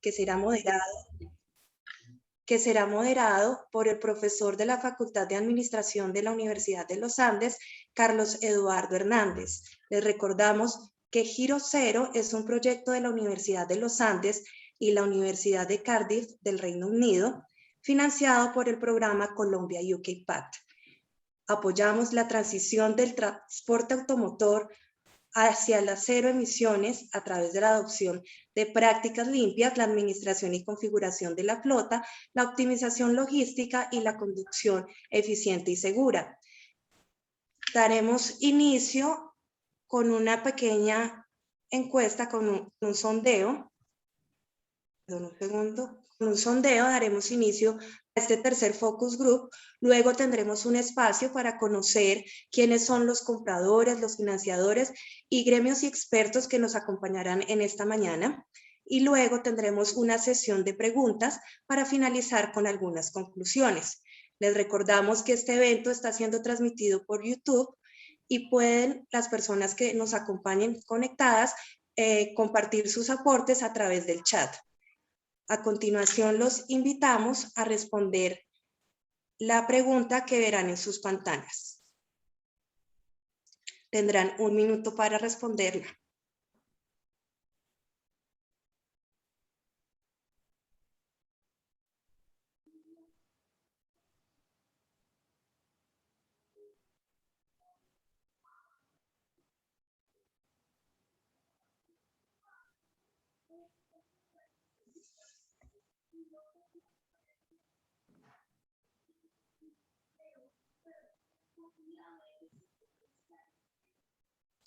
que será moderado por el profesor de la Facultad de Administración de la Universidad de los Andes, Carlos Eduardo Hernández. Les recordamos que Giro Cero es un proyecto de la Universidad de los Andes y la Universidad de Cardiff del Reino Unido, financiado por el programa Colombia UK Pact. Apoyamos la transición del transporte automotor hacia las cero emisiones a través de la adopción de prácticas limpias, la administración y configuración de la flota, la optimización logística y la conducción eficiente y segura. Daremos inicio con una pequeña encuesta, con un sondeo. Perdón, un segundo. Con un sondeo daremos inicio a este tercer focus group. Luego tendremos un espacio para conocer quiénes son los compradores, los financiadores y gremios y expertos que nos acompañarán en esta mañana. Y luego tendremos una sesión de preguntas para finalizar con algunas conclusiones. Les recordamos que este evento está siendo transmitido por YouTube y pueden las personas que nos acompañen conectadas compartir sus aportes a través del chat. A continuación, los invitamos a responder la pregunta que verán en sus pantallas. Tendrán 1 minuto para responderla.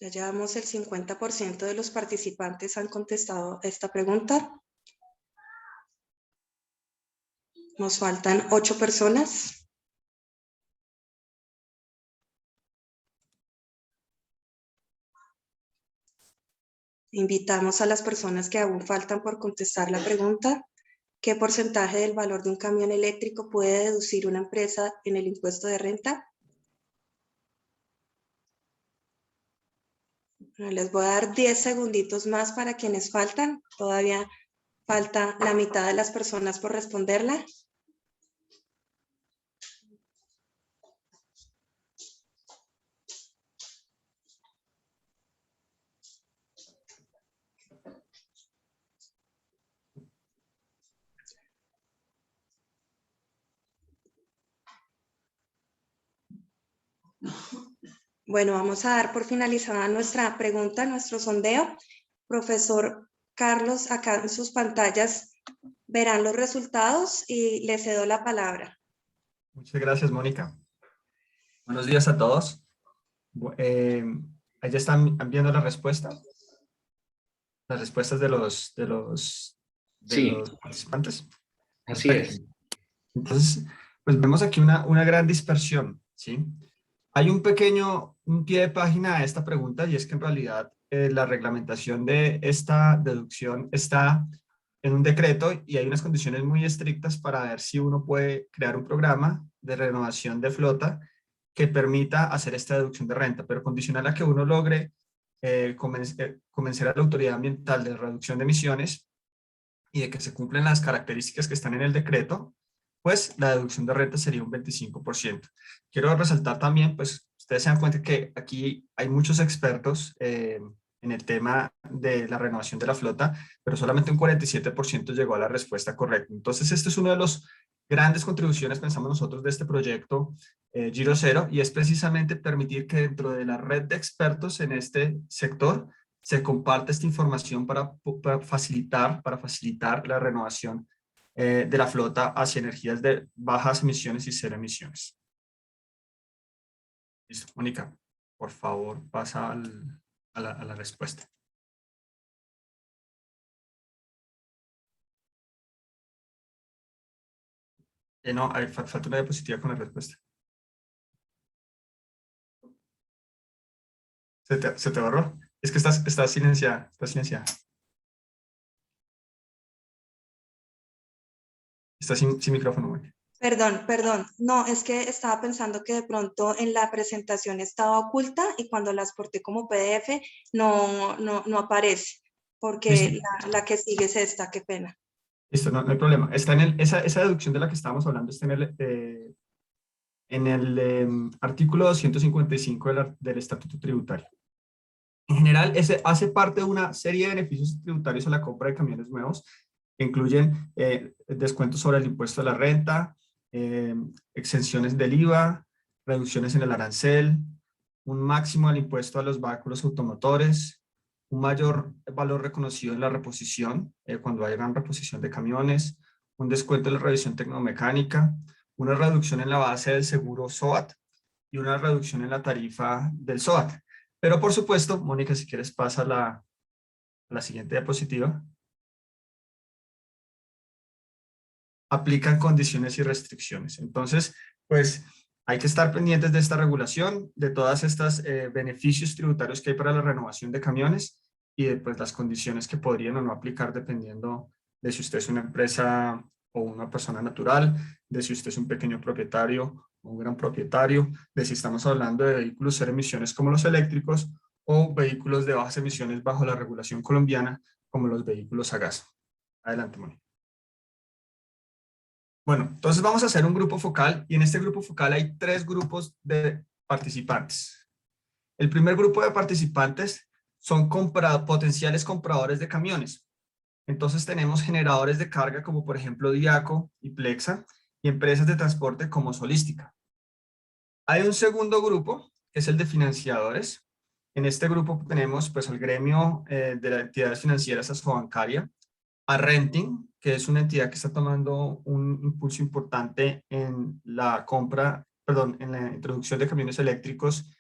Ya llevamos el 50% de los participantes han contestado esta pregunta. Nos faltan 8 personas. Invitamos a las personas que aún faltan por contestar la pregunta. ¿Qué porcentaje del valor de un camión eléctrico puede deducir una empresa en el impuesto de renta? Les voy a dar 10 segunditos más para quienes faltan. Todavía falta la mitad de las personas por responderla. Bueno, vamos a dar por finalizada nuestra pregunta, nuestro sondeo. Profesor Carlos, acá en sus pantallas verán los resultados y le cedo la palabra. Muchas gracias, Mónica. Buenos días a todos. Ahí ya están viendo la respuesta. Las respuestas de los participantes. Así Perfecto. es. Entonces, pues vemos aquí una gran dispersión, ¿sí? Hay un pie de página a esta pregunta y es que en realidad la reglamentación de esta deducción está en un decreto y hay unas condiciones muy estrictas para ver si uno puede crear un programa de renovación de flota que permita hacer esta deducción de renta, pero condicional a que uno logre convencer a la autoridad ambiental de reducción de emisiones y de que se cumplen las características que están en el decreto, pues la deducción de renta sería un 25%. Quiero resaltar también, pues ustedes se dan cuenta que aquí hay muchos expertos en el tema de la renovación de la flota, pero solamente un 47% llegó a la respuesta correcta. Entonces, este es uno de los grandes contribuciones, pensamos nosotros, de este proyecto Giro Cero, y es precisamente permitir que dentro de la red de expertos en este sector se comparte esta información para facilitar la renovación de la flota hacia energías de bajas emisiones y cero emisiones. Listo, Mónica, por favor, pasa a la respuesta. No, falta una diapositiva con la respuesta. ¿Se te borró? Es que estás silenciada, estás silenciada. Estás sin micrófono, Mónica. Perdón. No, es que estaba pensando que de pronto en la presentación estaba oculta y cuando la exporté como PDF no aparece, porque la que sigue es esta, qué pena. Listo, no hay problema. Está esa deducción de la que estábamos hablando está en el artículo 255 del Estatuto Tributario. En general, ese hace parte de una serie de beneficios tributarios a la compra de camiones nuevos, que incluyen descuentos sobre el impuesto a la renta, exenciones del IVA, reducciones en el arancel, un máximo del impuesto a los vehículos automotores, un mayor valor reconocido en la reposición, cuando hagan reposición de camiones, un descuento en la revisión tecnomecánica, una reducción en la base del seguro SOAT y una reducción en la tarifa del SOAT. Pero por supuesto, Mónica, si quieres pasa a la siguiente diapositiva. Aplican condiciones y restricciones. Entonces, pues hay que estar pendientes de esta regulación, de todas estas beneficios tributarios que hay para la renovación de camiones y de pues, las condiciones que podrían o no aplicar dependiendo de si usted es una empresa o una persona natural, de si usted es un pequeño propietario o un gran propietario, de si estamos hablando de vehículos cero emisiones como los eléctricos o vehículos de bajas emisiones bajo la regulación colombiana como los vehículos a gas. Adelante, Mónica. Bueno, entonces vamos a hacer un grupo focal y en este grupo focal hay 3 grupos de participantes. El primer grupo de participantes son potenciales compradores de camiones. Entonces tenemos generadores de carga como por ejemplo Diaco y Plexa y empresas de transporte como Solística. Hay un segundo grupo que es el de financiadores. En este grupo tenemos pues al gremio de las entidades financieras Asfobancaria, a Renting, que es una entidad que está tomando un impulso importante en la compra, perdón, en la introducción de camiones eléctricos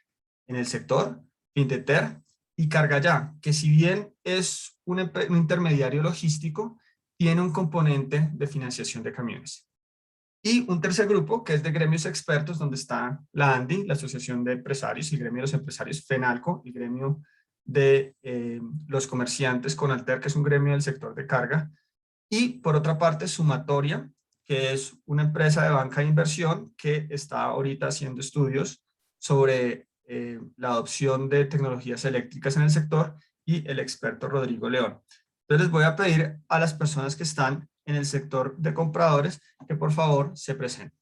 en el sector, Findeter, y Cargaya, que si bien es un intermediario logístico, tiene un componente de financiación de camiones. Y un tercer grupo, que es de gremios expertos, donde está la ANDI, la Asociación de Empresarios, el gremio de los empresarios FENALCO, el gremio de los comerciantes CONALTER, que es un gremio del sector de carga, y por otra parte Sumatoria, que es una empresa de banca de inversión que está ahorita haciendo estudios sobre la adopción de tecnologías eléctricas en el sector, y el experto Rodrigo León. Entonces les voy a pedir a las personas que están en el sector de compradores que por favor se presenten.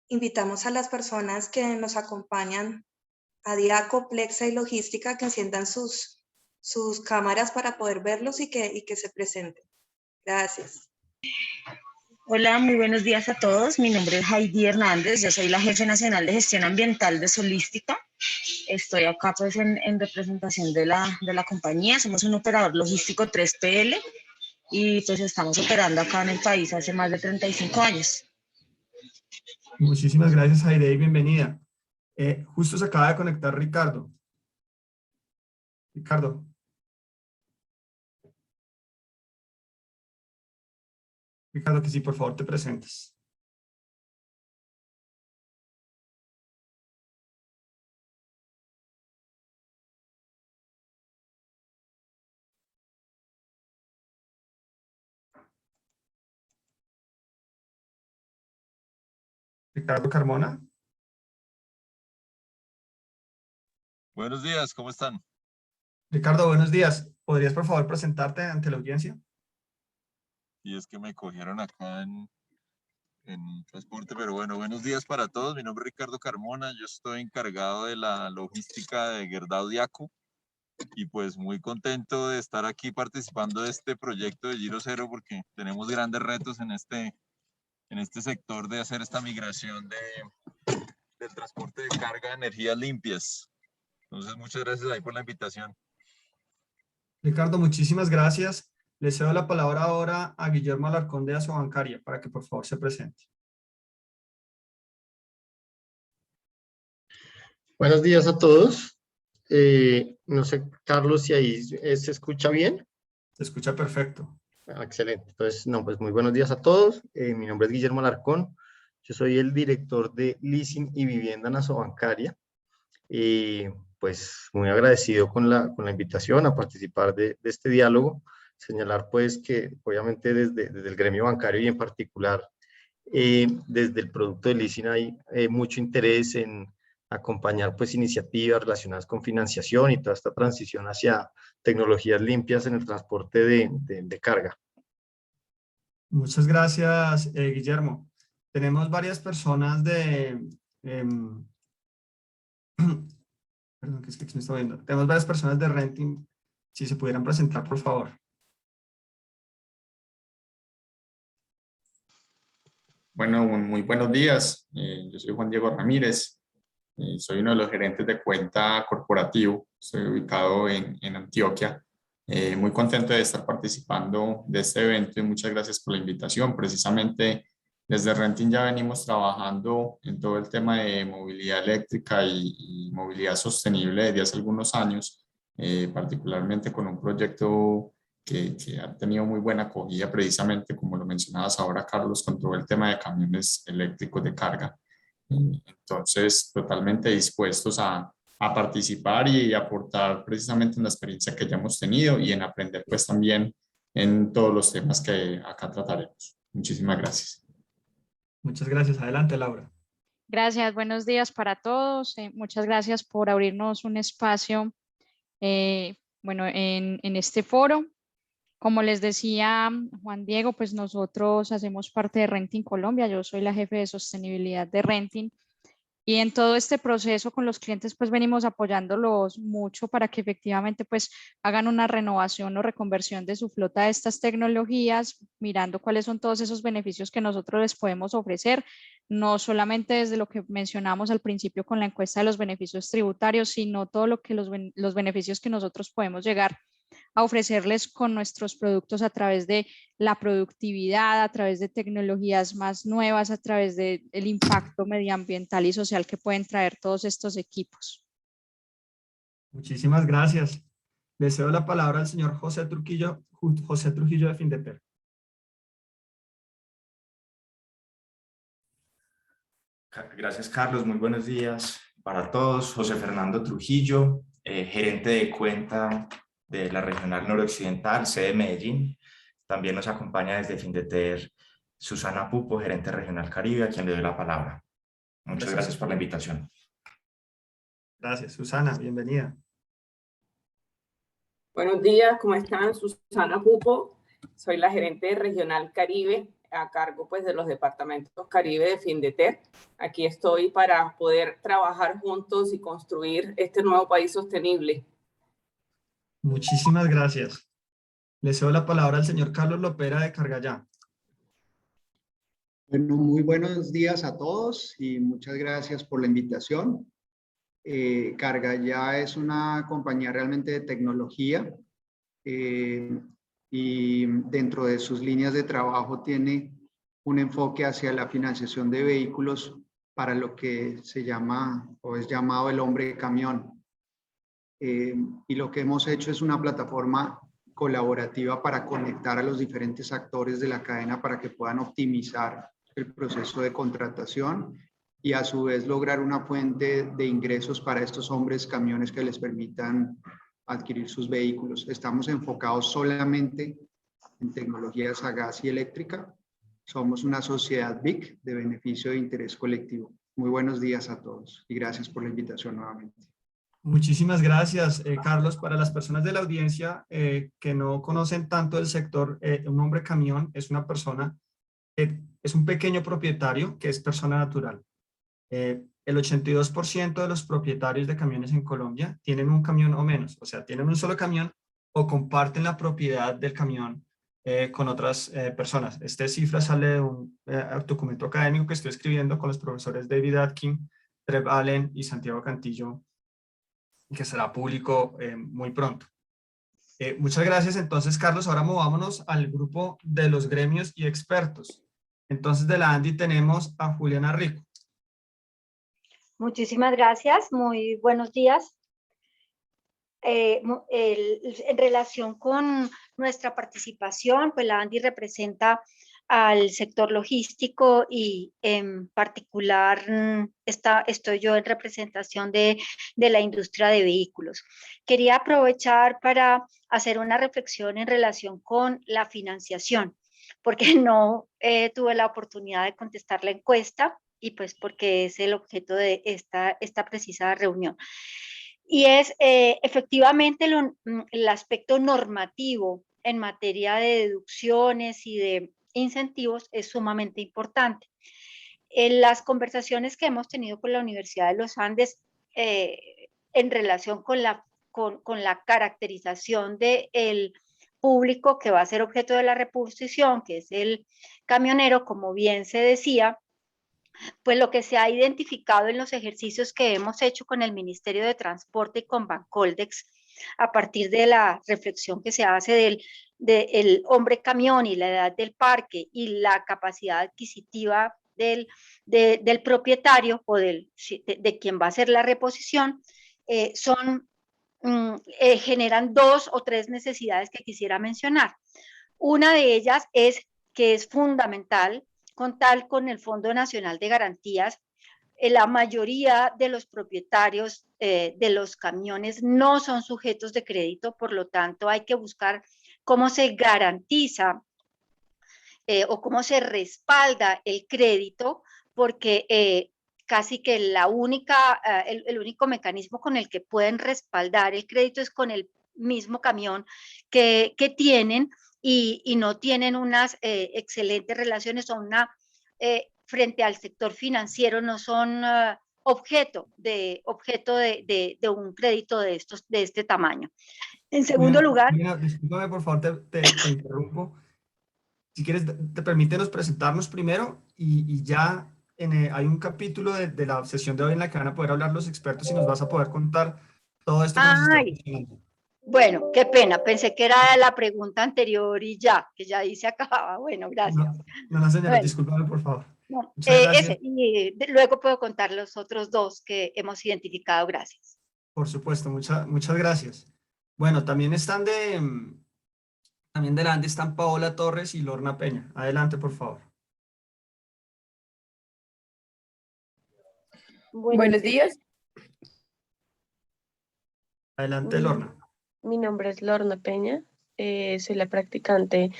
Invitamos a las personas que nos acompañan a Diaco, Plexa y Logística que enciendan sus cámaras para poder verlos y que se presenten. Gracias. Hola, muy buenos días a todos. Mi nombre es Heidi Hernández, yo soy la Jefe Nacional de Gestión Ambiental de Solística. Estoy acá pues en representación de la compañía. Somos un operador logístico 3PL y pues estamos operando acá en el país hace más de 35 años. Muchísimas gracias, Heidi, y bienvenida. Justo se acaba de conectar Ricardo. Ricardo. Ricardo, que sí, por favor te presentes. Ricardo Carmona. Buenos días, ¿cómo están? Ricardo, buenos días. ¿Podrías por favor presentarte ante la audiencia? Y es que me cogieron acá en transporte, pero bueno, buenos días para todos. Mi nombre es Ricardo Carmona, yo estoy encargado de la logística de Gerdau Diaco y pues muy contento de estar aquí participando de este proyecto de Giro Cero porque tenemos grandes retos en este sector de hacer esta migración del transporte de carga de energías limpias. Entonces, muchas gracias ahí por la invitación. Ricardo, muchísimas gracias. Le cedo la palabra ahora a Guillermo Alarcón de Asfobancaria para que por favor se presente. Buenos días a todos. No sé, Carlos, si ahí se escucha bien. Se escucha perfecto. Excelente. Entonces, no, pues muy buenos días a todos. Mi nombre es Guillermo Alarcón. Yo soy el director de Leasing y Vivienda en Asfobancaria. Pues muy agradecido con la invitación a participar de este diálogo. Señalar pues que obviamente desde el gremio bancario y en particular Desde el producto de leasing hay mucho interés en acompañar pues iniciativas relacionadas con financiación y toda esta transición hacia tecnologías limpias en el transporte de carga. Muchas gracias, Guillermo. Tenemos varias personas perdón, que es que aquí me está viendo. Tenemos varias personas de Renting. Si se pudieran presentar, por favor. Bueno, muy buenos días. Yo soy Juan Diego Ramírez. Soy uno de los gerentes de cuenta corporativo. Estoy ubicado en Antioquia. Muy contento de estar participando de este evento y muchas gracias por la invitación. Precisamente desde Renting ya venimos trabajando en todo el tema de movilidad eléctrica y movilidad sostenible desde hace algunos años, particularmente con un proyecto que ha tenido muy buena acogida, precisamente como lo mencionabas ahora, Carlos, con todo el tema de camiones eléctricos de carga. Entonces, totalmente dispuestos a participar y aportar precisamente en la experiencia que ya hemos tenido y en aprender pues también en todos los temas que acá trataremos. Muchísimas gracias. Muchas gracias. Adelante, Laura. Gracias, buenos días para todos. Muchas gracias por abrirnos un espacio bueno, en este foro. Como les decía Juan Diego, pues nosotros hacemos parte de Renting Colombia. Yo soy la jefe de sostenibilidad de Renting. Y en todo este proceso con los clientes, pues venimos apoyándolos mucho para que efectivamente pues hagan una renovación o reconversión de su flota de estas tecnologías, mirando cuáles son todos esos beneficios que nosotros les podemos ofrecer, no solamente desde lo que mencionamos al principio con la encuesta de los beneficios tributarios, sino todo lo que los beneficios que nosotros podemos llegar a ofrecerles con nuestros productos a través de la productividad, a través de tecnologías más nuevas, a través del impacto medioambiental y social que pueden traer todos estos equipos. Muchísimas gracias. Le cedo la palabra al señor José Trujillo de Findeter. Gracias, Carlos. Muy buenos días para todos. José Fernando Trujillo, gerente de cuenta de la Regional Noroccidental, sede Medellín. También nos acompaña desde Findeter Susana Pupo, gerente regional Caribe, a quien le doy la palabra. Muchas gracias por la invitación. Gracias, Susana. Bienvenida. Buenos días, ¿cómo están? Susana Pupo, soy la gerente regional Caribe, a cargo pues de los departamentos Caribe de Findeter. Aquí estoy para poder trabajar juntos y construir este nuevo país sostenible. Muchísimas gracias. Le cedo la palabra al señor Carlos Lopera de Cargallá. Bueno, muy buenos días a todos y muchas gracias por la invitación. Cargallá es una compañía realmente de tecnología y dentro de sus líneas de trabajo tiene un enfoque hacia la financiación de vehículos para lo que se llama o es llamado el hombre camión. Y lo que hemos hecho es una plataforma colaborativa para conectar a los diferentes actores de la cadena para que puedan optimizar el proceso de contratación y a su vez lograr una fuente de ingresos para estos hombres camiones que les permitan adquirir sus vehículos. Estamos enfocados solamente en tecnologías a gas y eléctrica. Somos una sociedad BIC de beneficio de interés colectivo. Muy buenos días a todos y gracias por la invitación nuevamente. Muchísimas gracias, Carlos. Para las personas de la audiencia que no conocen tanto el sector, un hombre camión es una persona, es un pequeño propietario que es persona natural. El 82% de los propietarios de camiones en Colombia tienen un camión o menos, o sea, tienen un solo camión o comparten la propiedad del camión con otras personas. Esta cifra sale de un documento académico que estoy escribiendo con los profesores David Atkin, Trev Allen y Santiago Cantillo, que será público muy pronto. Muchas gracias. Entonces, Carlos, ahora movámonos al grupo de los gremios y expertos. Entonces, de la ANDI tenemos a Juliana Rico. Muchísimas gracias. Muy buenos días. En relación con nuestra participación, pues la ANDI representa al sector logístico y en particular estoy yo en representación de la industria de vehículos. Quería aprovechar para hacer una reflexión en relación con la financiación, porque no tuve la oportunidad de contestar la encuesta y pues porque es el objeto de esta precisa reunión. Y es efectivamente el aspecto normativo en materia de deducciones y de incentivos es sumamente importante. En las conversaciones que hemos tenido con la Universidad de los Andes en relación con la caracterización del público que va a ser objeto de la reposición, que es el camionero, como bien se decía, pues lo que se ha identificado en los ejercicios que hemos hecho con el Ministerio de Transporte y con Bancoldex, a partir de la reflexión que se hace del hombre camión y la edad del parque y la capacidad adquisitiva del propietario o de quien va a hacer la reposición, generan 2 o 3 necesidades que quisiera mencionar. Una de ellas es que es fundamental contar con el Fondo Nacional de Garantías. La mayoría de los propietarios de los camiones no son sujetos de crédito, por lo tanto hay que buscar cómo se garantiza o cómo se respalda el crédito, porque casi que el único mecanismo con el que pueden respaldar el crédito es con el mismo camión que tienen y no tienen unas excelentes relaciones o frente al sector financiero no son objeto de un crédito de este tamaño. En segundo lugar... Discúlpame, por favor, te interrumpo. Si quieres, permítenos presentarnos primero y ya hay un capítulo de la sesión de hoy en la que van a poder hablar los expertos y nos vas a poder contar todo esto que nos está mencionando. Bueno, qué pena, pensé que era la pregunta anterior y que ya ahí se acababa. Bueno, gracias. No, señora, discúlpame, por favor. No, y luego puedo contar los otros 2 que hemos identificado. Gracias. Por supuesto, muchas gracias. Bueno, también delante están Paola Torres y Lorna Peña. Adelante, por favor. Buenos días. Adelante, Lorna. Mi nombre es Lorna Peña. Soy la practicante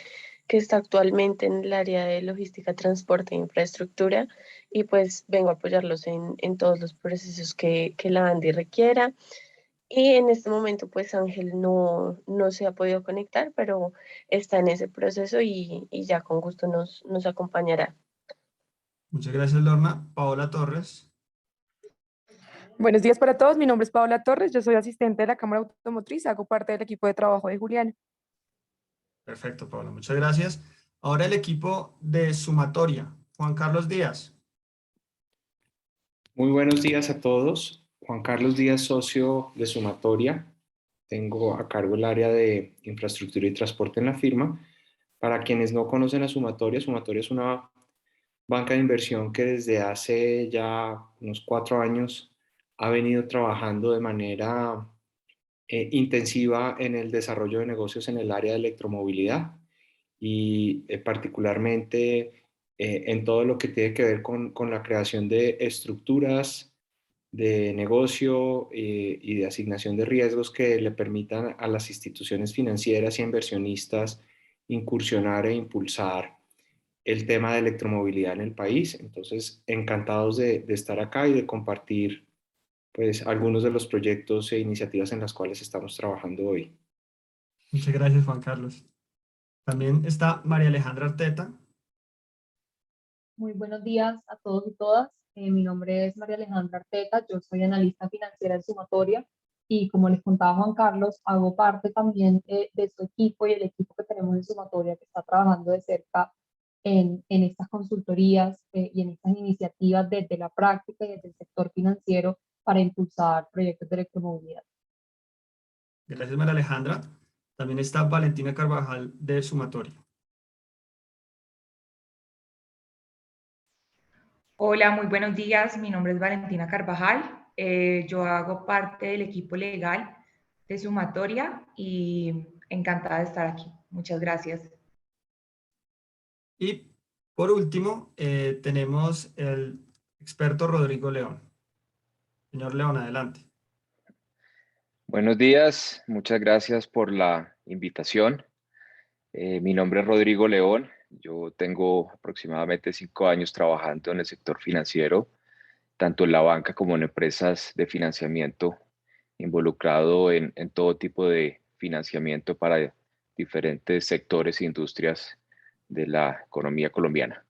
que está actualmente en el área de logística, transporte e infraestructura y pues vengo a apoyarlos en todos los procesos que la ANDI requiera. Y en este momento pues Ángel no se ha podido conectar, pero está en ese proceso y ya con gusto nos acompañará. Muchas gracias, Lorna. Paola Torres. Buenos días para todos, mi nombre es Paola Torres, yo soy asistente de la Cámara Automotriz, hago parte del equipo de trabajo de Julián. Perfecto, Paola, muchas gracias. Ahora el equipo de sumatoria, Juan Carlos Díaz. Muy buenos días a todos. Juan Carlos Díaz, socio de Sumatoria. Tengo a cargo el área de infraestructura y transporte en la firma. Para quienes no conocen a Sumatoria, Sumatoria es una banca de inversión que desde hace ya unos 4 años ha venido trabajando de manera intensiva en el desarrollo de negocios en el área de electromovilidad y particularmente en todo lo que tiene que ver con la creación de estructuras de negocio y de asignación de riesgos que le permitan a las instituciones financieras y inversionistas incursionar e impulsar el tema de electromovilidad en el país. Entonces, encantados de estar acá y de compartir pues algunos de los proyectos e iniciativas en las cuales estamos trabajando hoy. Muchas gracias, Juan Carlos. También está María Alejandra Arteta. Muy buenos días a todos y todas. Mi nombre es María Alejandra Arteta, yo soy analista financiera en Sumatoria y como les contaba Juan Carlos, hago parte también de su equipo y el equipo que tenemos en Sumatoria que está trabajando de cerca en estas consultorías y en estas iniciativas desde la práctica y desde el sector financiero para impulsar proyectos de electromovilidad. Gracias, María Alejandra. También está Valentina Carvajal de Sumatoria. Hola, muy buenos días. Mi nombre es Valentina Carvajal. Yo hago parte del equipo legal de Sumatoria y encantada de estar aquí. Muchas gracias. Y por último, tenemos el experto Rodrigo León. Señor León, adelante. Buenos días, muchas gracias por la invitación. Mi nombre es Rodrigo León, Yo tengo aproximadamente 5 años trabajando en el sector financiero, tanto en la banca como en empresas de financiamiento, involucrado en todo tipo de financiamiento para diferentes sectores e industrias de la economía colombiana.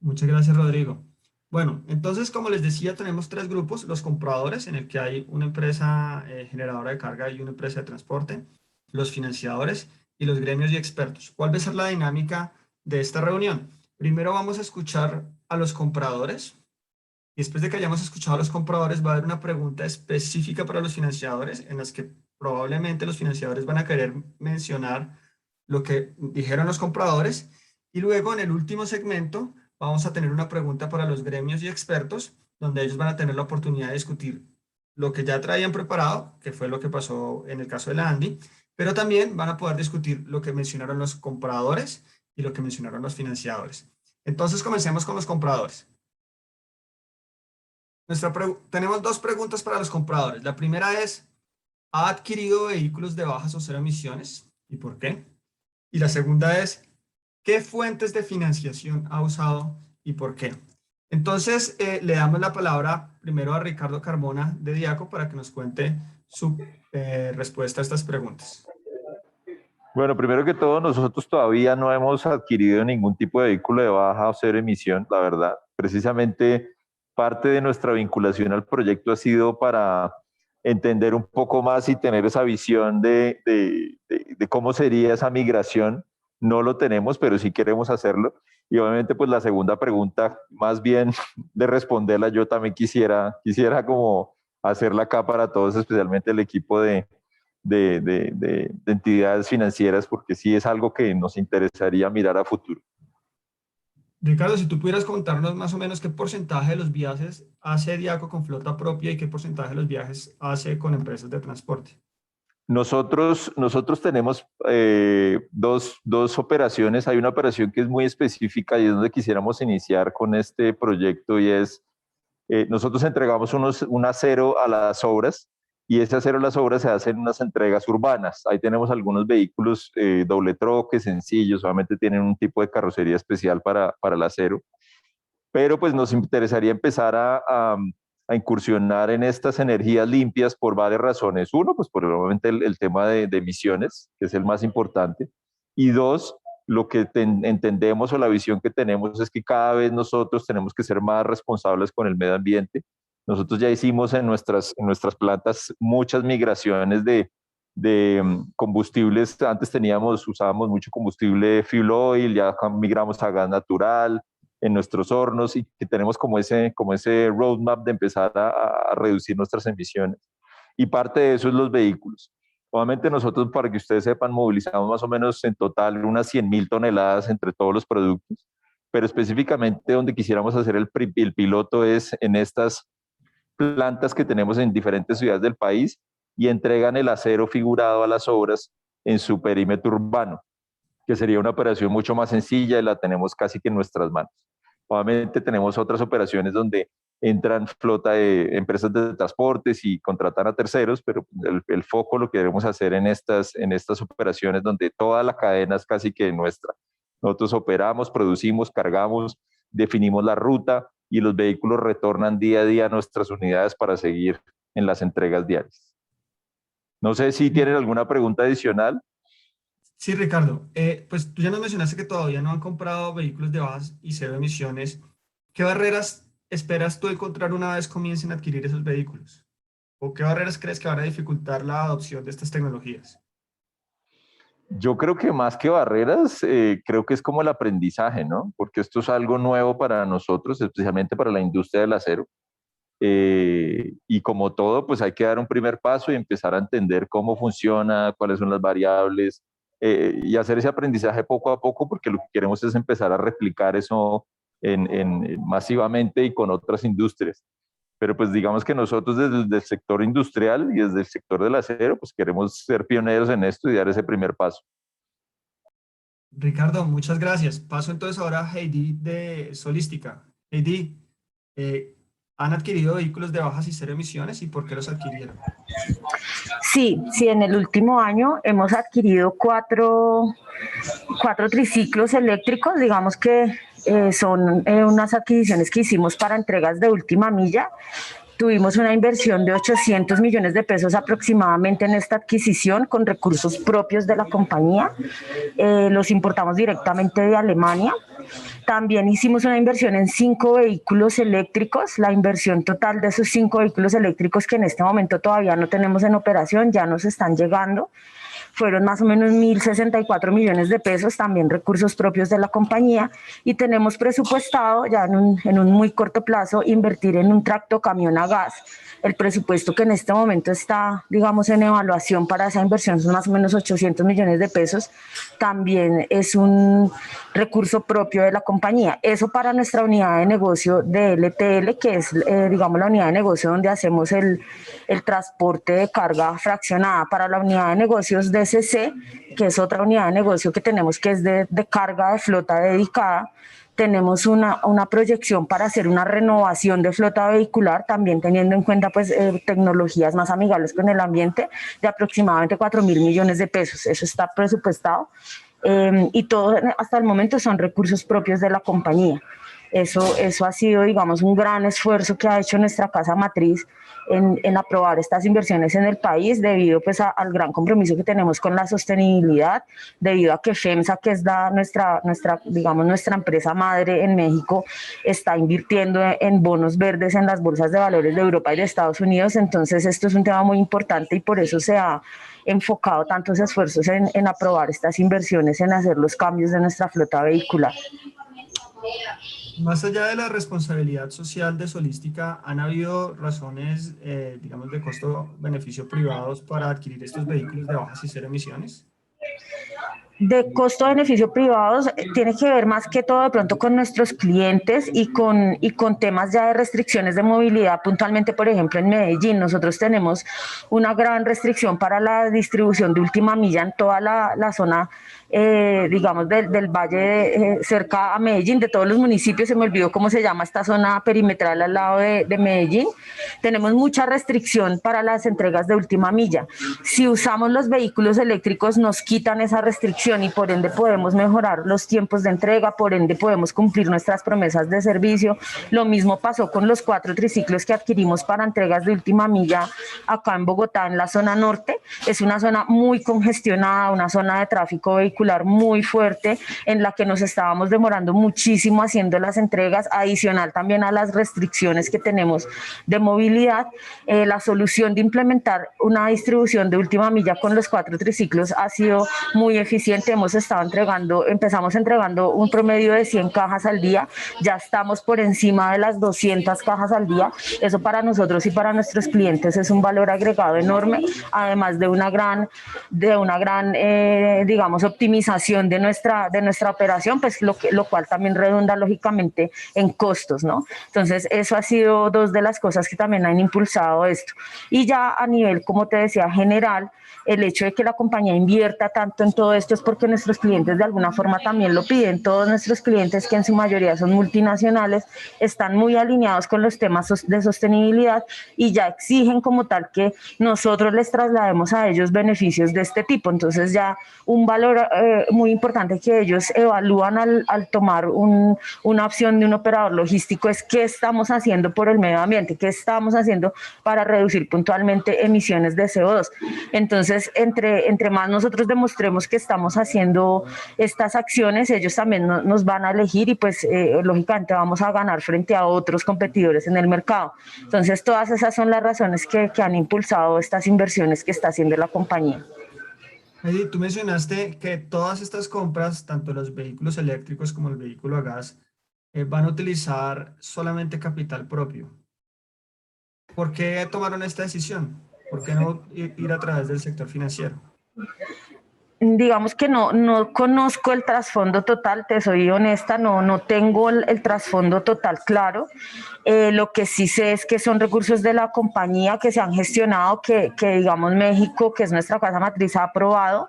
Muchas gracias, Rodrigo. Bueno, entonces, como les decía, tenemos 3 grupos: los compradores, en el que hay una empresa generadora de carga y una empresa de transporte; los financiadores y los gremios y expertos. ¿Cuál va a ser la dinámica de esta reunión? Primero vamos a escuchar a los compradores, y después de que hayamos escuchado a los compradores va a haber una pregunta específica para los financiadores, en las que probablemente los financiadores van a querer mencionar lo que dijeron los compradores, y luego en el último segmento vamos a tener una pregunta para los gremios y expertos, donde ellos van a tener la oportunidad de discutir lo que ya traían preparado, que fue lo que pasó en el caso de la Andy, pero también van a poder discutir lo que mencionaron los compradores y lo que mencionaron los financiadores. Entonces, comencemos con los compradores. Tenemos 2 preguntas para los compradores. La primera es: ¿ha adquirido vehículos de bajas o cero emisiones? ¿Y por qué? Y la segunda es: ¿qué fuentes de financiación ha usado y por qué? Entonces, le damos la palabra primero a Ricardo Carmona de Diaco para que nos cuente su respuesta a estas preguntas. Bueno, primero que todo, nosotros todavía no hemos adquirido ningún tipo de vehículo de baja o cero emisión, la verdad. Precisamente parte de nuestra vinculación al proyecto ha sido para entender un poco más y tener esa visión de cómo sería esa migración. No lo tenemos, pero sí queremos hacerlo. Y obviamente, pues la segunda pregunta, más bien de responderla, yo también quisiera como hacerla acá para todos, especialmente el equipo de entidades financieras, porque sí es algo que nos interesaría mirar a futuro. Ricardo, si tú pudieras contarnos más o menos qué porcentaje de los viajes hace Diaco con flota propia y qué porcentaje de los viajes hace con empresas de transporte. Nosotros tenemos dos operaciones. Hay una operación que es muy específica y es donde quisiéramos iniciar con este proyecto, y es, nosotros entregamos un acero a las obras, y ese acero a las obras se hace en unas entregas urbanas. Ahí tenemos algunos vehículos doble troque, sencillos, solamente tienen un tipo de carrocería especial para el acero, pero pues nos interesaría empezar a incursionar en estas energías limpias por varias razones. Uno, pues probablemente el tema de emisiones, que es el más importante, y dos, lo que entendemos o la visión que tenemos es que cada vez nosotros tenemos que ser más responsables con el medio ambiente. Nosotros ya hicimos en nuestras plantas muchas migraciones de combustibles. Antes usábamos mucho combustible fuel oil, ya migramos a gas natural en nuestros hornos, y que tenemos como ese roadmap de empezar a reducir nuestras emisiones. Y parte de eso es los vehículos. Obviamente nosotros, para que ustedes sepan, movilizamos más o menos en total unas 100.000 toneladas entre todos los productos, pero específicamente donde quisiéramos hacer el piloto es en estas plantas que tenemos en diferentes ciudades del país, y entregan el acero figurado a las obras en su perímetro urbano, que sería una operación mucho más sencilla y la tenemos casi que en nuestras manos. Obviamente tenemos otras operaciones donde entran flota de empresas de transportes y contratan a terceros, pero el foco lo queremos hacer en estas operaciones donde toda la cadena es casi que nuestra. Nosotros operamos, producimos, cargamos, definimos la ruta, y los vehículos retornan día a día a nuestras unidades para seguir en las entregas diarias. No sé si tienen alguna pregunta adicional. Sí, Ricardo, pues tú ya nos mencionaste que todavía no han comprado vehículos de bajas y cero emisiones. ¿Qué barreras esperas tú encontrar una vez comiencen a adquirir esos vehículos? ¿O qué barreras crees que van a dificultar la adopción de estas tecnologías? Yo creo que más que barreras, creo que es como el aprendizaje, ¿no? Porque esto es algo nuevo para nosotros, especialmente para la industria del acero. Y como todo, pues hay que dar un primer paso y empezar a entender cómo funciona, cuáles son las variables, y hacer ese aprendizaje poco a poco, porque lo que queremos es empezar a replicar eso masivamente y con otras industrias. Pero pues digamos que nosotros desde el sector industrial y desde el sector del acero, pues queremos ser pioneros en esto y dar ese primer paso. Ricardo, muchas gracias. Paso entonces ahora a Heidi de Solística. Heidi, ¿han adquirido vehículos de bajas y cero emisiones y por qué los adquirieron? Sí, en el último año hemos adquirido 4 triciclos eléctricos, digamos que son unas adquisiciones que hicimos para entregas de última milla. Tuvimos una inversión de 800 millones de pesos aproximadamente en esta adquisición con recursos propios de la compañía. Los importamos directamente de Alemania. También hicimos una inversión en 5 vehículos eléctricos. La inversión total de esos 5 vehículos eléctricos que en este momento todavía no tenemos en operación, ya nos están llegando. Fueron más o menos 1.064 millones de pesos, también recursos propios de la compañía, y tenemos presupuestado ya en un muy corto plazo invertir en un tractocamión a gas. El presupuesto que en este momento está, digamos, en evaluación para esa inversión son más o menos 800 millones de pesos. También es un recurso propio de la compañía. Eso para nuestra unidad de negocio de LTL, que es, digamos, la unidad de negocio donde hacemos el transporte de carga fraccionada. Para la unidad de negocios de CC, que es otra unidad de negocio que tenemos, que es de carga de flota dedicada, tenemos una proyección para hacer una renovación de flota vehicular, también teniendo en cuenta pues, tecnologías más amigables con el ambiente, de aproximadamente 4.000 millones de pesos. Eso está presupuestado y todo hasta el momento son recursos propios de la compañía. Eso ha sido, digamos, un gran esfuerzo que ha hecho nuestra casa matriz en aprobar estas inversiones en el país, debido pues al gran compromiso que tenemos con la sostenibilidad, debido a que FEMSA, que es nuestra empresa madre en México, está invirtiendo en bonos verdes en las bolsas de valores de Europa y de Estados Unidos. Entonces esto es un tema muy importante y por eso se ha enfocado tantos esfuerzos en aprobar estas inversiones, en hacer los cambios de nuestra flota vehicular. Más allá de la responsabilidad social de Solística, ¿han habido razones, digamos, de costo-beneficio privados para adquirir estos vehículos de bajas y cero emisiones? De costo-beneficio privados tiene que ver más que todo de pronto con nuestros clientes y con temas ya de restricciones de movilidad. Puntualmente, por ejemplo, en Medellín nosotros tenemos una gran restricción para la distribución de última milla en toda la zona, digamos, del valle cerca a Medellín, de todos los municipios. Se me olvidó cómo se llama esta zona perimetral al lado de Medellín. Tenemos mucha restricción para las entregas de última milla. Si usamos los vehículos eléctricos nos quitan esa restricción y por ende podemos mejorar los tiempos de entrega, por ende podemos cumplir nuestras promesas de servicio. Lo mismo pasó con los 4 triciclos que adquirimos para entregas de última milla acá en Bogotá, en la zona norte. Es una zona muy congestionada, una zona de tráfico vehicular muy fuerte, en la que nos estábamos demorando muchísimo haciendo las entregas, adicional también a las restricciones que tenemos de movilidad. La solución de implementar una distribución de última milla con los 4 triciclos ha sido muy eficiente. Empezamos entregando un promedio de 100 cajas al día, ya estamos por encima de las 200 cajas al día. Eso para nosotros y para nuestros clientes es un valor agregado enorme, además de una gran digamos, optimización de nuestra operación, pues lo cual también redunda lógicamente en costos, ¿no? Entonces eso ha sido 2 de las cosas que también han impulsado esto. Y ya a nivel, como te decía, general, el hecho de que la compañía invierta tanto en todo esto es porque nuestros clientes de alguna forma también lo piden. Todos nuestros clientes, que en su mayoría son multinacionales, están muy alineados con los temas de sostenibilidad y ya exigen como tal que nosotros les traslademos a ellos beneficios de este tipo. Entonces ya un valor muy importante que ellos evalúan al tomar una opción de un operador logístico es qué estamos haciendo por el medio ambiente, qué estamos haciendo para reducir puntualmente emisiones de CO2. Entonces, entre más nosotros demostremos que estamos haciendo estas acciones, ellos también nos van a elegir y pues lógicamente vamos a ganar frente a otros competidores en el mercado. Entonces todas esas son las razones que han impulsado estas inversiones que está haciendo la compañía. Heidi, tú mencionaste que todas estas compras, tanto los vehículos eléctricos como el vehículo a gas, van a utilizar solamente capital propio. ¿Por qué tomaron esta decisión? ¿Por qué no ir a través del sector financiero? Digamos que no conozco el trasfondo total, te soy honesta, no tengo el trasfondo total claro. Lo que sí sé es que son recursos de la compañía que se han gestionado, que digamos México, que es nuestra casa matriz, ha aprobado.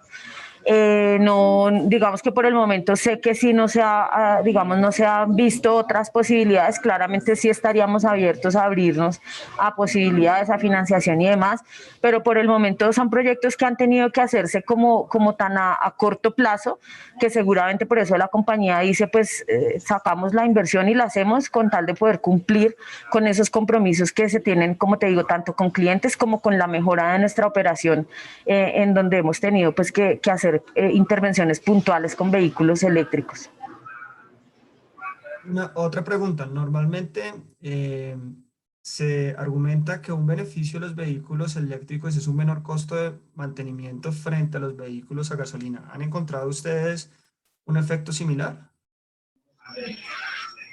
No, digamos que por el momento sé que sí no se ha, digamos, no se han visto otras posibilidades. Claramente sí estaríamos abiertos a abrirnos a posibilidades, a financiación y demás, pero por el momento son proyectos que han tenido que hacerse como tan a corto plazo, que seguramente por eso la compañía dice, pues sacamos la inversión y la hacemos con tal de poder cumplir con esos compromisos que se tienen, como te digo, tanto con clientes como con la mejora de nuestra operación, en donde hemos tenido pues que hacer intervenciones puntuales con vehículos eléctricos. Otra pregunta. Normalmente se argumenta que un beneficio de los vehículos eléctricos es un menor costo de mantenimiento frente a los vehículos a gasolina. ¿Han encontrado ustedes un efecto similar?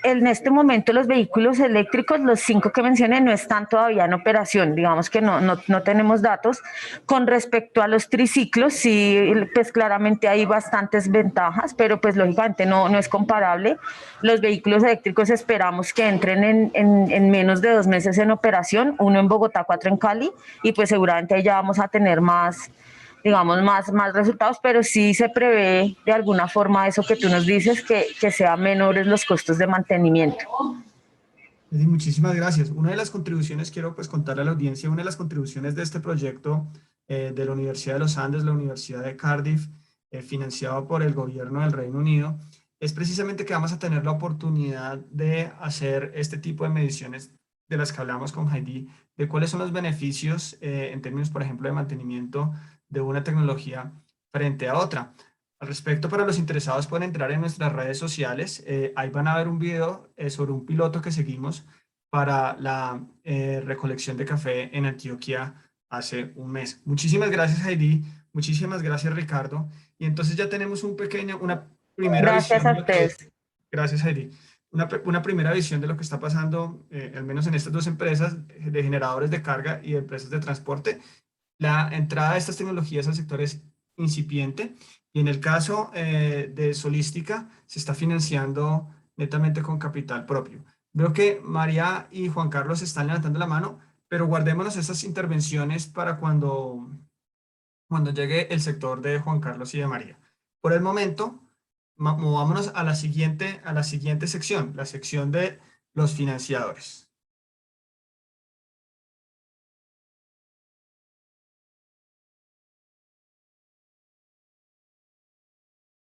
En este momento los vehículos eléctricos, los 5 que mencioné, no están todavía en operación, digamos que no tenemos datos. Con respecto a los triciclos, sí, pues claramente hay bastantes ventajas, pero pues lógicamente no es comparable. Los vehículos eléctricos esperamos que entren en menos de 2 meses en operación, 1 en Bogotá, 4 en Cali, y pues seguramente ya vamos a tener más, digamos, más resultados, pero sí se prevé de alguna forma eso que tú nos dices, que sean menores los costos de mantenimiento. Muchísimas gracias. Una de las contribuciones, quiero pues contarle a la audiencia, una de las contribuciones de este proyecto de la Universidad de los Andes, la Universidad de Cardiff, financiado por el gobierno del Reino Unido, es precisamente que vamos a tener la oportunidad de hacer este tipo de mediciones de las que hablamos con Heidi, de cuáles son los beneficios en términos, por ejemplo, de mantenimiento de una tecnología frente a otra. Al respecto, para los interesados pueden entrar en nuestras redes sociales. Ahí van a ver un video sobre un piloto que seguimos para la recolección de café en Antioquia hace un mes. Muchísimas gracias, Heidi. Muchísimas gracias, Ricardo. Y entonces ya tenemos una primera Gracias visión. a ustedes. Gracias, Heidi. Una primera visión de lo que está pasando, al menos en estas dos empresas de generadores de carga y de empresas de transporte. La entrada de estas tecnologías al sector es incipiente y en el caso de Solística se está financiando netamente con capital propio. Veo que María y Juan Carlos están levantando la mano, pero guardémonos esas intervenciones para cuando llegue el sector de Juan Carlos y de María. Por el momento, movámonos a la siguiente sección, la sección de los financiadores.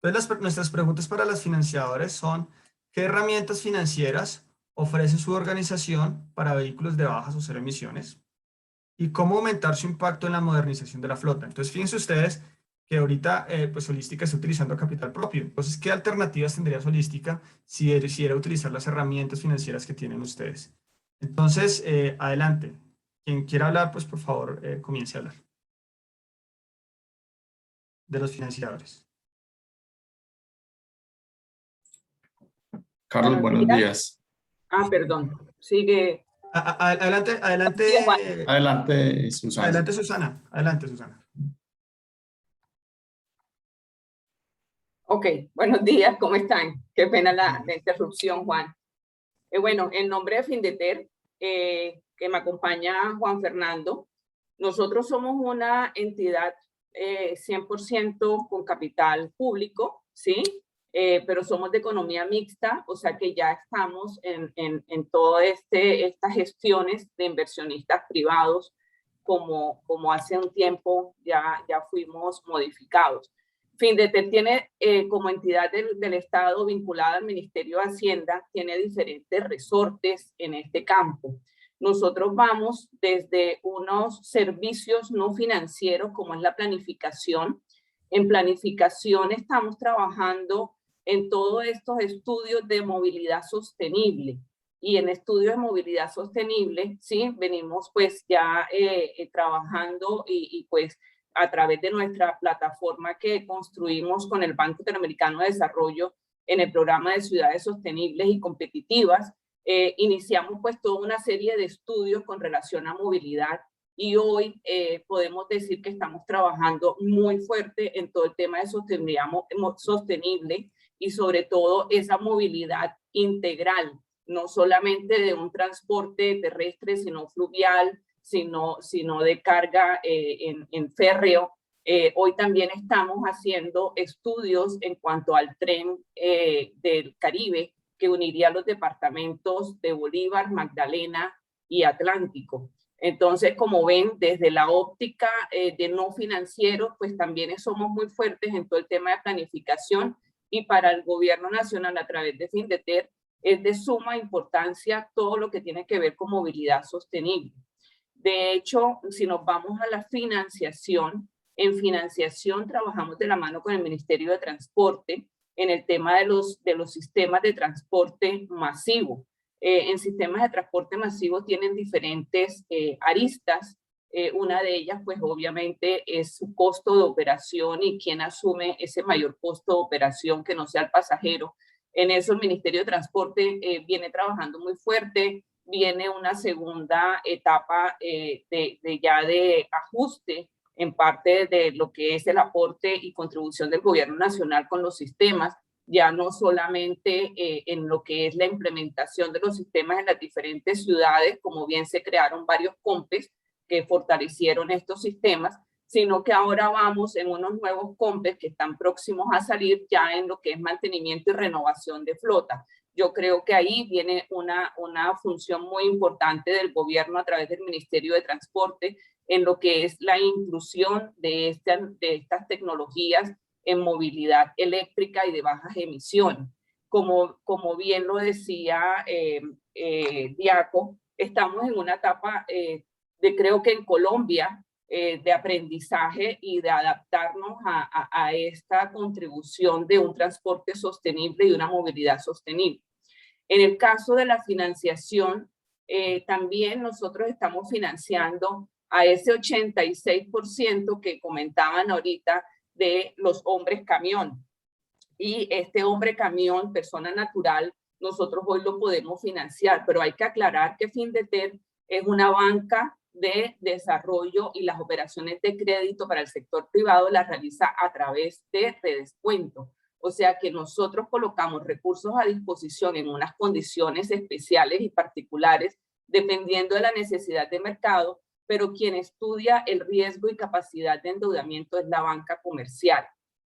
Entonces, nuestras preguntas para los financiadores son: ¿qué herramientas financieras ofrece su organización para vehículos de bajas o cero emisiones? ¿Y cómo aumentar su impacto en la modernización de la flota? Entonces, fíjense ustedes que ahorita pues Solística está utilizando capital propio. Entonces, ¿qué alternativas tendría Solística si era utilizar las herramientas financieras que tienen ustedes? Entonces, adelante. Quien quiera hablar, pues por favor, comience a hablar de los financiadores. Carlos, buenos días. Perdón. Sigue. Adelante. Adelante, Susana. Adelante, Susana. Ok, buenos días, ¿cómo están? Qué pena la interrupción, Juan. Bueno, en nombre de Findeter, que me acompaña Juan Fernando, nosotros somos una entidad 100% con capital público, ¿sí? Pero somos de economía mixta, o sea que ya estamos en todas estas gestiones de inversionistas privados, como hace un tiempo ya fuimos modificados. Findeter tiene como entidad del Estado vinculada al Ministerio de Hacienda, tiene diferentes resortes en este campo. Nosotros vamos desde unos servicios no financieros como es la planificación. En planificación estamos trabajando en todos estos estudios de movilidad sostenible. Y en estudios de movilidad sostenible, sí, venimos pues ya trabajando y pues a través de nuestra plataforma que construimos con el Banco Interamericano de Desarrollo en el programa de ciudades sostenibles y competitivas, iniciamos pues toda una serie de estudios con relación a movilidad y hoy podemos decir que estamos trabajando muy fuerte en todo el tema de sostenibilidad sostenible y sobre todo esa movilidad integral, no solamente de un transporte terrestre, sino fluvial, sino de carga en férreo, Hoy también estamos haciendo estudios en cuanto al tren del Caribe que uniría los departamentos de Bolívar, Magdalena y Atlántico. Entonces, como ven, desde la óptica de no financiero, pues también somos muy fuertes en todo el tema de planificación, y para el gobierno nacional a través de Findeter es de suma importancia todo lo que tiene que ver con movilidad sostenible. De hecho, si nos vamos a la financiación, en financiación trabajamos de la mano con el Ministerio de Transporte en el tema de los sistemas de transporte masivo. En sistemas de transporte masivo tienen diferentes aristas. Una de ellas, pues obviamente, es su costo de operación y quién asume ese mayor costo de operación que no sea el pasajero. En eso el Ministerio de Transporte viene trabajando muy fuerte. Viene una segunda etapa de ajuste en parte de lo que es el aporte y contribución del gobierno nacional con los sistemas, ya no solamente en lo que es la implementación de los sistemas en las diferentes ciudades, como bien se crearon varios COMPES que fortalecieron estos sistemas, sino que ahora vamos en unos nuevos COMPES que están próximos a salir ya en lo que es mantenimiento y renovación de flota. Yo creo que ahí viene una función muy importante del gobierno a través del Ministerio de Transporte en lo que es la inclusión de estas tecnologías en movilidad eléctrica y de bajas emisiones. Como bien lo decía Diaco, estamos en una etapa creo que en Colombia, de aprendizaje y de adaptarnos a esta contribución de un transporte sostenible y una movilidad sostenible. En el caso de la financiación, también nosotros estamos financiando a ese 86% que comentaban ahorita de los hombres camión. Y este hombre camión, persona natural, nosotros hoy lo podemos financiar, pero hay que aclarar que Findeter es una banca de desarrollo y las operaciones de crédito para el sector privado las realiza a través de redescuento. O sea que nosotros colocamos recursos a disposición en unas condiciones especiales y particulares dependiendo de la necesidad de mercado, pero quien estudia el riesgo y capacidad de endeudamiento es la banca comercial.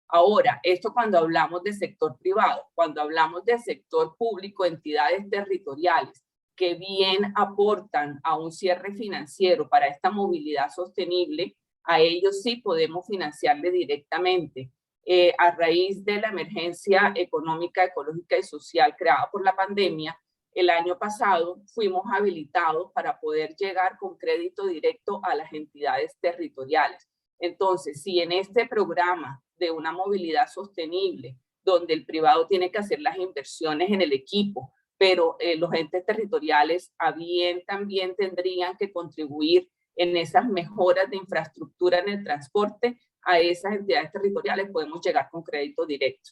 Ahora, esto cuando hablamos de sector privado, cuando hablamos de sector público, entidades territoriales que bien aportan a un cierre financiero para esta movilidad sostenible, a ellos sí podemos financiarle directamente. A raíz de la emergencia económica, ecológica y social creada por la pandemia, el año pasado fuimos habilitados para poder llegar con crédito directo a las entidades territoriales. Entonces, si en este programa de una movilidad sostenible, donde el privado tiene que hacer las inversiones en el equipo, pero los entes territoriales también tendrían que contribuir en esas mejoras de infraestructura en el transporte, a esas entidades territoriales podemos llegar con crédito directo.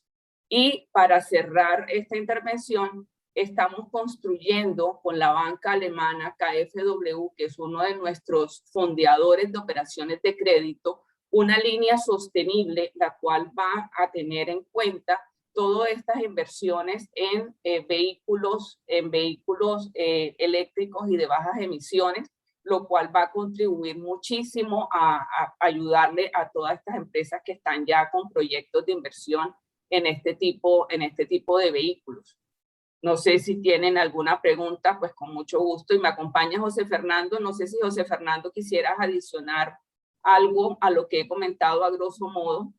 Y para cerrar esta intervención, estamos construyendo con la banca alemana KfW, que es uno de nuestros fondeadores de operaciones de crédito, una línea sostenible, la cual va a tener en cuenta todas estas inversiones en vehículos eléctricos y de bajas emisiones, lo cual va a contribuir muchísimo a ayudarle a todas estas empresas que están ya con proyectos de inversión en este tipo de vehículos. No sé si tienen alguna pregunta, pues con mucho gusto. Y me acompaña José Fernando. No sé si José Fernando quisieras adicionar algo a lo que he comentado a grosso modo.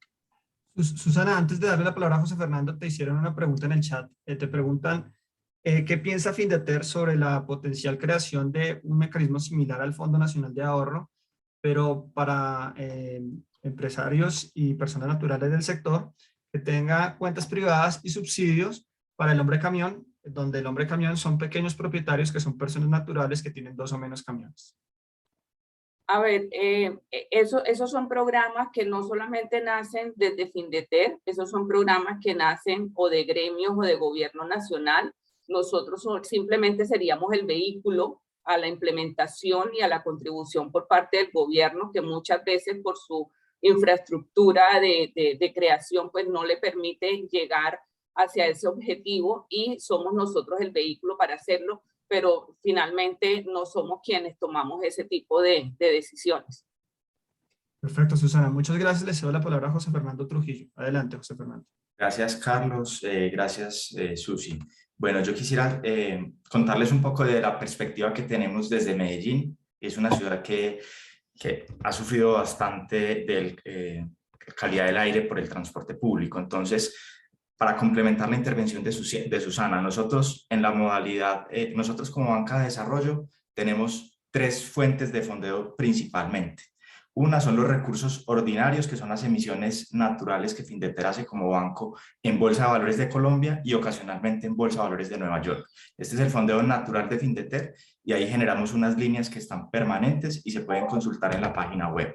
Susana, antes de darle la palabra a José Fernando, te hicieron una pregunta en el chat. Te preguntan, ¿qué piensa Findeter sobre la potencial creación de un mecanismo similar al Fondo Nacional de Ahorro, pero para empresarios y personas naturales del sector, que tenga cuentas privadas y subsidios para el hombre camión, donde el hombre camión son pequeños propietarios que son personas naturales que tienen 2 o menos camiones? A ver, esos son programas que no solamente nacen desde Findeter, esos son programas que nacen o de gremios o de gobierno nacional. Nosotros simplemente seríamos el vehículo a la implementación y a la contribución por parte del gobierno, que muchas veces por su infraestructura de creación pues no le permite llegar hacia ese objetivo, y somos nosotros el vehículo para hacerlo, pero finalmente no somos quienes tomamos ese tipo de decisiones. Perfecto, Susana. Muchas gracias. Le cedo la palabra a José Fernando Trujillo. Adelante, José Fernando. Gracias, Carlos. Gracias, Susi. Bueno, yo quisiera contarles un poco de la perspectiva que tenemos desde Medellín. Es una ciudad que ha sufrido bastante de calidad del aire por el transporte público. Entonces, para complementar la intervención de Susana, nosotros en la modalidad, nosotros como banca de desarrollo tenemos 3 fuentes de fondeo principalmente. Una son los recursos ordinarios, que son las emisiones naturales que Findeter hace como banco en Bolsa de Valores de Colombia y ocasionalmente en Bolsa de Valores de Nueva York. Este es el fondeo natural de Findeter y ahí generamos unas líneas que están permanentes y se pueden consultar en la página web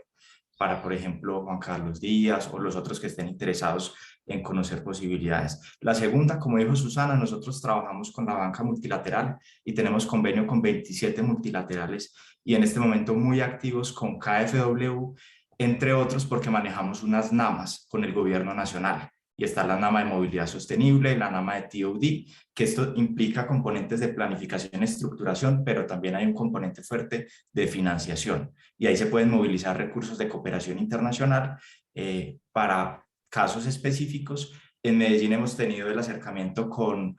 para, por ejemplo, Juan Carlos Díaz o los otros que estén interesados en conocer posibilidades. La segunda, como dijo Susana, nosotros trabajamos con la banca multilateral y tenemos convenio con 27 multilaterales y en este momento muy activos con KfW, entre otros porque manejamos unas NAMAs con el gobierno nacional. Y está la NAMA de movilidad sostenible, la NAMA de TOD, que esto implica componentes de planificación y estructuración, pero también hay un componente fuerte de financiación. Y ahí se pueden movilizar recursos de cooperación internacional para casos específicos. En Medellín hemos tenido el acercamiento con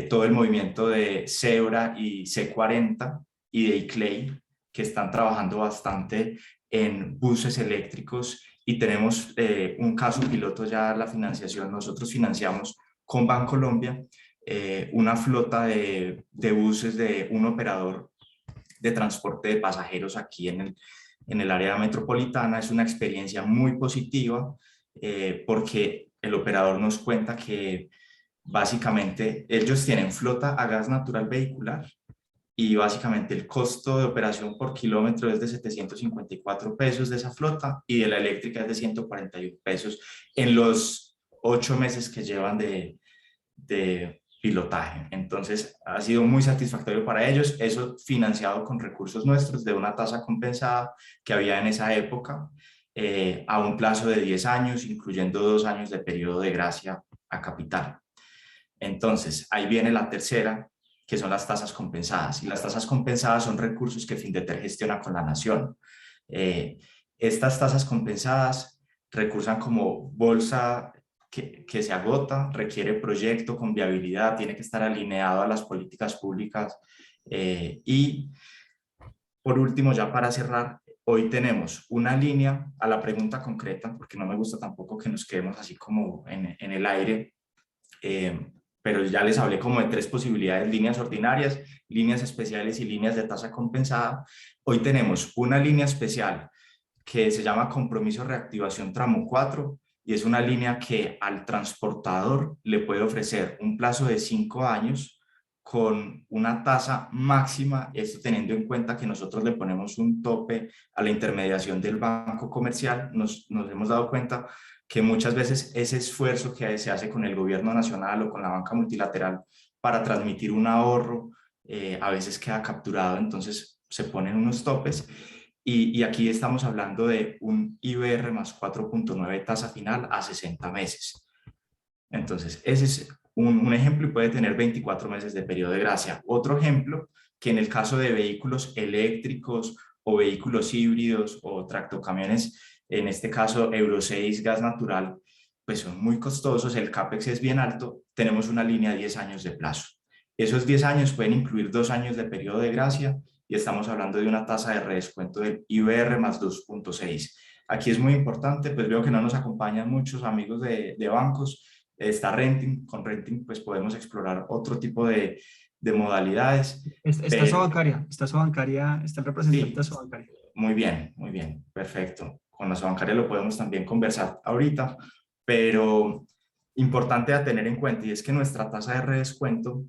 todo el movimiento de Cebra y C40 y de ICLEI, que están trabajando bastante en buses eléctricos y tenemos un caso piloto ya la financiación. Nosotros financiamos con Bancolombia una flota de buses de un operador de transporte de pasajeros aquí en el área metropolitana. Es una experiencia muy positiva porque el operador nos cuenta que básicamente ellos tienen flota a gas natural vehicular y básicamente el costo de operación por kilómetro es de 754 pesos de esa flota y de la eléctrica es de 141 pesos en los 8 meses que llevan de pilotaje. Entonces ha sido muy satisfactorio para ellos, eso financiado con recursos nuestros de una tasa compensada que había en esa época a un plazo de 10 años, incluyendo 2 años de periodo de gracia a capital. Entonces ahí viene la tercera, que son las tasas compensadas. Y las tasas compensadas son recursos que Findeter gestiona con la nación. Estas tasas compensadas recursan como bolsa que se agota, requiere proyecto con viabilidad, tiene que estar alineado a las políticas públicas. Y por último, ya para cerrar, hoy tenemos una línea a la pregunta concreta, porque no me gusta tampoco que nos quedemos así como en el aire, pero ya les hablé como de 3 posibilidades: líneas ordinarias, líneas especiales y líneas de tasa compensada. Hoy tenemos una línea especial que se llama Compromiso Reactivación Tramo 4 y es una línea que al transportador le puede ofrecer un plazo de 5 años con una tasa máxima, esto teniendo en cuenta que nosotros le ponemos un tope a la intermediación del banco comercial. Nos hemos dado cuenta que muchas veces ese esfuerzo que se hace con el gobierno nacional o con la banca multilateral para transmitir un ahorro a veces queda capturado, entonces se ponen unos topes y aquí estamos hablando de un IBR más 4.9 tasa final a 60 meses. Entonces ese es un ejemplo y puede tener 24 meses de periodo de gracia. Otro ejemplo, que en el caso de vehículos eléctricos o vehículos híbridos o tractocamiones, en este caso Euro 6 gas natural, pues son muy costosos, el CAPEX es bien alto, tenemos una línea de 10 años de plazo. Esos 10 años pueden incluir 2 años de periodo de gracia y estamos hablando de una tasa de redescuento del IBR más 2.6. Aquí es muy importante, pues veo que no nos acompañan muchos amigos de bancos. Está Renting, con Renting pues podemos explorar otro tipo de modalidades. Está Sobancaria, está el representante de Sobancaria. Muy bien, perfecto. Con la Sobancaria lo podemos también conversar ahorita, pero importante a tener en cuenta y es que nuestra tasa de redescuento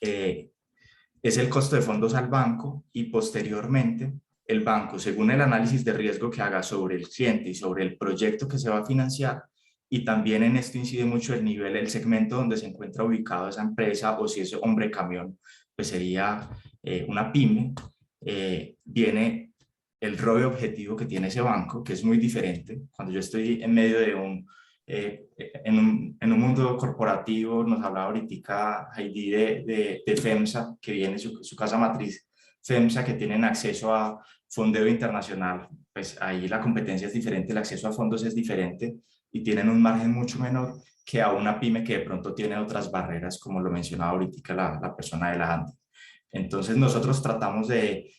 es el costo de fondos al banco y posteriormente el banco, según el análisis de riesgo que haga sobre el cliente y sobre el proyecto que se va a financiar, y también en esto incide mucho el nivel, el segmento donde se encuentra ubicado esa empresa o si ese hombre camión pues sería una pyme, viene el rol objetivo que tiene ese banco, que es muy diferente. Cuando yo estoy en medio de en un mundo corporativo, nos hablaba ahorita Heidi de FEMSA, que viene su casa matriz FEMSA que tienen acceso a fondeo internacional, pues ahí la competencia es diferente, el acceso a fondos es diferente y tienen un margen mucho menor que a una pyme que de pronto tiene otras barreras, como lo mencionaba ahorita la persona de la ANDE. Entonces nosotros tratamos de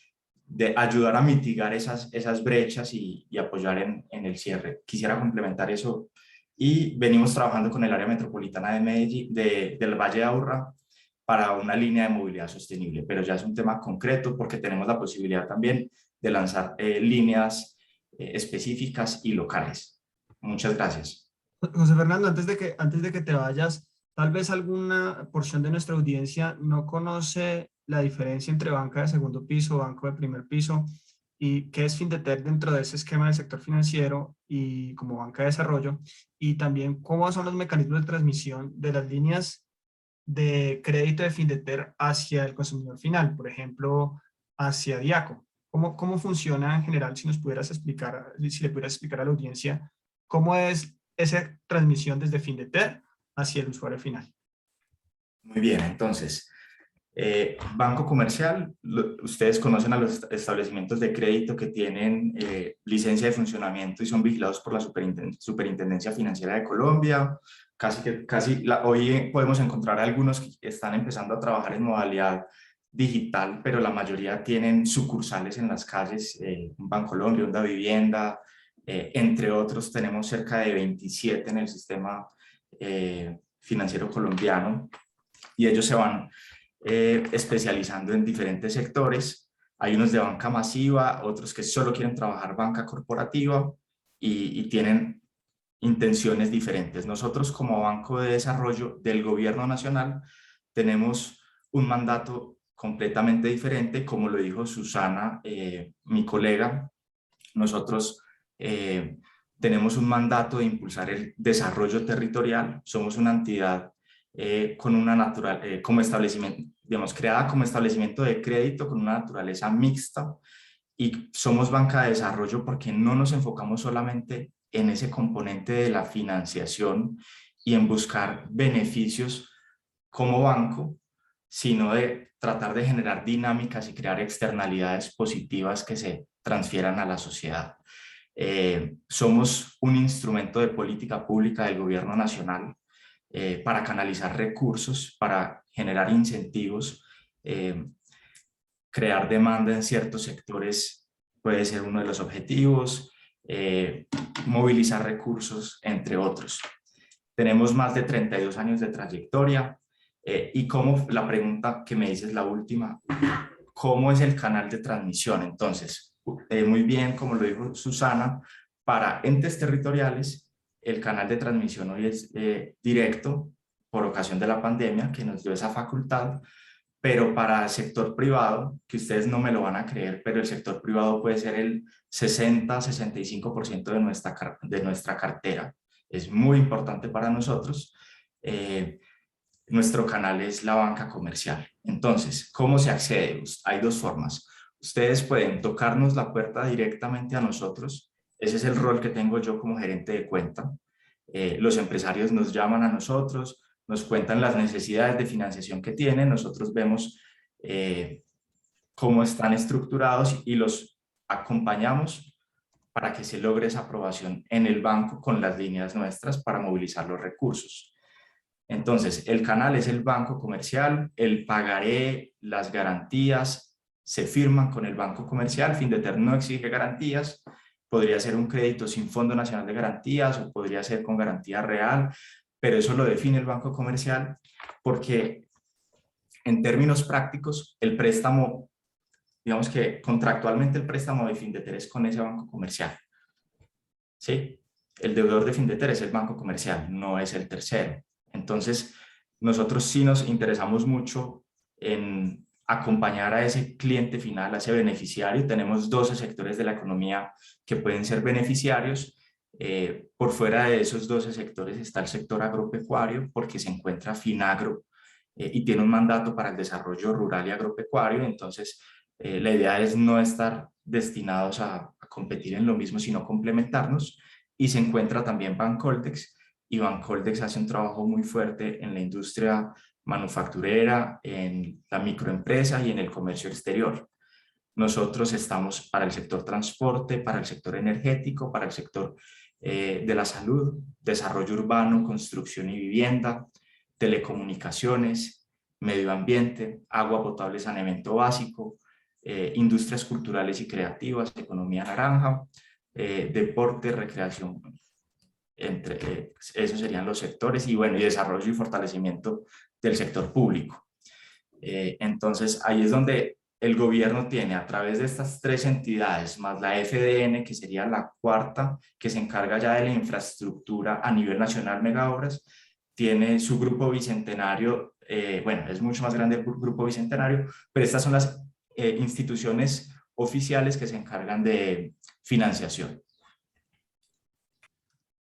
ayudar a mitigar esas brechas y apoyar en el cierre. Quisiera complementar eso y venimos trabajando con el área metropolitana de Medellín, del Valle de Aburrá, para una línea de movilidad sostenible, pero ya es un tema concreto porque tenemos la posibilidad también de lanzar líneas específicas y locales. Muchas gracias. José Fernando, antes de que te vayas, tal vez alguna porción de nuestra audiencia no conoce la diferencia entre banca de segundo piso, banco de primer piso, y qué es Findetec dentro de ese esquema del sector financiero y como banca de desarrollo, y también cómo son los mecanismos de transmisión de las líneas de crédito de Findetec hacia el consumidor final, por ejemplo, hacia Diaco. ¿Cómo funciona en general? Si nos pudieras explicar, si le pudieras explicar a la audiencia, ¿cómo es esa transmisión desde Findetec hacia el usuario final? Muy bien, entonces, banco comercial, ustedes conocen a los establecimientos de crédito que tienen licencia de funcionamiento y son vigilados por la Superintendencia Financiera de Colombia. Hoy podemos encontrar algunos que están empezando a trabajar en modalidad digital, pero la mayoría tienen sucursales en las calles, un Bancolombia, un Davivienda, entre otros. Tenemos cerca de 27 en el sistema financiero colombiano y ellos se van especializando en diferentes sectores. Hay unos de banca masiva, otros que solo quieren trabajar banca corporativa y tienen intenciones diferentes. Nosotros como Banco de Desarrollo del Gobierno Nacional tenemos un mandato completamente diferente, como lo dijo Susana, mi colega. Nosotros tenemos un mandato de impulsar el desarrollo territorial. Somos una entidad con una como establecimiento, digamos, creada como establecimiento de crédito con una naturaleza mixta, y somos banca de desarrollo porque no nos enfocamos solamente en ese componente de la financiación y en buscar beneficios como banco, sino de tratar de generar dinámicas y crear externalidades positivas que se transfieran a la sociedad. Somos un instrumento de política pública del Gobierno Nacional para canalizar recursos, para generar incentivos, crear demanda en ciertos sectores puede ser uno de los objetivos, movilizar recursos, entre otros. Tenemos más de 32 años de trayectoria y como la pregunta que me dices, la última, ¿cómo es el canal de transmisión? Entonces, muy bien, como lo dijo Susana, para entes territoriales, el canal de transmisión hoy es directo por ocasión de la pandemia, que nos dio esa facultad, pero para el sector privado, que ustedes no me lo van a creer, pero el sector privado puede ser el 60-65% de nuestra cartera. Es muy importante para nosotros. Nuestro canal es la banca comercial. Entonces, ¿cómo se accede? Hay dos formas. Ustedes pueden tocarnos la puerta directamente a nosotros. Ese es el rol que tengo yo como gerente de cuenta. Los empresarios nos llaman a nosotros, nos cuentan las necesidades de financiación que tienen, nosotros vemos cómo están estructurados y los acompañamos para que se logre esa aprobación en el banco con las líneas nuestras para movilizar los recursos. Entonces, el canal es el banco comercial, el pagaré, las garantías se firman con el banco comercial. Findetec no exige garantías, podría ser un crédito sin Fondo Nacional de Garantías o podría ser con garantía real, pero eso lo define el banco comercial porque en términos prácticos el préstamo, digamos que contractualmente el préstamo de Findetec es con ese banco comercial. ¿Sí? El deudor de Findetec es el banco comercial, no es el tercero. Entonces, nosotros sí nos interesamos mucho en acompañar a ese cliente final, a ese beneficiario. Tenemos 12 sectores de la economía que pueden ser beneficiarios. Por fuera de esos 12 sectores está el sector agropecuario, porque se encuentra Finagro y tiene un mandato para el desarrollo rural y agropecuario. Entonces, la idea es no estar destinados a competir en lo mismo, sino complementarnos. Y se encuentra también Bancoldex, y Bancoldex hace un trabajo muy fuerte en la industria manufacturera, en la microempresa y en el comercio exterior. nosotros estamos para el sector transporte, para el sector energético, para el sector de la salud, desarrollo urbano, construcción y vivienda, telecomunicaciones, medio ambiente, agua potable, saneamiento básico, industrias culturales y creativas, economía naranja, deporte, recreación, esos serían los sectores, y bueno, y desarrollo y fortalecimiento del sector público. Entonces ahí es donde el gobierno tiene, a través de estas tres entidades, más la FDN, que sería la cuarta, que se encarga ya de la infraestructura a nivel nacional, megaobras, tiene su grupo bicentenario, bueno, es mucho más grande el grupo bicentenario, pero estas son las instituciones oficiales que se encargan de financiación.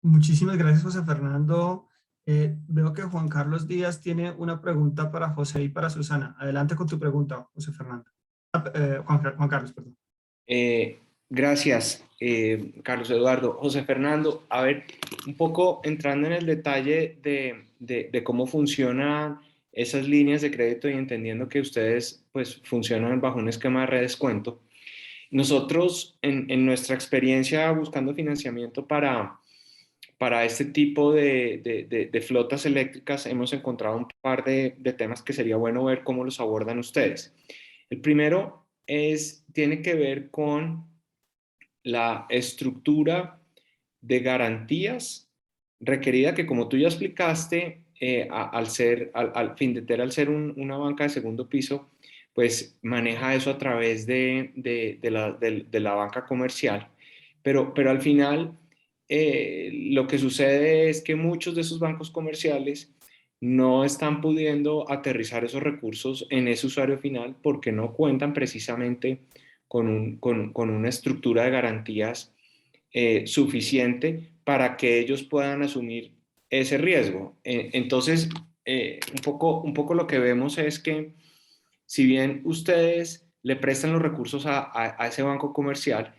Muchísimas gracias, José Fernando. Veo que Juan Carlos Díaz tiene una pregunta para José y para Susana. Adelante con tu pregunta, José Fernando. Juan Carlos, perdón. Gracias, Carlos Eduardo. José Fernando, a ver, un poco entrando en el detalle de cómo funcionan esas líneas de crédito y entendiendo que ustedes pues funcionan bajo un esquema de redescuento. Nosotros en nuestra experiencia buscando financiamiento para este tipo de flotas eléctricas hemos encontrado un par de temas que sería bueno ver cómo los abordan ustedes. El primero tiene que ver con la estructura de garantías requerida, que como tú ya explicaste, al Findeter, al ser una banca de segundo piso, pues maneja eso a través de la banca comercial, pero al final lo que sucede es que muchos de esos bancos comerciales no están pudiendo aterrizar esos recursos en ese usuario final porque no cuentan precisamente con una estructura de garantías suficiente para que ellos puedan asumir ese riesgo. Entonces, un poco lo que vemos es que si bien ustedes le prestan los recursos a ese banco comercial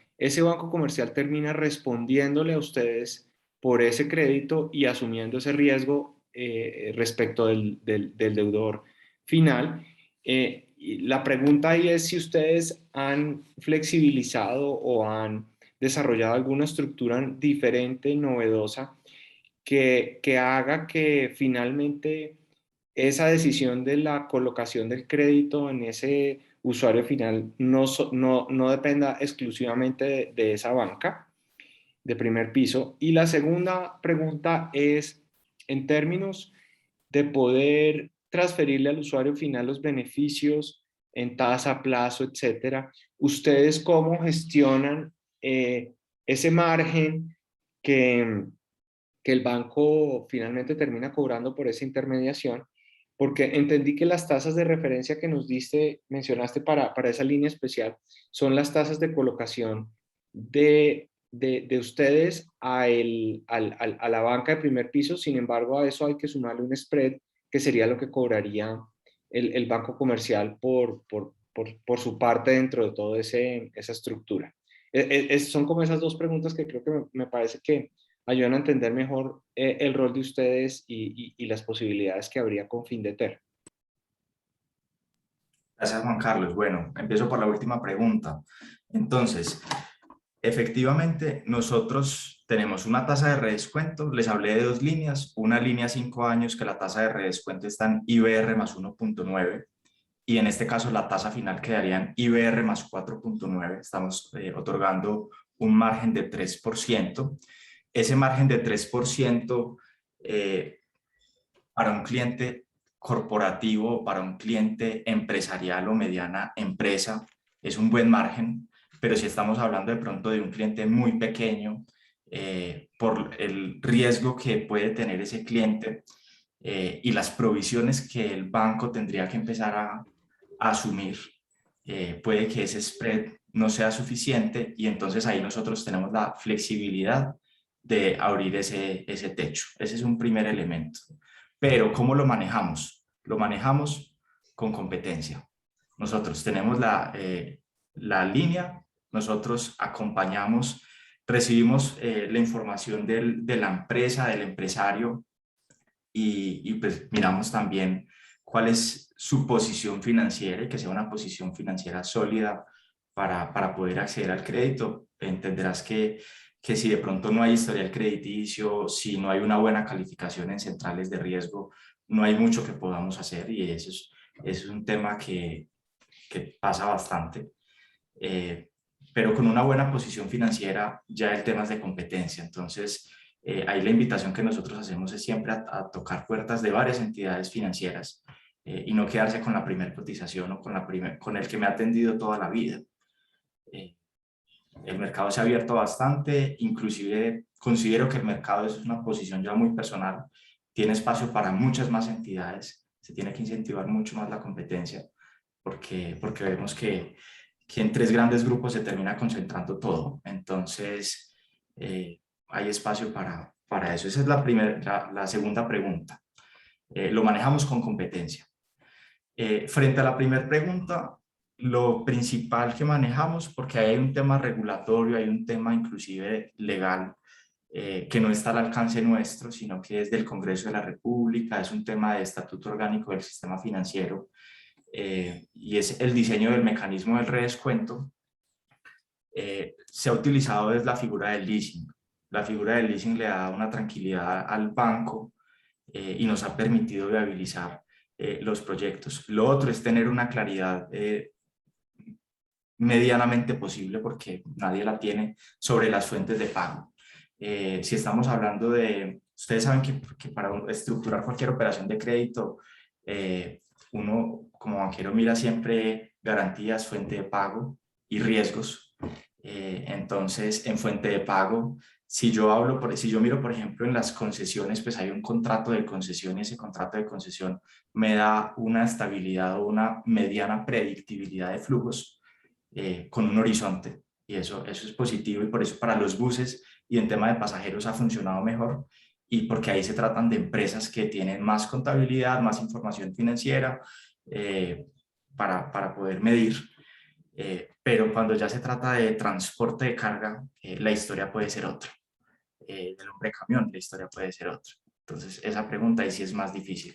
termina respondiéndole a ustedes por ese crédito y asumiendo ese riesgo respecto del deudor final. La pregunta ahí es si ustedes han flexibilizado o han desarrollado alguna estructura diferente, novedosa, que haga que finalmente esa decisión de la colocación del crédito en ese usuario final no dependa exclusivamente de esa banca de primer piso. Y la segunda pregunta es, en términos de poder transferirle al usuario final los beneficios en tasa, plazo, etcétera, ¿ustedes cómo gestionan ese margen que el banco finalmente termina cobrando por esa intermediación? Porque entendí que las tasas de referencia que mencionaste para esa línea especial son las tasas de colocación de ustedes a la banca de primer piso. Sin embargo, a eso hay que sumarle un spread, que sería lo que cobraría el banco comercial por su parte dentro de toda esa estructura. Son como esas dos preguntas que creo que me parece que ayudan a entender mejor el rol de ustedes y las posibilidades que habría con Findeter. Gracias, Juan Carlos. Bueno, empiezo por la última pregunta. Entonces, efectivamente, nosotros tenemos una tasa de redescuento. Les hablé de dos líneas. Una línea 5 años que la tasa de redescuento está en IBR más 1.9 y en este caso la tasa final quedaría en IBR más 4.9. Estamos otorgando un margen de 3%. Ese margen de 3% para un cliente corporativo, para un cliente empresarial o mediana empresa, es un buen margen, pero si estamos hablando de pronto de un cliente muy pequeño, por el riesgo que puede tener ese cliente y las provisiones que el banco tendría que empezar a asumir, puede que ese spread no sea suficiente y entonces ahí nosotros tenemos la flexibilidad de abrir ese techo. Ese es un primer elemento. Pero ¿cómo lo manejamos? Lo manejamos con competencia. Nosotros tenemos la línea, nosotros acompañamos, recibimos la información de la empresa, del empresario y pues miramos también cuál es su posición financiera y que sea una posición financiera sólida para poder acceder al crédito. Entenderás que si de pronto no hay historial crediticio, si no hay una buena calificación en centrales de riesgo, no hay mucho que podamos hacer, y eso es un tema que pasa bastante. Pero con una buena posición financiera ya el tema es de competencia. Entonces, ahí la invitación que nosotros hacemos es siempre a tocar puertas de varias entidades financieras y no quedarse con la primera cotización o con el que me ha atendido toda la vida. El mercado se ha abierto bastante, inclusive considero que el mercado es una posición ya muy personal, tiene espacio para muchas más entidades, se tiene que incentivar mucho más la competencia, porque vemos que en 3 grandes grupos se termina concentrando todo. Entonces, hay espacio para eso. Esa es la segunda pregunta. Lo manejamos con competencia. Frente a la primera pregunta, lo principal que manejamos, porque hay un tema regulatorio, hay un tema inclusive legal, que no está al alcance nuestro, sino que es del Congreso de la República, es un tema de estatuto orgánico del sistema financiero, y es el diseño del mecanismo del redescuento. Se ha utilizado desde la figura del leasing. La figura del leasing le da una tranquilidad al banco y nos ha permitido viabilizar los proyectos. Lo otro es tener una claridad medianamente posible, porque nadie la tiene, sobre las fuentes de pago. Si estamos hablando de, ustedes saben que para estructurar cualquier operación de crédito, uno como banquero mira siempre garantías, fuente de pago y riesgos. Entonces, en fuente de pago, si yo miro, por ejemplo, en las concesiones, pues hay un contrato de concesión, y ese contrato de concesión me da una estabilidad o una mediana predictibilidad de flujos con un horizonte, y eso es positivo, y por eso para los buses y en tema de pasajeros ha funcionado mejor, y porque ahí se tratan de empresas que tienen más contabilidad, más información financiera para poder medir. Pero cuando ya se trata de transporte de carga, la historia puede ser otra. Del hombre camión, la historia puede ser otra. Entonces, esa pregunta ahí sí es más difícil.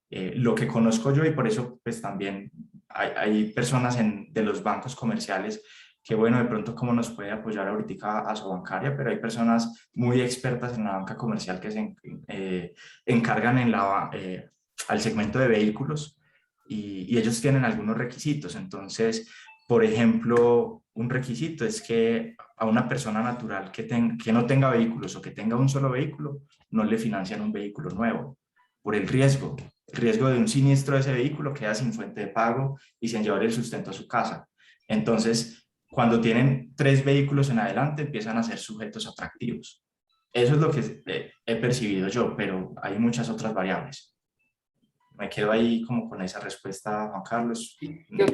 Lo que conozco yo, y por eso pues también hay personas de los bancos comerciales que, bueno, de pronto cómo nos puede apoyar ahorita a su bancaria, pero hay personas muy expertas en la banca comercial que se encargan al segmento de vehículos, y ellos tienen algunos requisitos. Entonces, por ejemplo, un requisito es que a una persona natural que no tenga vehículos o que tenga un solo vehículo, no le financian un vehículo nuevo por el riesgo de un siniestro de ese vehículo, queda sin fuente de pago y sin llevar el sustento a su casa. Entonces, cuando tienen 3 vehículos en adelante, empiezan a ser sujetos atractivos. Eso es lo que he percibido yo, pero hay muchas otras variables. Me quedo ahí como con esa respuesta, Juan Carlos. Yo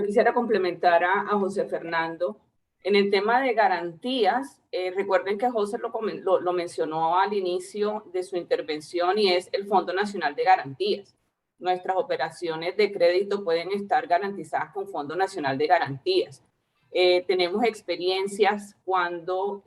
quisiera complementar a José Fernando. En el tema de garantías, recuerden que José lo mencionó al inicio de su intervención, y es el Fondo Nacional de Garantías. Nuestras operaciones de crédito pueden estar garantizadas con Fondo Nacional de Garantías. Tenemos experiencias cuando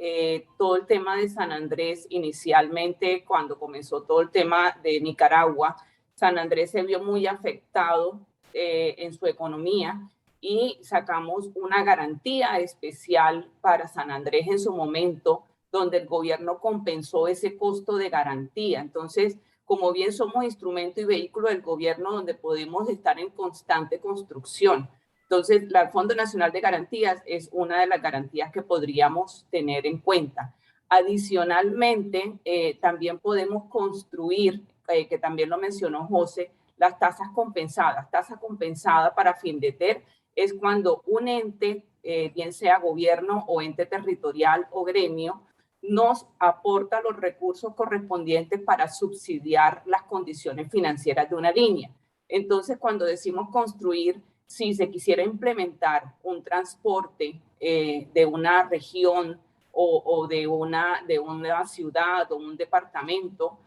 todo el tema de San Andrés, inicialmente cuando comenzó todo el tema de Nicaragua, San Andrés se vio muy afectado en su economía, y sacamos una garantía especial para San Andrés en su momento, donde el gobierno compensó ese costo de garantía. Entonces, como bien somos instrumento y vehículo del gobierno, donde podemos estar en constante construcción. Entonces, el Fondo Nacional de Garantías es una de las garantías que podríamos tener en cuenta. Adicionalmente, también podemos construir, que también lo mencionó José, las tasas compensadas. Tasa compensada para FINDETER es cuando un ente, bien sea gobierno o ente territorial o gremio, nos aporta los recursos correspondientes para subsidiar las condiciones financieras de una línea. Entonces, cuando decimos construir, si se quisiera implementar un transporte de una región o de una ciudad o un departamento,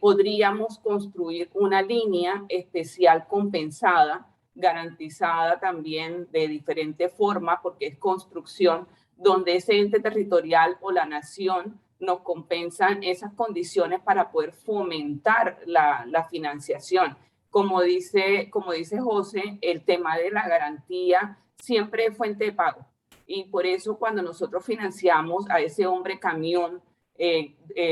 podríamos construir una línea especial compensada, garantizada también de diferente forma, porque es construcción, donde ese ente territorial o la nación nos compensan esas condiciones para poder fomentar la financiación. como dice José, el tema de la garantía siempre es fuente de pago. Y por eso cuando nosotros financiamos a ese hombre camión,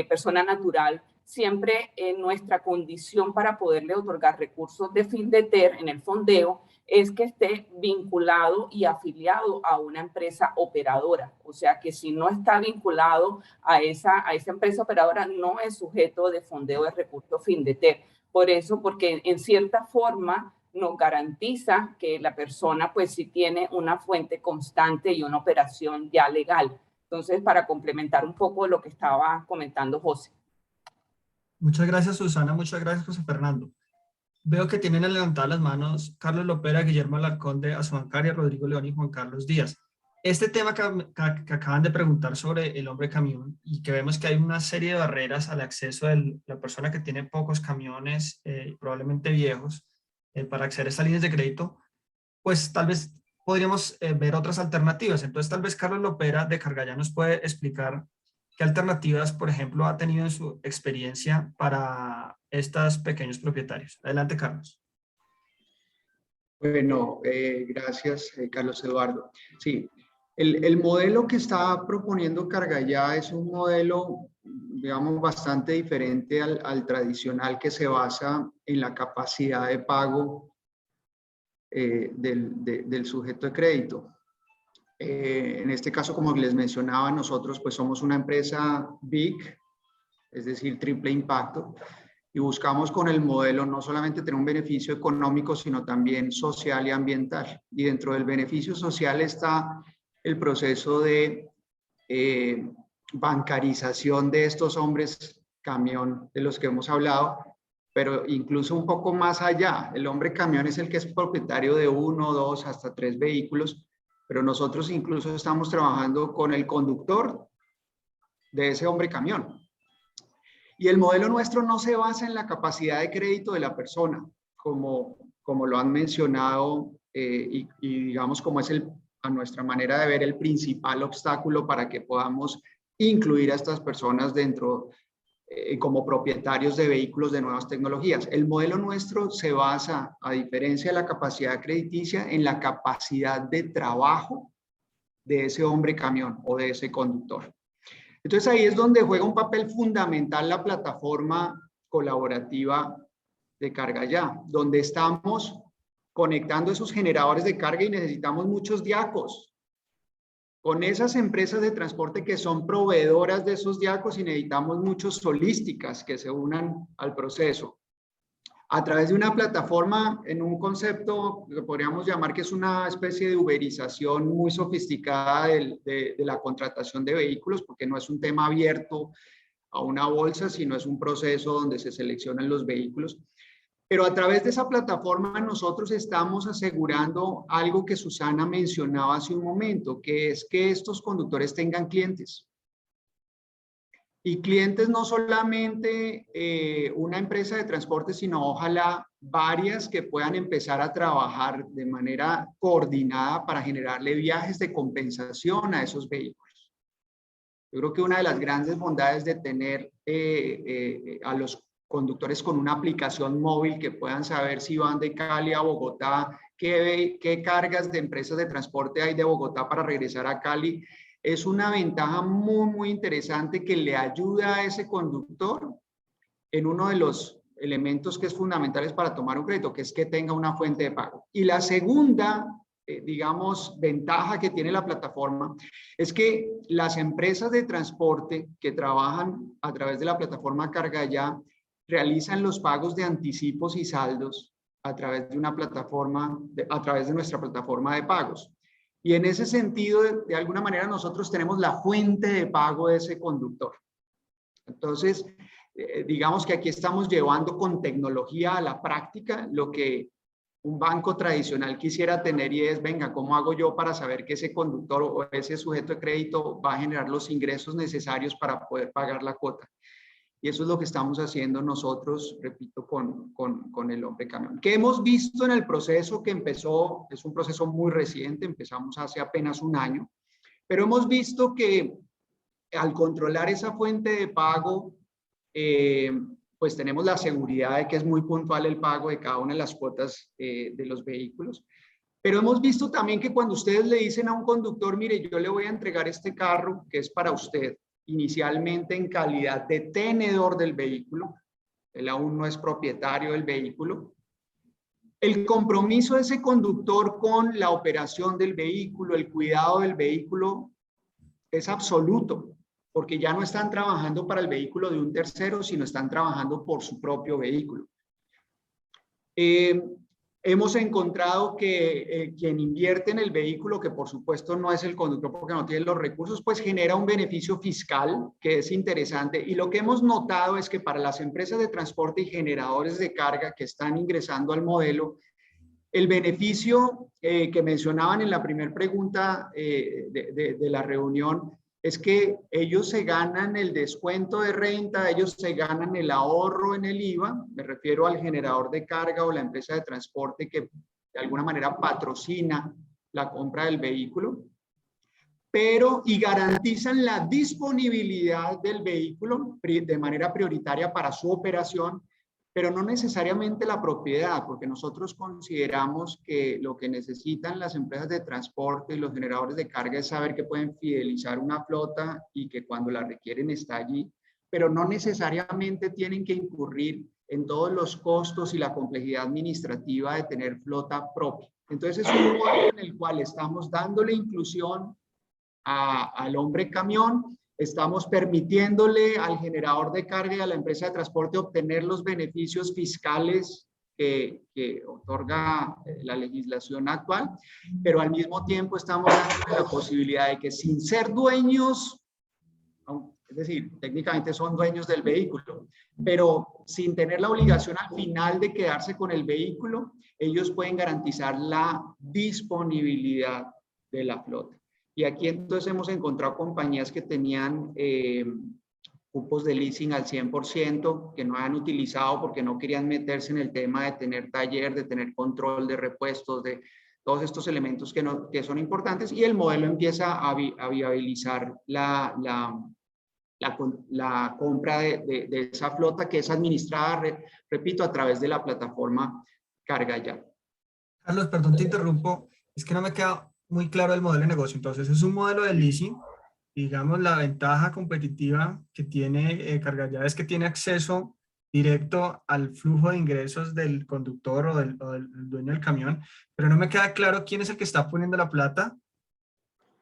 persona natural, siempre nuestra condición para poderle otorgar recursos de FINDETER en el fondeo es que esté vinculado y afiliado a una empresa operadora. O sea que si no está vinculado a esa empresa operadora, no es sujeto de fondeo de recursos FINDETER. Por eso, porque en cierta forma nos garantiza que la persona pues sí tiene una fuente constante y una operación ya legal. Entonces, para complementar un poco lo que estaba comentando José. Muchas gracias, Susana. Muchas gracias, José Fernando. Veo que tienen levantadas las manos Carlos Lopera, Guillermo Alarcón de Azuancaria, Rodrigo León y Juan Carlos Díaz. Este tema que acaban de preguntar sobre el hombre camión y que vemos que hay una serie de barreras al acceso de la persona que tiene pocos camiones, probablemente viejos, para acceder a estas líneas de crédito, pues tal vez podríamos ver otras alternativas. Entonces tal vez Carlos Lopera de Cargallá nos puede explicar qué alternativas, por ejemplo, ha tenido en su experiencia para estos pequeños propietarios. Adelante, Carlos. Bueno, gracias, Carlos Eduardo. Sí, el modelo que está proponiendo Cargallá es un modelo, digamos, bastante diferente al tradicional, que se basa en la capacidad de pago del sujeto de crédito. En este caso, como les mencionaba, nosotros pues somos una empresa BIC, es decir, triple impacto, y buscamos con el modelo no solamente tener un beneficio económico, sino también social y ambiental. Y dentro del beneficio social está el proceso de bancarización de estos hombres camión de los que hemos hablado, pero incluso un poco más allá. El hombre camión es el que es propietario de 1, 2, hasta 3 vehículos, pero nosotros incluso estamos trabajando con el conductor de ese hombre camión. Y el modelo nuestro no se basa en la capacidad de crédito de la persona, como lo han mencionado, y digamos como es a nuestra manera de ver el principal obstáculo para que podamos incluir a estas personas dentro como propietarios de vehículos de nuevas tecnologías. El modelo nuestro se basa, a diferencia de la capacidad crediticia, en la capacidad de trabajo de ese hombre camión o de ese conductor. Entonces ahí es donde juega un papel fundamental la plataforma colaborativa de Cargallá, donde estamos conectando esos generadores de carga y necesitamos muchos diacos con esas empresas de transporte que son proveedoras de esos diacos, y necesitamos muchos solísticas que se unan al proceso a través de una plataforma, en un concepto que podríamos llamar que es una especie de uberización muy sofisticada de la contratación de vehículos, porque no es un tema abierto a una bolsa, sino es un proceso donde se seleccionan los vehículos. Pero a través de esa plataforma nosotros estamos asegurando algo que Susana mencionaba hace un momento, que es que estos conductores tengan clientes. Y clientes no solamente una empresa de transporte, sino ojalá varias que puedan empezar a trabajar de manera coordinada para generarle viajes de compensación a esos vehículos. Yo creo que una de las grandes bondades de tener a los conductores con una aplicación móvil que puedan saber si van de Cali a Bogotá, qué cargas de empresas de transporte hay de Bogotá para regresar a Cali, es una ventaja muy interesante que le ayuda a ese conductor en uno de los elementos que es fundamentales para tomar un crédito, que es que tenga una fuente de pago. Y la segunda, digamos, ventaja que tiene la plataforma es que las empresas de transporte que trabajan a través de la plataforma Cargallá realizan los pagos de anticipos y saldos a través de una plataforma, a través de nuestra plataforma de pagos. Y en ese sentido, de alguna manera, nosotros tenemos la fuente de pago de ese conductor. Entonces, digamos que aquí estamos llevando con tecnología a la práctica lo que un banco tradicional quisiera tener, y es, venga, ¿cómo hago yo para saber que ese conductor o ese sujeto de crédito va a generar los ingresos necesarios para poder pagar la cuota? Y eso es lo que estamos haciendo nosotros, repito, con el hombre camión. ¿Qué hemos visto en el proceso que empezó? Es un proceso muy reciente, empezamos hace apenas un año, pero hemos visto que al controlar esa fuente de pago, pues tenemos la seguridad de que es muy puntual el pago de cada una de las cuotas de los vehículos. Pero hemos visto también que cuando ustedes le dicen a un conductor, mire, yo le voy a entregar este carro que es para usted, inicialmente en calidad de tenedor del vehículo, él aún no es propietario del vehículo, el compromiso de ese conductor con la operación del vehículo, el cuidado del vehículo, es absoluto, porque ya no están trabajando para el vehículo de un tercero, sino están trabajando por su propio vehículo. Hemos encontrado que quien invierte en el vehículo, que por supuesto no es el conductor porque no tiene los recursos, pues genera un beneficio fiscal que es interesante. Y lo que hemos notado es que para las empresas de transporte y generadores de carga que están ingresando al modelo, el beneficio que mencionaban en la primera pregunta de la reunión es que ellos se ganan el descuento de renta, ellos se ganan el ahorro en el IVA, me refiero al generador de carga o la empresa de transporte que de alguna manera patrocina la compra del vehículo, y garantizan la disponibilidad del vehículo de manera prioritaria para su operación, pero no necesariamente la propiedad, porque nosotros consideramos que lo que necesitan las empresas de transporte y los generadores de carga es saber que pueden fidelizar una flota y que cuando la requieren está allí, pero no necesariamente tienen que incurrir en todos los costos y la complejidad administrativa de tener flota propia. Entonces es un modelo en el cual estamos dándole inclusión al hombre camión, estamos permitiéndole al generador de carga y a la empresa de transporte obtener los beneficios fiscales que otorga la legislación actual, pero al mismo tiempo estamos dando la posibilidad de que sin ser dueños, es decir, técnicamente son dueños del vehículo, pero sin tener la obligación al final de quedarse con el vehículo, ellos pueden garantizar la disponibilidad de la flota. Y aquí entonces hemos encontrado compañías que tenían cupos de leasing al 100%, que no han utilizado porque no querían meterse en el tema de tener taller, de tener control de repuestos, de todos estos elementos que son importantes, y el modelo empieza a viabilizar la compra de esa flota que es administrada, repito, a través de la plataforma Carga Ya. Carlos, perdón, te interrumpo, es que no me queda muy claro el modelo de negocio. Entonces es un modelo de leasing, digamos, la ventaja competitiva que tiene Carga Ya es que tiene acceso directo al flujo de ingresos del conductor o del dueño del camión, pero no me queda claro quién es el que está poniendo la plata,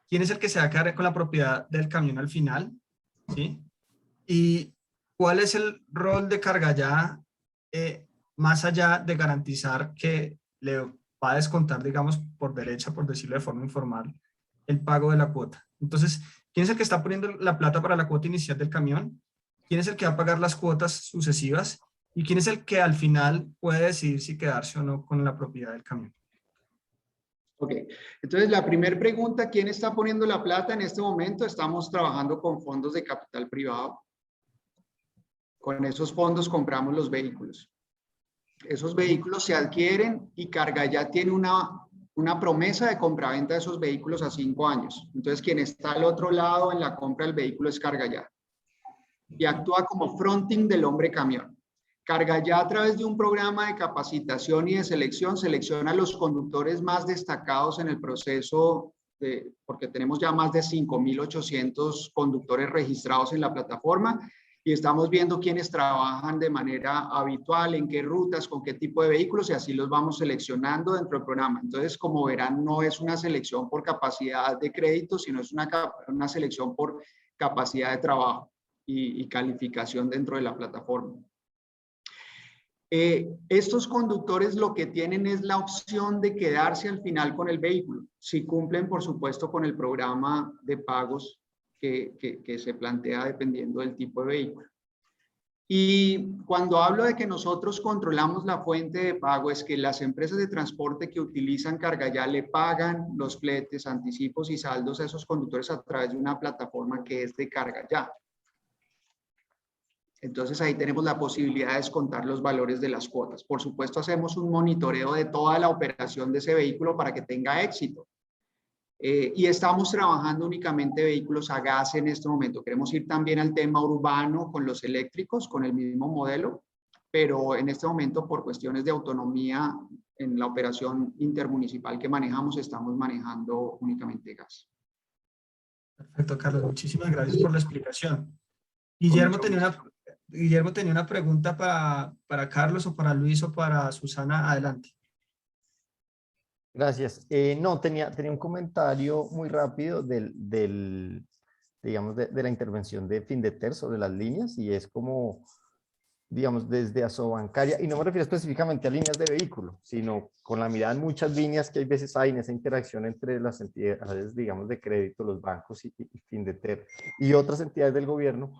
quién es el que se va a quedar con la propiedad del camión al final, ¿sí? Y cuál es el rol de Carga Ya más allá de garantizar que le va a descontar, digamos, por derecha, por decirlo de forma informal, el pago de la cuota. Entonces, ¿quién es el que está poniendo la plata para la cuota inicial del camión? ¿Quién es el que va a pagar las cuotas sucesivas? ¿Y quién es el que al final puede decidir si quedarse o no con la propiedad del camión? Ok, entonces la primera pregunta, ¿quién está poniendo la plata en este momento? Estamos trabajando con fondos de capital privado. Con esos fondos compramos los vehículos. Esos vehículos se adquieren y Carga Ya tiene una promesa de compraventa de esos vehículos a 5 años. Entonces, quien está al otro lado en la compra del vehículo es Carga Ya. Y actúa como fronting del hombre camión. Carga Ya, a través de un programa de capacitación y de selección, selecciona a los conductores más destacados en el proceso, porque tenemos ya más de 5.800 conductores registrados en la plataforma, y estamos viendo quiénes trabajan de manera habitual, en qué rutas, con qué tipo de vehículos, y así los vamos seleccionando dentro del programa. Entonces, como verán, no es una selección por capacidad de crédito, sino es una selección por capacidad de trabajo y calificación dentro de la plataforma. Estos conductores lo que tienen es la opción de quedarse al final con el vehículo, si cumplen, por supuesto, con el programa de pagos que se plantea dependiendo del tipo de vehículo. Y cuando hablo de que nosotros controlamos la fuente de pago, es que las empresas de transporte que utilizan Carga Ya le pagan los fletes, anticipos y saldos a esos conductores a través de una plataforma que es de Carga Ya. Entonces ahí tenemos la posibilidad de descontar los valores de las cuotas. Por supuesto, hacemos un monitoreo de toda la operación de ese vehículo para que tenga éxito. Y estamos trabajando únicamente vehículos a gas en este momento. Queremos ir también al tema urbano con los eléctricos, con el mismo modelo, pero en este momento por cuestiones de autonomía en la operación intermunicipal que manejamos, estamos manejando únicamente gas. Perfecto, Carlos. Muchísimas gracias por la explicación. Guillermo tenía una pregunta para Carlos o para Luis o para Susana. Adelante. Gracias. No, tenía un comentario muy rápido digamos, de la intervención de Findeter sobre las líneas, y es como, digamos, desde Asobancaria, y no me refiero específicamente a líneas de vehículo, sino con la mirada en muchas líneas que hay veces hay en esa interacción entre las entidades, digamos, de crédito, los bancos y Findeter y otras entidades del gobierno.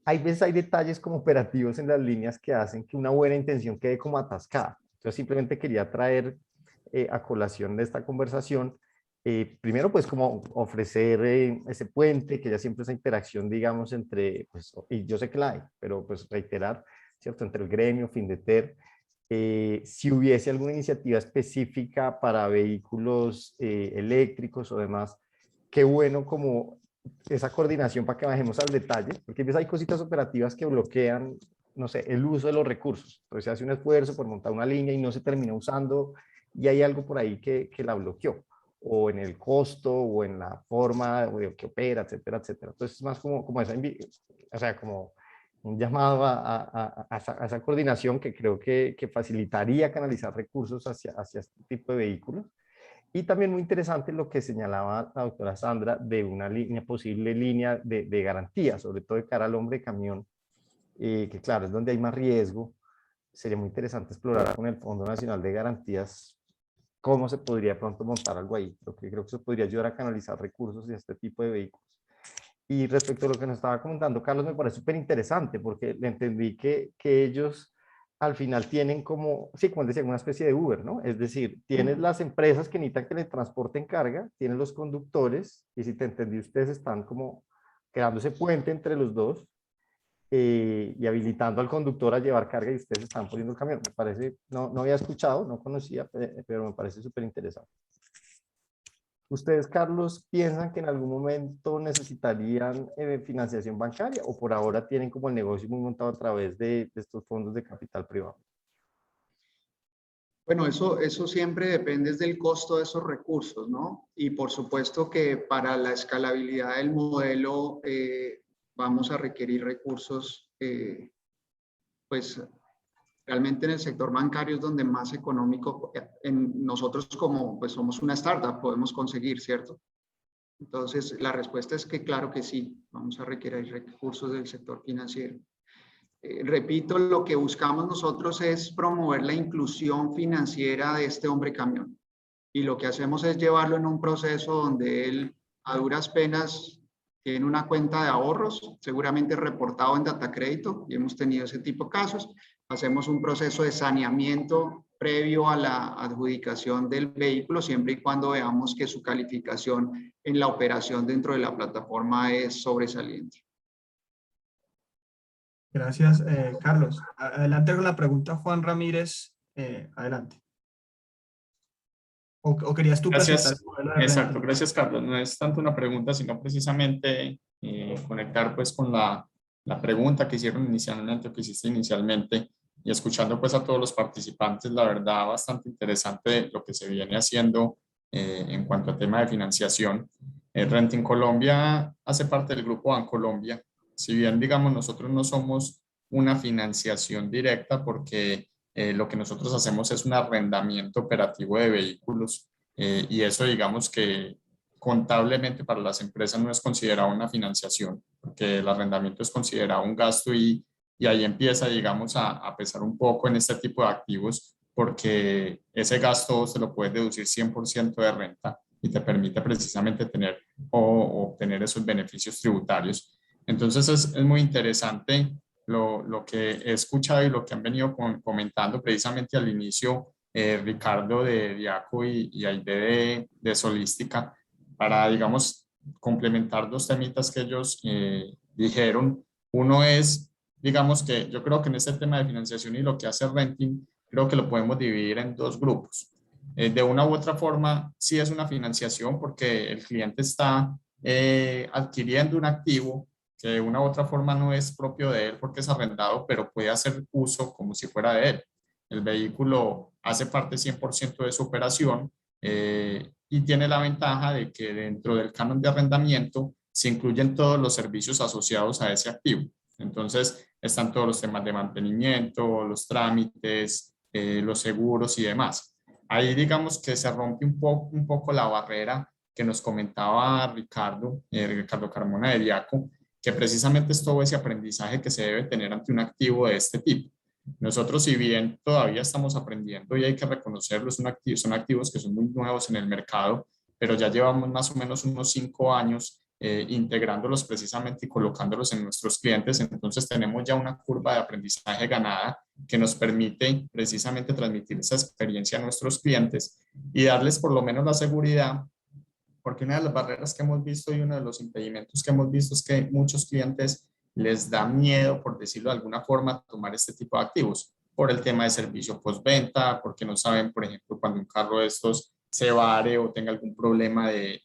Hay veces hay detalles como operativos en las líneas que hacen que una buena intención quede como atascada. Entonces simplemente quería traer a colación de esta conversación, primero pues como ofrecer ese puente, que ya siempre esa interacción, digamos, entre, pues, y yo sé que la hay, pero pues reiterar, ¿cierto?, entre el gremio, Findeter, si hubiese alguna iniciativa específica para vehículos eléctricos o demás, qué bueno como esa coordinación para que bajemos al detalle, porque a veces hay cositas operativas que bloquean, no sé, el uso de los recursos. Entonces se hace un esfuerzo por montar una línea y no se termina usando, y hay algo por ahí que la bloqueó, o en el costo, o en la forma que opera, etcétera, etcétera. Entonces es más como esa, o sea, como un llamado a esa coordinación que creo que facilitaría canalizar recursos hacia este tipo de vehículos. Y también muy interesante lo que señalaba la doctora Sandra de una posible línea de garantía, sobre todo de cara al hombre de camión, que claro, es donde hay más riesgo. Sería muy interesante explorar con el Fondo Nacional de Garantías cómo se podría pronto montar algo ahí, porque creo que eso podría ayudar a canalizar recursos de este tipo de vehículos. Y respecto a lo que nos estaba comentando Carlos, me parece súper interesante, porque le entendí que ellos al final tienen como, sí, como decía, una especie de Uber, ¿no? Es decir, tienes las empresas que necesitan que le transporten carga, tienen los conductores, y si te entendí, ustedes están como creando ese puente entre los dos, y habilitando al conductor a llevar carga, y ustedes están poniendo el camión. Me parece, no había escuchado, no conocía, pero me parece súper interesante. ¿Ustedes, Carlos, piensan que en algún momento necesitarían financiación bancaria, o por ahora tienen como el negocio muy montado a través de estos fondos de capital privado? Bueno, eso siempre depende del costo de esos recursos, ¿no? Y por supuesto que para la escalabilidad del modelo vamos a requerir recursos, pues realmente en el sector bancario es donde más económico, nosotros como pues somos una startup podemos conseguir, ¿cierto? Entonces la respuesta es que claro que sí, vamos a requerir recursos del sector financiero. Repito, lo que buscamos nosotros es promover la inclusión financiera de este hombre camión. Y lo que hacemos es llevarlo en un proceso donde él a duras penas tiene una cuenta de ahorros, seguramente reportado en Datacrédito, y hemos tenido ese tipo de casos. Hacemos un proceso de saneamiento previo a la adjudicación del vehículo, siempre y cuando veamos que su calificación en la operación dentro de la plataforma es sobresaliente. Gracias, Carlos. Adelante con la pregunta, Juan Ramírez. Adelante. ¿O querías tú presentar el modelo de Exacto, renting? gracias, Carlos. No es tanto una pregunta, sino precisamente conectar pues con la pregunta que hicieron inicialmente, o que hiciste inicialmente, y escuchando pues a todos los participantes, la verdad bastante interesante lo que se viene haciendo en cuanto al tema de financiación. Renting Colombia hace parte del grupo Bancolombia. Si bien, digamos, nosotros no somos una financiación directa, porque lo que nosotros hacemos es un arrendamiento operativo de vehículos, y eso, digamos, que contablemente para las empresas no es considerado una financiación, porque el arrendamiento es considerado un gasto, y ahí empieza, digamos, a pesar un poco en este tipo de activos, porque ese gasto se lo puedes deducir 100% de renta y te permite precisamente tener o obtener esos beneficios tributarios. Entonces es muy interesante lo que he escuchado y lo que han venido comentando precisamente al inicio, Ricardo de Diaco y Aide de Solística, para, digamos, complementar dos temitas que ellos dijeron. Uno es, digamos, que yo creo que en este tema de financiación y lo que hace Renting, creo que lo podemos dividir en dos grupos. De una u otra forma, sí es una financiación, porque el cliente está adquiriendo un activo que de una u otra forma no es propio de él porque es arrendado, pero puede hacer uso como si fuera de él. El vehículo hace parte 100% de su operación y tiene la ventaja de que dentro del canon de arrendamiento se incluyen todos los servicios asociados a ese activo. Entonces, están todos los temas de mantenimiento, los trámites, los seguros y demás. Ahí digamos que se rompe un poco la barrera que nos comentaba Ricardo Carmona de Diaco, que precisamente es todo ese aprendizaje que se debe tener ante un activo de este tipo. Nosotros, si bien todavía estamos aprendiendo y hay que reconocerlo, son activos que son muy nuevos en el mercado, pero ya llevamos más o menos unos 5 años integrándolos precisamente y colocándolos en nuestros clientes. Entonces tenemos ya una curva de aprendizaje ganada que nos permite precisamente transmitir esa experiencia a nuestros clientes y darles por lo menos la seguridad, porque una de las barreras que hemos visto y uno de los impedimentos que hemos visto es que muchos clientes les da miedo, por decirlo de alguna forma, tomar este tipo de activos por el tema de servicio postventa, porque no saben, por ejemplo, cuando un carro de estos se vare o tenga algún problema de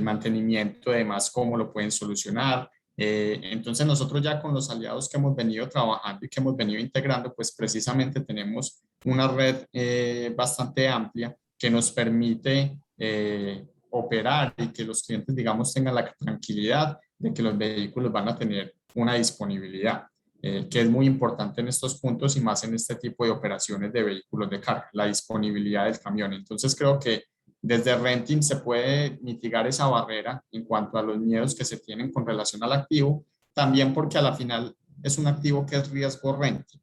mantenimiento, además, cómo lo pueden solucionar. Entonces nosotros ya con los aliados que hemos venido trabajando y que hemos venido integrando, pues precisamente tenemos una red bastante amplia que nos permite operar y que los clientes, digamos, tengan la tranquilidad de que los vehículos van a tener una disponibilidad, que es muy importante en estos puntos y más en este tipo de operaciones de vehículos de carga, la disponibilidad del camión. Entonces creo que desde Renting se puede mitigar esa barrera en cuanto a los miedos que se tienen con relación al activo, también porque a la final es un activo que es riesgo renting.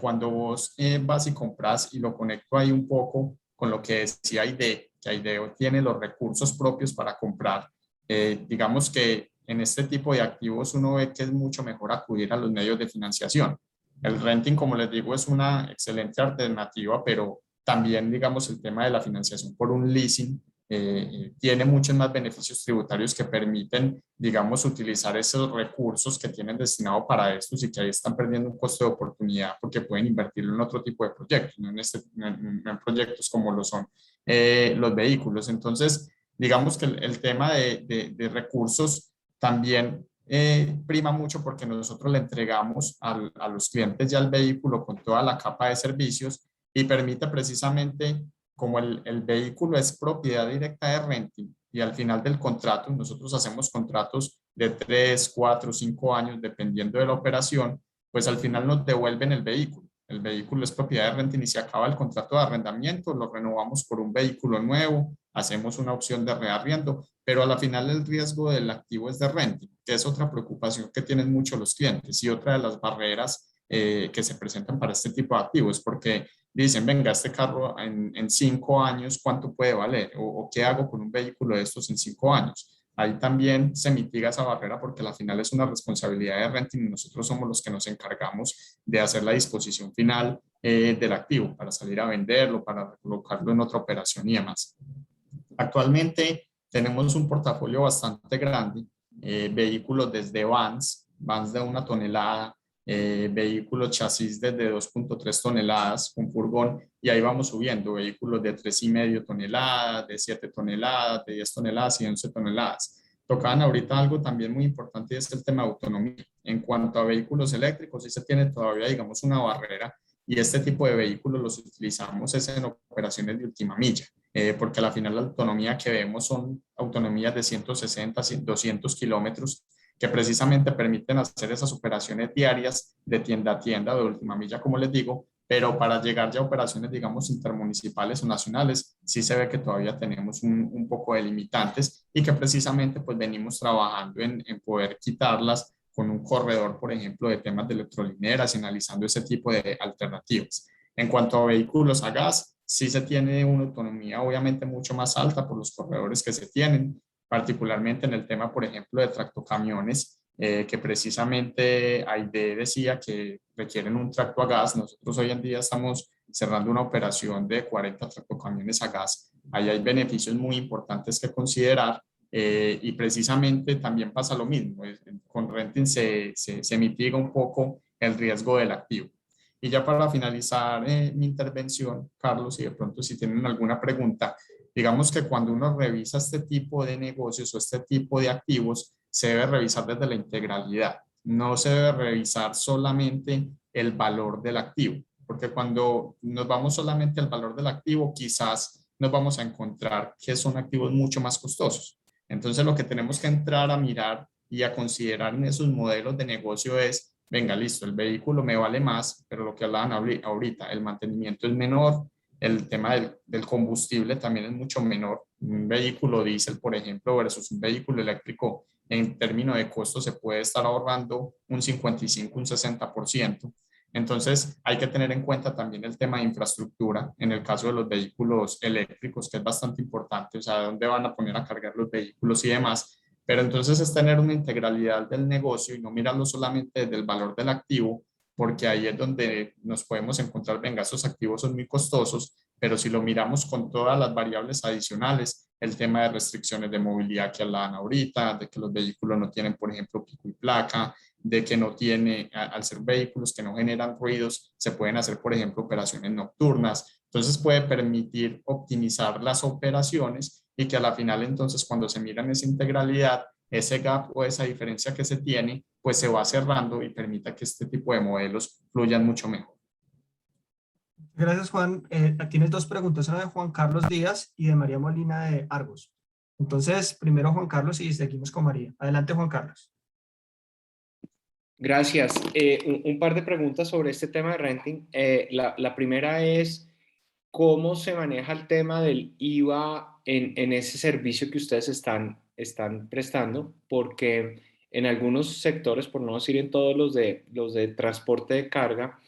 Cuando vos vas y compras, y lo conecto ahí un poco con lo que decía Aide, que Aide tiene los recursos propios para comprar, digamos que en este tipo de activos uno ve que es mucho mejor acudir a los medios de financiación. El renting, como les digo, es una excelente alternativa, pero también, digamos, el tema de la financiación por un leasing tiene muchos más beneficios tributarios que permiten, digamos, utilizar esos recursos que tienen destinado para estos y que ahí están perdiendo un costo de oportunidad porque pueden invertirlo en otro tipo de proyectos, no en proyectos como lo son los vehículos. Entonces, digamos que el tema de recursos también prima mucho porque nosotros le entregamos a los clientes ya el vehículo con toda la capa de servicios y permite precisamente, como el vehículo es propiedad directa de Renting y al final del contrato, nosotros hacemos contratos de 3, 4, 5 años dependiendo de la operación, pues al final nos devuelven el vehículo. El vehículo es propiedad de Renting y se acaba el contrato de arrendamiento, lo renovamos por un vehículo nuevo, hacemos una opción de rearriendo, pero a la final el riesgo del activo es de Renting, que es otra preocupación que tienen mucho los clientes y otra de las barreras que se presentan para este tipo de activos, porque dicen, venga, este carro en 5 años, ¿cuánto puede valer? O ¿qué hago con un vehículo de estos en 5 años? Ahí también se mitiga esa barrera porque al final es una responsabilidad de Renting y nosotros somos los que nos encargamos de hacer la disposición final del activo para salir a venderlo, para colocarlo en otra operación y demás. Actualmente tenemos un portafolio bastante grande, vehículos desde vans de 1 tonelada, vehículos chasis desde 2.3 toneladas con furgón y ahí vamos subiendo vehículos de 3,5 toneladas, de 7 toneladas, de 10 toneladas y 11 toneladas. Tocaban ahorita algo también muy importante y es el tema de autonomía. En cuanto a vehículos eléctricos, sí se tiene todavía, digamos, una barrera y este tipo de vehículos los utilizamos es en operaciones de última milla, porque al final la autonomía que vemos son autonomías de 160, 200 kilómetros que precisamente permiten hacer esas operaciones diarias de tienda a tienda, de última milla, como les digo, pero para llegar ya a operaciones, digamos, intermunicipales o nacionales, sí se ve que todavía tenemos un poco de limitantes y que precisamente pues venimos trabajando en poder quitarlas con un corredor, por ejemplo, de temas de electrolineras y analizando ese tipo de alternativas. En cuanto a vehículos a gas, sí se tiene una autonomía obviamente mucho más alta por los corredores que se tienen, particularmente en el tema, por ejemplo, de tractocamiones, que precisamente Aide decía que requieren un tracto a gas. Nosotros hoy en día estamos cerrando una operación de 40 tractocamiones a gas. Ahí hay beneficios muy importantes que considerar y precisamente también pasa lo mismo. Con Renting se mitiga un poco el riesgo del activo. Y ya para finalizar mi intervención, Carlos, y de pronto si tienen alguna pregunta, digamos que cuando uno revisa este tipo de negocios o este tipo de activos, se debe revisar desde la integralidad. No se debe revisar solamente el valor del activo, porque cuando nos vamos solamente al valor del activo, quizás nos vamos a encontrar que son activos mucho más costosos. Entonces, lo que tenemos que entrar a mirar y a considerar en esos modelos de negocio es, venga, listo, el vehículo me vale más, pero lo que hablaban ahorita, el mantenimiento es menor, el tema del combustible también es mucho menor. Un vehículo diésel, por ejemplo, versus un vehículo eléctrico, en términos de costo se puede estar ahorrando un 55, un 60%. Entonces, hay que tener en cuenta también el tema de infraestructura, en el caso de los vehículos eléctricos, que es bastante importante, o sea, dónde van a poner a cargar los vehículos y demás. Pero entonces es tener una integralidad del negocio y no mirarlo solamente desde el valor del activo, porque ahí es donde nos podemos encontrar, venga, esos activos son muy costosos, pero si lo miramos con todas las variables adicionales, el tema de restricciones de movilidad que hablaban ahorita, de que los vehículos no tienen, por ejemplo, pico y placa, de que no tiene, al ser vehículos que no generan ruidos, se pueden hacer, por ejemplo, operaciones nocturnas. Entonces puede permitir optimizar las operaciones y que a la final, entonces, cuando se mira en esa integralidad, ese gap o esa diferencia que se tiene, pues se va cerrando y permita que este tipo de modelos fluyan mucho mejor. Gracias, Juan. Tienes dos preguntas, una de Juan Carlos Díaz y de María Molina de Argos. Entonces, primero Juan Carlos y seguimos con María. Adelante, Juan Carlos. Gracias. Un par de preguntas sobre este tema de renting. La primera es, ¿cómo se maneja el tema del IVA en ese servicio que ustedes están prestando? Porque en algunos sectores, por no decir en todos los de transporte de carga,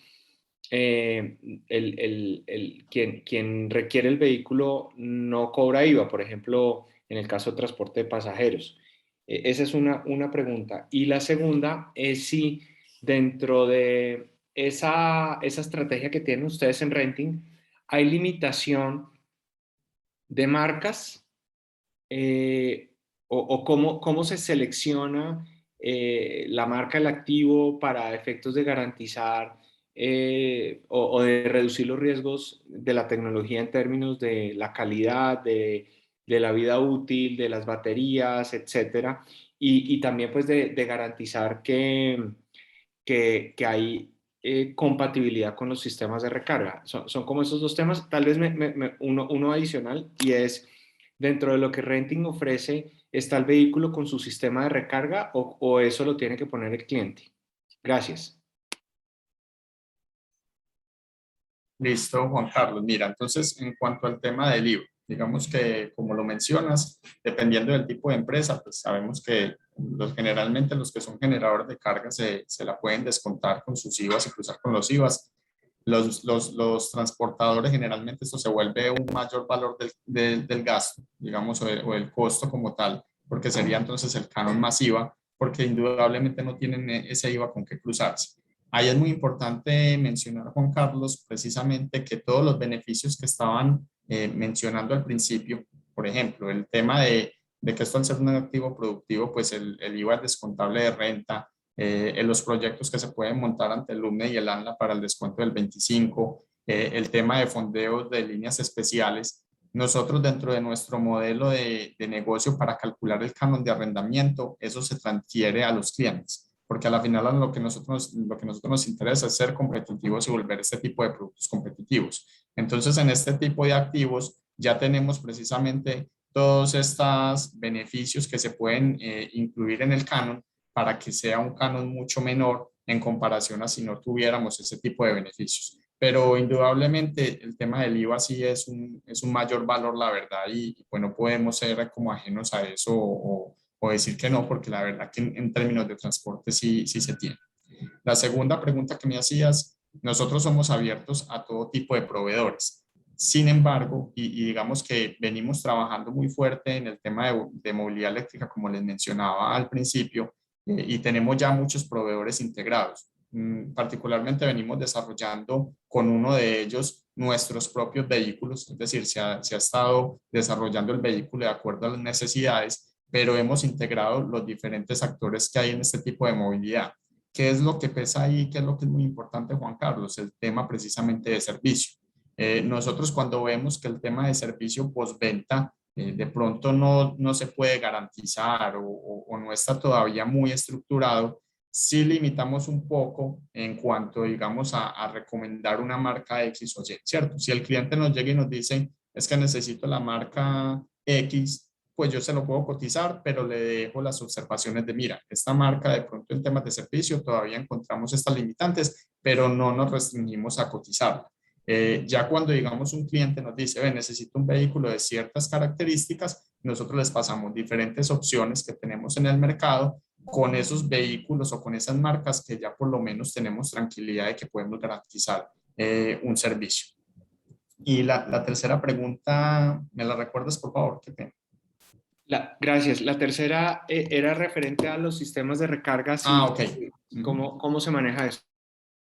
quien requiere el vehículo no cobra IVA, por ejemplo, en el caso de transporte de pasajeros. Esa es una pregunta. Y la segunda es si dentro de esa estrategia que tienen ustedes en renting, hay limitación de marcas o cómo se selecciona la marca del activo para efectos de garantizar o de reducir los riesgos de la tecnología en términos de la calidad, de la vida útil, de las baterías, etcétera, y también pues de garantizar que hay compatibilidad con los sistemas de recarga. Son como esos dos temas. Tal vez uno adicional, y es dentro de lo que renting ofrece, ¿está el vehículo con su sistema de recarga o eso lo tiene que poner el cliente? Gracias. Listo, Juan Carlos. Mira, entonces, en cuanto al tema del IVA, digamos que, como lo mencionas, dependiendo del tipo de empresa, pues sabemos que generalmente los que son generadores de carga se la pueden descontar con sus IVAs y cruzar con los IVAs. Los transportadores, generalmente esto se vuelve un mayor valor del gasto, digamos, o el costo como tal, porque sería entonces el canon más IVA, porque indudablemente no tienen ese IVA con qué cruzarse. Ahí es muy importante mencionar, Juan Carlos, precisamente que todos los beneficios que estaban mencionando al principio, por ejemplo, el tema de que esto al ser un activo productivo, pues el IVA es descontable de renta, en los proyectos que se pueden montar ante el UMNE y el ANLA para el descuento del 25, el tema de fondeos de líneas especiales. Nosotros dentro de nuestro modelo de negocio para calcular el canon de arrendamiento, eso se transfiere a los clientes, porque a la final lo que nosotros nos interesa es ser competitivos y volver este tipo de productos competitivos. Entonces, en este tipo de activos ya tenemos precisamente todos estos beneficios que se pueden incluir en el canon para que sea un canon mucho menor en comparación a si no tuviéramos ese tipo de beneficios. Pero indudablemente el tema del IVA sí es un mayor valor, la verdad, y pues no podemos ser como ajenos a eso o decir que no, porque la verdad que en términos de transporte sí se tiene. La segunda pregunta que me hacías, nosotros somos abiertos a todo tipo de proveedores. Sin embargo, y digamos que venimos trabajando muy fuerte en el tema de movilidad eléctrica, como les mencionaba al principio, y tenemos ya muchos proveedores integrados. Particularmente venimos desarrollando con uno de ellos nuestros propios vehículos, es decir, se ha estado desarrollando el vehículo de acuerdo a las necesidades, pero hemos integrado los diferentes actores que hay en este tipo de movilidad. ¿Qué es lo que pesa ahí? ¿Qué es lo que es muy importante, Juan Carlos? El tema precisamente de servicio. Nosotros cuando vemos que el tema de servicio postventa de pronto no se puede garantizar o no está todavía muy estructurado, sí limitamos un poco en cuanto, digamos, a recomendar una marca X o Y, ¿cierto? Si el cliente nos llega y nos dice, es que necesito la marca X, pues yo se lo puedo cotizar, pero le dejo las observaciones de, mira, esta marca de pronto en temas de servicio todavía encontramos estas limitantes, pero no nos restringimos a cotizarla. Ya cuando, digamos, un cliente nos dice, ve, necesito un vehículo de ciertas características, nosotros les pasamos diferentes opciones que tenemos en el mercado con esos vehículos o con esas marcas que ya por lo menos tenemos tranquilidad de que podemos garantizar un servicio. Y la tercera pregunta, ¿me la recuerdas, por favor? Qué pena. Gracias. La tercera era referente a los sistemas de recarga. Ok. ¿Cómo se maneja eso?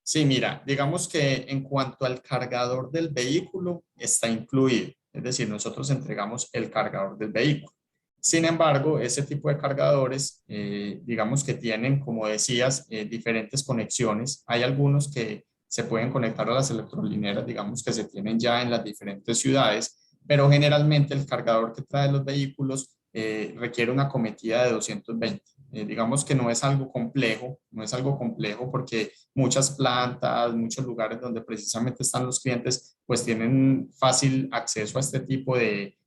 Sí, mira, digamos que en cuanto al cargador del vehículo está incluido, es decir, nosotros entregamos el cargador del vehículo. Sin embargo, ese tipo de cargadores, digamos que tienen, como decías, diferentes conexiones. Hay algunos que se pueden conectar a las electrolineras, digamos que se tienen ya en las diferentes ciudades, pero generalmente el cargador que trae los vehículos requiere una cometida de 220. Digamos que no es algo complejo porque muchas plantas, muchos lugares donde precisamente están los clientes, pues tienen fácil acceso a este tipo de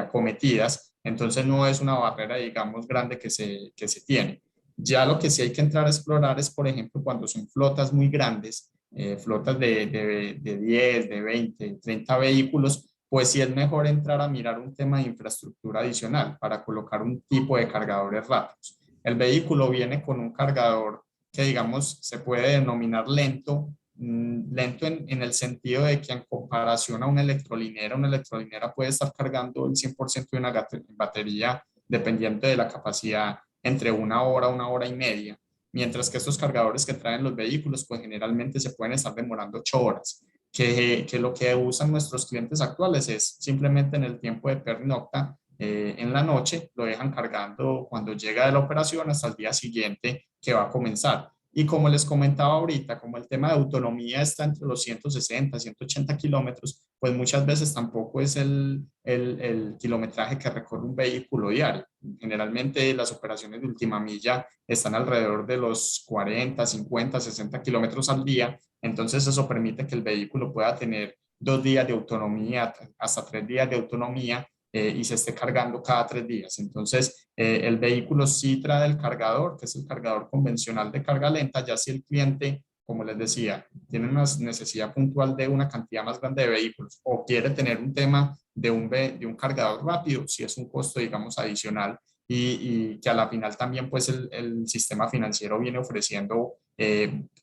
acometidas. Entonces no es una barrera, digamos, grande que se tiene. Ya lo que sí hay que entrar a explorar es, por ejemplo, cuando son flotas muy grandes, flotas de 10, de 20, 30 vehículos, pues sí es mejor entrar a mirar un tema de infraestructura adicional para colocar un tipo de cargadores rápidos. El vehículo viene con un cargador que, digamos, se puede denominar lento en el sentido de que en comparación a una electrolinera puede estar cargando el 100% de una batería dependiendo de la capacidad entre una hora y media, mientras que estos cargadores que traen los vehículos pues generalmente se pueden estar demorando 8 horas, que lo que usan nuestros clientes actuales es simplemente en el tiempo de pernocta, en la noche, lo dejan cargando cuando llega de la operación hasta el día siguiente que va a comenzar. Y como les comentaba ahorita, como el tema de autonomía está entre los 160, 180 kilómetros, pues muchas veces tampoco es el kilometraje que recorre un vehículo diario. Generalmente las operaciones de última milla están alrededor de los 40, 50, 60 kilómetros al día. Entonces eso permite que el vehículo pueda tener 2 días de autonomía, hasta 3 días de autonomía, y se esté cargando cada 3 días. Entonces, el vehículo sí trae el cargador, que es el cargador convencional de carga lenta, ya si el cliente, como les decía, tiene una necesidad puntual de una cantidad más grande de vehículos o quiere tener un tema de un cargador rápido, sí es un costo, digamos, adicional y que a la final también, pues, el sistema financiero viene ofreciendo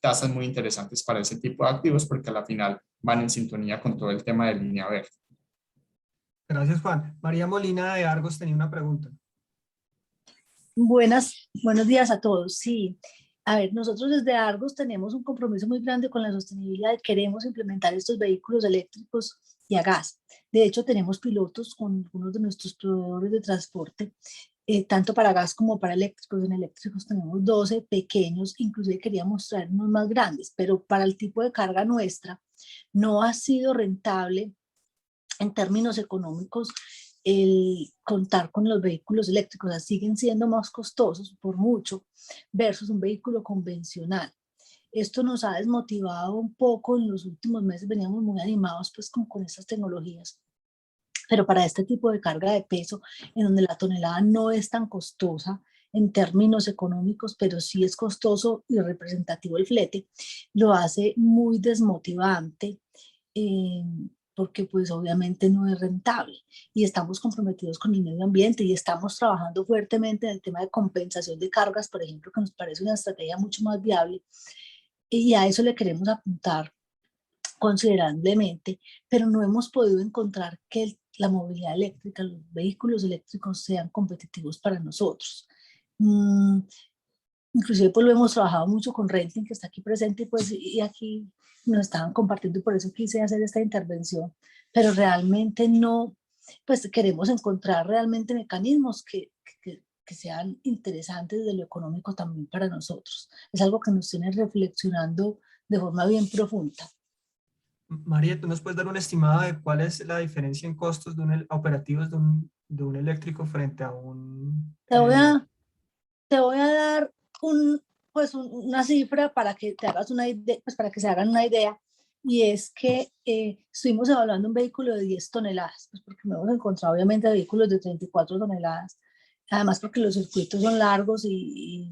tasas muy interesantes para ese tipo de activos porque a la final van en sintonía con todo el tema de línea verde. Gracias, Juan. María Molina de Argos tenía una pregunta. Buenos días a todos. Sí, a ver, nosotros desde Argos tenemos un compromiso muy grande con la sostenibilidad y queremos implementar estos vehículos eléctricos y a gas. De hecho, tenemos pilotos con algunos de nuestros proveedores de transporte, tanto para gas como para eléctricos. En eléctricos tenemos 12 pequeños, inclusive quería mostrar unos más grandes, pero para el tipo de carga nuestra no ha sido rentable en términos económicos el contar con los vehículos eléctricos. O sea, siguen siendo más costosos por mucho versus un vehículo convencional. Esto nos ha desmotivado un poco en los últimos meses, veníamos muy animados pues como con estas tecnologías, pero para este tipo de carga de peso, en donde la tonelada no es tan costosa en términos económicos, pero sí es costoso y representativo el flete, lo hace muy desmotivante, porque pues obviamente no es rentable y estamos comprometidos con el medio ambiente y estamos trabajando fuertemente en el tema de compensación de cargas, por ejemplo, que nos parece una estrategia mucho más viable y a eso le queremos apuntar considerablemente, pero no hemos podido encontrar que la movilidad eléctrica, los vehículos eléctricos sean competitivos para nosotros. Inclusive pues lo hemos trabajado mucho con Renting, que está aquí presente, pues, y aquí nos estaban compartiendo y por eso quise hacer esta intervención, pero realmente no, pues queremos encontrar realmente mecanismos que sean interesantes desde lo económico también para nosotros. Es algo que nos tiene reflexionando de forma bien profunda. María, ¿tú nos puedes dar un estimado de cuál es la diferencia en costos de operativos de un de un eléctrico frente a un... Te voy a dar una cifra para que te hagas una idea, pues para que se hagan una idea, y es que estuvimos evaluando un vehículo de 10 toneladas, pues porque no hemos encontrado obviamente vehículos de 34 toneladas, además porque los circuitos son largos y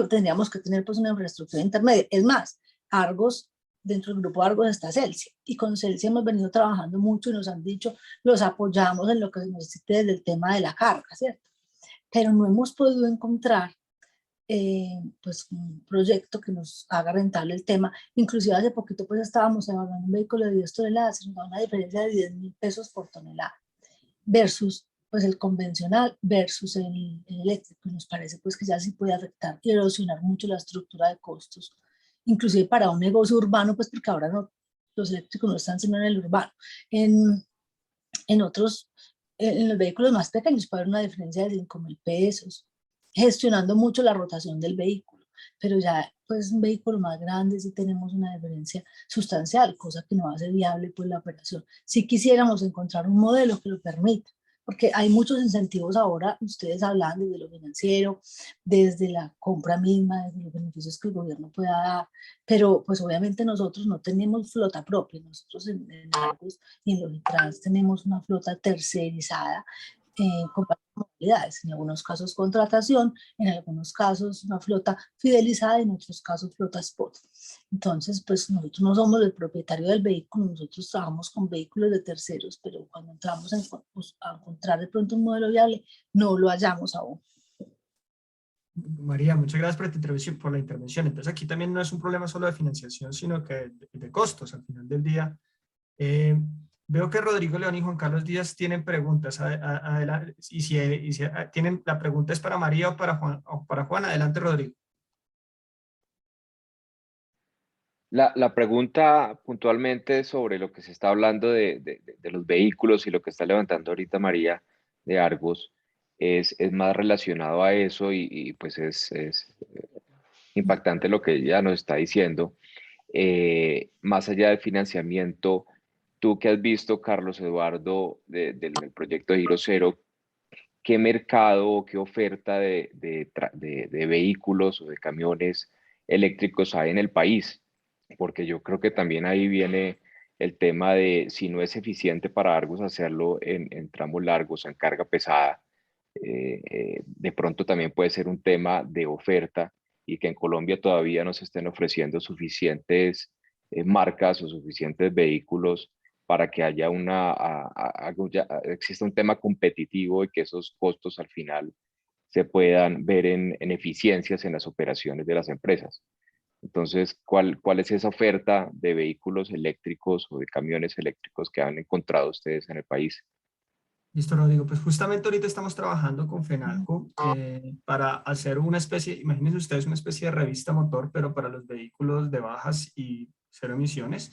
tendríamos que tener pues una infraestructura intermedia. Es más, Argos, dentro del grupo Argos está Celsia, y con Celsia hemos venido trabajando mucho y nos han dicho, los apoyamos en lo que se necesite desde el tema de la carga, ¿cierto? Pero no hemos podido encontrar pues un proyecto que nos haga rentable el tema. Inclusive hace poquito pues estábamos evaluando un vehículo de 10 toneladas y nos da una diferencia de 10.000 pesos por tonelada versus pues el convencional versus el eléctrico, y nos parece pues que ya sí puede afectar y erosionar mucho la estructura de costos, inclusive para un negocio urbano, pues porque ahora no, los eléctricos no están sino en el urbano. En otros, en los vehículos más pequeños puede haber una diferencia de 5.000 pesos, gestionando mucho la rotación del vehículo, pero ya pues un vehículo más grande sí tenemos una diferencia sustancial, cosa que no hace viable pues la operación. Si quisiéramos encontrar un modelo que lo permita, porque hay muchos incentivos ahora, ustedes hablan desde lo financiero, desde la compra misma, desde los beneficios que el gobierno pueda dar, pero pues obviamente nosotros no tenemos flota propia, nosotros en Argos y en Logitrans tenemos una flota tercerizada con modalidades, en algunos casos contratación, en algunos casos una flota fidelizada, en otros casos flota spot. Entonces, pues nosotros no somos el propietario del vehículo, nosotros trabajamos con vehículos de terceros, pero cuando entramos a encontrar de pronto un modelo viable, no lo hallamos aún. María, muchas gracias por la intervención. Entonces aquí también no es un problema solo de financiación, sino que de costos al final del día. Veo que Rodrigo León y Juan Carlos Díaz tienen preguntas. Adelante. Y si tienen, la pregunta es para María o para Juan. Adelante, Rodrigo. La pregunta puntualmente sobre lo que se está hablando de los vehículos y lo que está levantando ahorita María de Argos es más relacionado a eso y pues es impactante lo que ella nos está diciendo. Más allá del financiamiento, tú que has visto, Carlos Eduardo, del proyecto de Giro Cero, ¿qué mercado o qué oferta de vehículos o de camiones eléctricos hay en el país? Porque yo creo que también ahí viene el tema de si no es eficiente para Argos hacerlo en tramos largos, en carga pesada, de pronto también puede ser un tema de oferta y que en Colombia todavía no se estén ofreciendo suficientes marcas o suficientes vehículos para que haya exista un tema competitivo y que esos costos al final se puedan ver en eficiencias en las operaciones de las empresas. Entonces, ¿cuál es esa oferta de vehículos eléctricos o de camiones eléctricos que han encontrado ustedes en el país? Listo, Rodrigo. Pues justamente ahorita estamos trabajando con FENALCO para hacer una especie, imagínense ustedes, una especie de revista motor, pero para los vehículos de bajas y cero emisiones.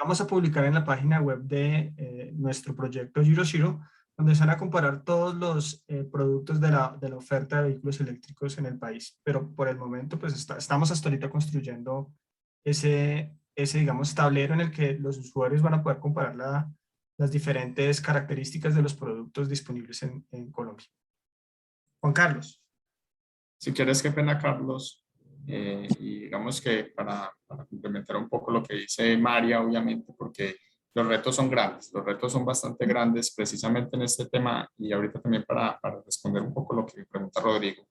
Vamos a publicar en la página web de nuestro proyecto Giro Zero, donde se van a comparar todos los productos de la oferta de vehículos eléctricos en el país. Pero por el momento, pues estamos hasta ahorita construyendo ese, digamos, tablero en el que los usuarios van a poder comparar las diferentes características de los productos disponibles en Colombia. Juan Carlos. Si quieres, qué pena, Carlos. Y digamos que para complementar un poco lo que dice María, obviamente, porque los retos son grandes, los retos son bastante grandes precisamente en este tema, y ahorita también para responder un poco lo que pregunta Rodrigo.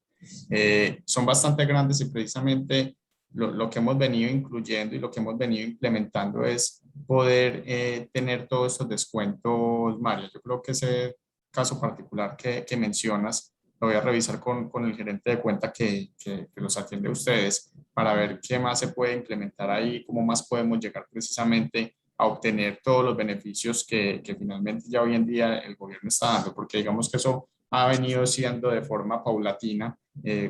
Son bastante grandes y precisamente lo que hemos venido incluyendo y lo que hemos venido implementando es poder tener todos estos descuentos, María. Yo creo que ese caso particular que mencionas, lo voy a revisar con el gerente de cuenta que los atiende a ustedes para ver qué más se puede implementar ahí, cómo más podemos llegar precisamente a obtener todos los beneficios que finalmente ya hoy en día el gobierno está dando, porque digamos que eso ha venido siendo de forma paulatina.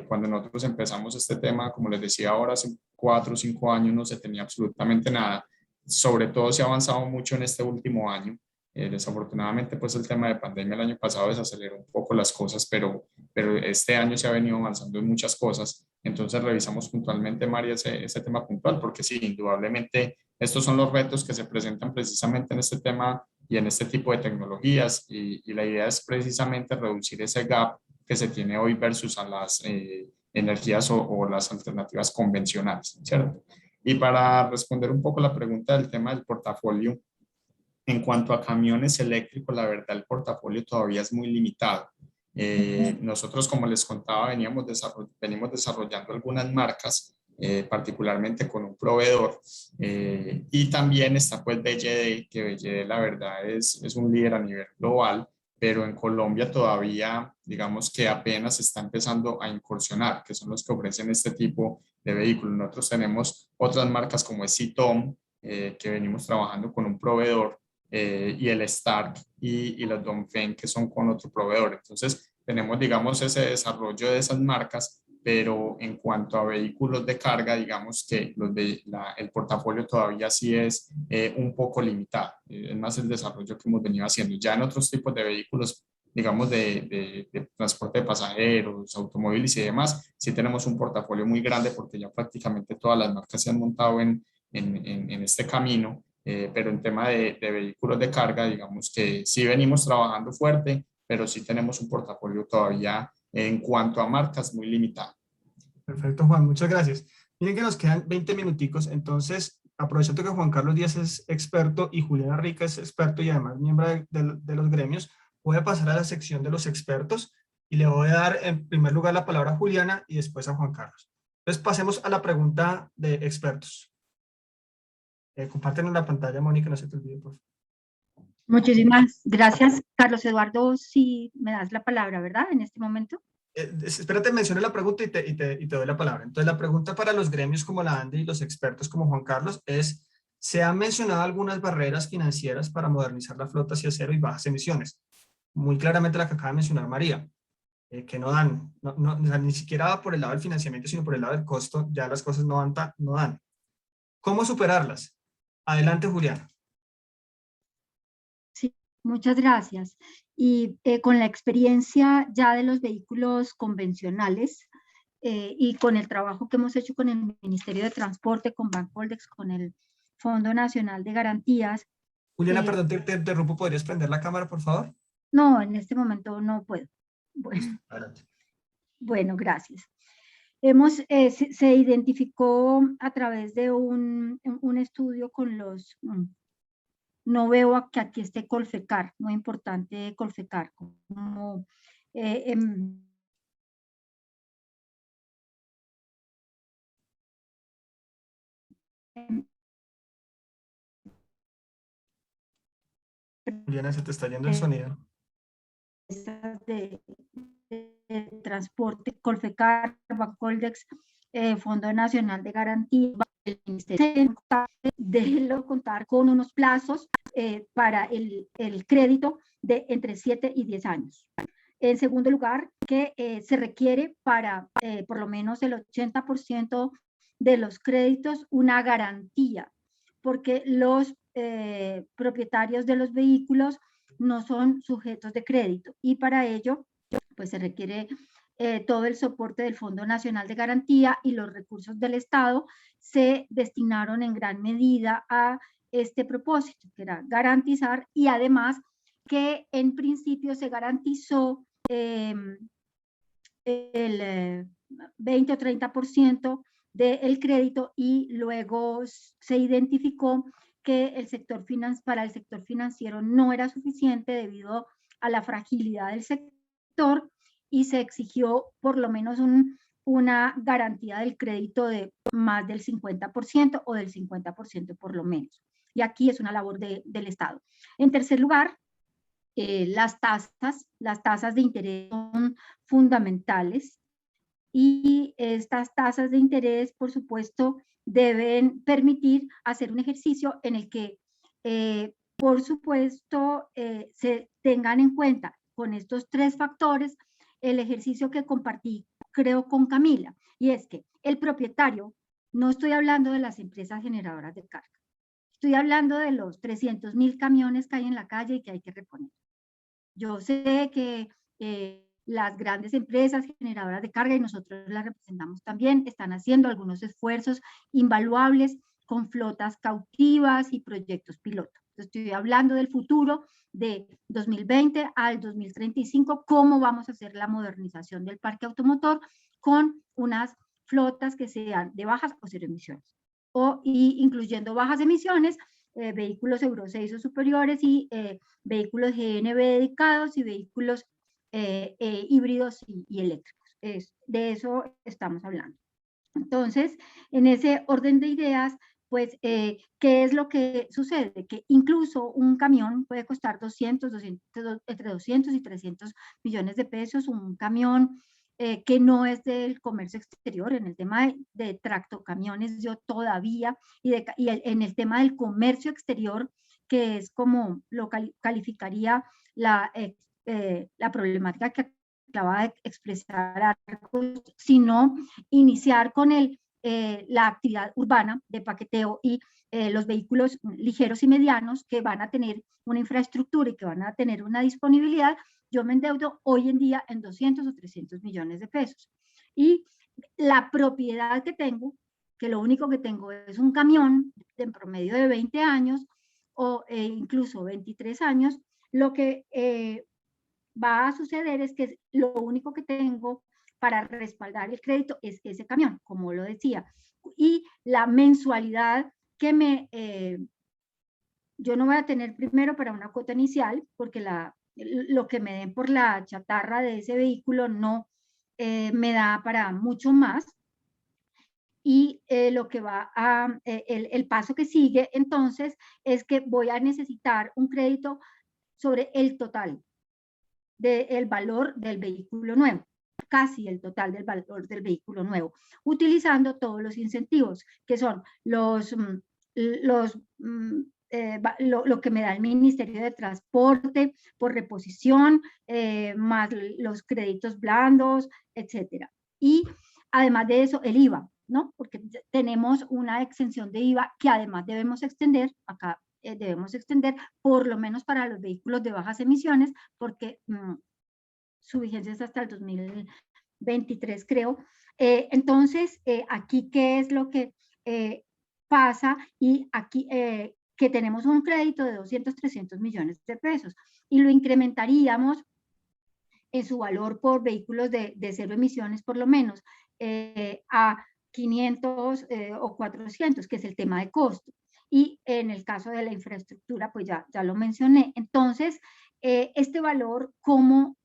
Cuando nosotros empezamos este tema, como les decía ahora, hace 4 o 5 años no se tenía absolutamente nada. Sobre todo se ha avanzado mucho en este último año. Desafortunadamente, pues el tema de pandemia el año pasado desaceleró un poco las cosas, pero este año se ha venido avanzando en muchas cosas. Entonces revisamos puntualmente, María, ese tema puntual, porque sí, indudablemente estos son los retos que se presentan precisamente en este tema en este tipo de tecnologías, y la idea es precisamente reducir ese gap que se tiene hoy versus a las energías o las alternativas convencionales, ¿cierto? Y para responder un poco la pregunta del tema del portafolio, en cuanto a camiones eléctricos, la verdad el portafolio todavía es muy limitado. Nosotros, como les contaba, venimos desarrollando algunas marcas, particularmente con un proveedor, y también está pues BYD, que BYD la verdad es un líder a nivel global, pero en Colombia todavía, digamos que apenas está empezando a incursionar, que son los que ofrecen este tipo de vehículos. Nosotros tenemos otras marcas como es Citom, que venimos trabajando con un proveedor, y el Stark y los Dongfeng, que son con otro proveedor. Entonces tenemos, digamos, ese desarrollo de esas marcas, pero en cuanto a vehículos de carga, digamos que el portafolio todavía sí es un poco limitado. Es más el desarrollo que hemos venido haciendo. Ya en otros tipos de vehículos, digamos, de transporte de pasajeros, automóviles y demás, sí tenemos un portafolio muy grande porque ya prácticamente todas las marcas se han montado en este camino. Pero en tema de vehículos de carga, digamos que sí venimos trabajando fuerte, pero sí tenemos un portafolio todavía en cuanto a marcas muy limitado. Perfecto, Juan, muchas gracias. Miren que nos quedan 20 minuticos, entonces aprovechando que Juan Carlos Díaz es experto y Juliana Rica es experto y además miembro de los gremios, voy a pasar a la sección de los expertos y le voy a dar en primer lugar la palabra a Juliana y después a Juan Carlos. Entonces pasemos a la pregunta de expertos. Compártenos la pantalla, Mónica, no se te olvide, por favor. Muchísimas gracias, Carlos Eduardo. Si me das la palabra, ¿verdad? En este momento. Espérate, mencioné la pregunta y te doy la palabra. Entonces, la pregunta para los gremios como la ANDE y los expertos como Juan Carlos es, ¿se han mencionado algunas barreras financieras para modernizar la flota hacia cero y bajas emisiones? Muy claramente la que acaba de mencionar María, que no dan, o sea, ni siquiera va por el lado del financiamiento, sino por el lado del costo, ya las cosas no dan. ¿Cómo superarlas? Adelante, Juliana. Sí, muchas gracias. Y con la experiencia ya de los vehículos convencionales y con el trabajo que hemos hecho con el Ministerio de Transporte, con Bancoldex, con el Fondo Nacional de Garantías. Juliana, perdón, te interrumpo, ¿podrías prender la cámara, por favor? No, en este momento no puedo. Bueno, adelante. Bueno, gracias. Se identificó a través de un estudio con los, no veo que aquí esté Colfecar, muy importante Colfecar, como Juliana, se te está yendo el sonido. De transporte, Colfecar, Bancoldex, Fondo Nacional de Garantía, el Ministerio de contar con unos plazos para el crédito de entre 7 y 10 años. En segundo lugar, que se requiere para por lo menos el 80% de los créditos una garantía, porque los propietarios de los vehículos no son sujetos de crédito y para ello pues se requiere todo el soporte del Fondo Nacional de Garantía y los recursos del Estado se destinaron en gran medida a este propósito, que era garantizar, y además que en principio se garantizó el 20 o 30% del crédito y luego se identificó que para el sector financiero no era suficiente debido a la fragilidad del sector y se exigió por lo menos una garantía del crédito de más del 50% o del 50% por lo menos. Y aquí es una labor del Estado. En tercer lugar, las tasas de interés son fundamentales y estas tasas de interés, por supuesto, deben permitir hacer un ejercicio en el que, por supuesto, se tengan en cuenta con estos tres factores el ejercicio que compartí, creo, con Camila, y es que el propietario, no estoy hablando de las empresas generadoras de carga, estoy hablando de los 300.000 camiones que hay en la calle y que hay que reponer. Yo sé que las grandes empresas generadoras de carga, y nosotros las representamos también, están haciendo algunos esfuerzos invaluables con flotas cautivas y proyectos piloto. Estoy hablando del futuro de 2020 al 2035, cómo vamos a hacer la modernización del parque automotor con unas flotas que sean de bajas o cero emisiones, y incluyendo bajas emisiones, vehículos Euro 6 o superiores y vehículos GNV dedicados y vehículos híbridos y eléctricos. De eso estamos hablando. Entonces, en ese orden de ideas, pues, ¿qué es lo que sucede? Que incluso un camión puede costar entre 200 y 300 millones de pesos, un camión que no es del comercio exterior. En el tema de tractocamiones yo todavía, y en el tema del comercio exterior, que es como lo calificaría la problemática que acaba de expresar Arcos, sino iniciar con la actividad urbana de paqueteo y los vehículos ligeros y medianos que van a tener una infraestructura y que van a tener una disponibilidad. Yo me endeudo hoy en día en 200 o 300 millones de pesos. Y la propiedad que tengo, que lo único que tengo es un camión en promedio de 20 años o incluso 23 años, lo que va a suceder es que lo único que tengo para respaldar el crédito es ese camión, como lo decía. Y la mensualidad que yo no voy a tener primero para una cuota inicial, porque lo que me den por la chatarra de ese vehículo no me da para mucho más. Y lo que va el paso que sigue entonces es que voy a necesitar un crédito sobre el total del valor del vehículo nuevo, casi el total del valor del vehículo nuevo, utilizando todos los incentivos, que son lo que me da el Ministerio de Transporte por reposición, más los créditos blandos, etcétera. Y además de eso, el IVA, ¿no? Porque tenemos una exención de IVA que además debemos extender, acá debemos extender por lo menos para los vehículos de bajas emisiones, porque su vigencia es hasta el 2023, creo. Entonces, aquí, ¿qué es lo que pasa? Y aquí que tenemos un crédito de 200, 300 millones de pesos y lo incrementaríamos en su valor por vehículos de cero emisiones, por lo menos, a 500 o 400, que es el tema de costo. Y en el caso de la infraestructura, pues ya lo mencioné. Entonces, este valor, ¿cómo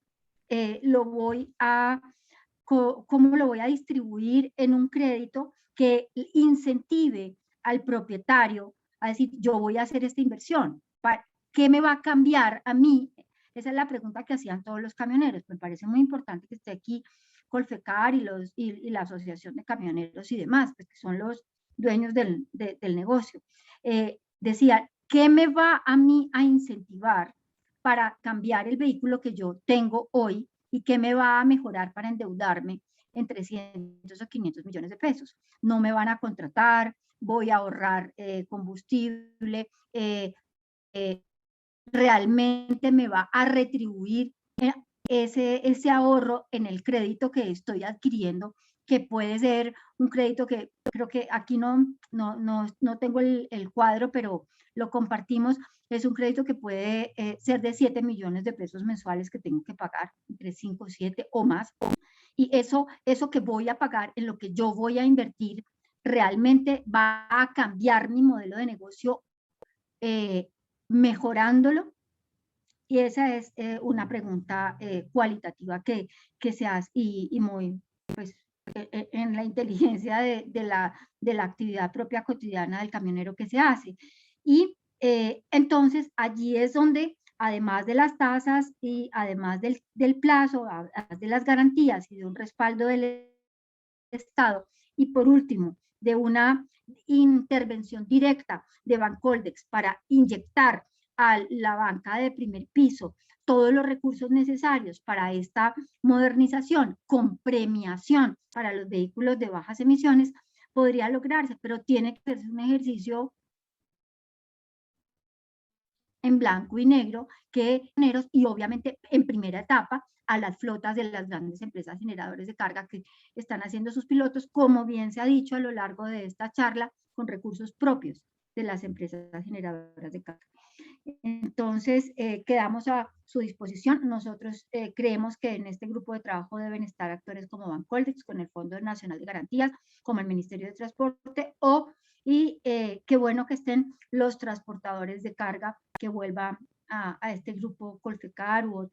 lo voy a distribuir en un crédito que incentive al propietario a decir, yo voy a hacer esta inversión? ¿Qué me va a cambiar a mí? Esa es la pregunta que hacían todos los camioneros. Me parece muy importante que esté aquí Colfecar y la Asociación de Camioneros y demás, pues, que son los dueños del negocio. Decía, ¿qué me va a mí a incentivar para cambiar el vehículo que yo tengo hoy y qué me va a mejorar para endeudarme en 300 o 500 millones de pesos? No me van a contratar, voy a ahorrar combustible, realmente me va a retribuir ese ahorro en el crédito que estoy adquiriendo, que puede ser un crédito que creo que aquí no tengo el cuadro, pero lo compartimos. Es un crédito que puede ser de 7 millones de pesos mensuales que tengo que pagar, entre 5, 7 o más. Y eso que voy a pagar en lo que yo voy a invertir realmente va a cambiar mi modelo de negocio mejorándolo. Y esa es una pregunta cualitativa que se hace y muy, pues, en la inteligencia de la actividad propia cotidiana del camionero que se hace. Y entonces allí es donde, además de las tasas y además del plazo, además de las garantías y de un respaldo del Estado, y por último, de una intervención directa de Bancoldex para inyectar a la banca de primer piso todos los recursos necesarios para esta modernización con premiación para los vehículos de bajas emisiones, podría lograrse, pero tiene que ser un ejercicio en blanco y negro y obviamente en primera etapa a las flotas de las grandes empresas generadores de carga que están haciendo sus pilotos, como bien se ha dicho a lo largo de esta charla, con recursos propios de las empresas generadoras de carga. Entonces, quedamos a su disposición. Nosotros creemos que en este grupo de trabajo deben estar actores como Bancoldex, con el Fondo Nacional de Garantías, como el Ministerio de Transporte, y qué bueno que estén los transportadores de carga que vuelvan a este grupo Colfecar u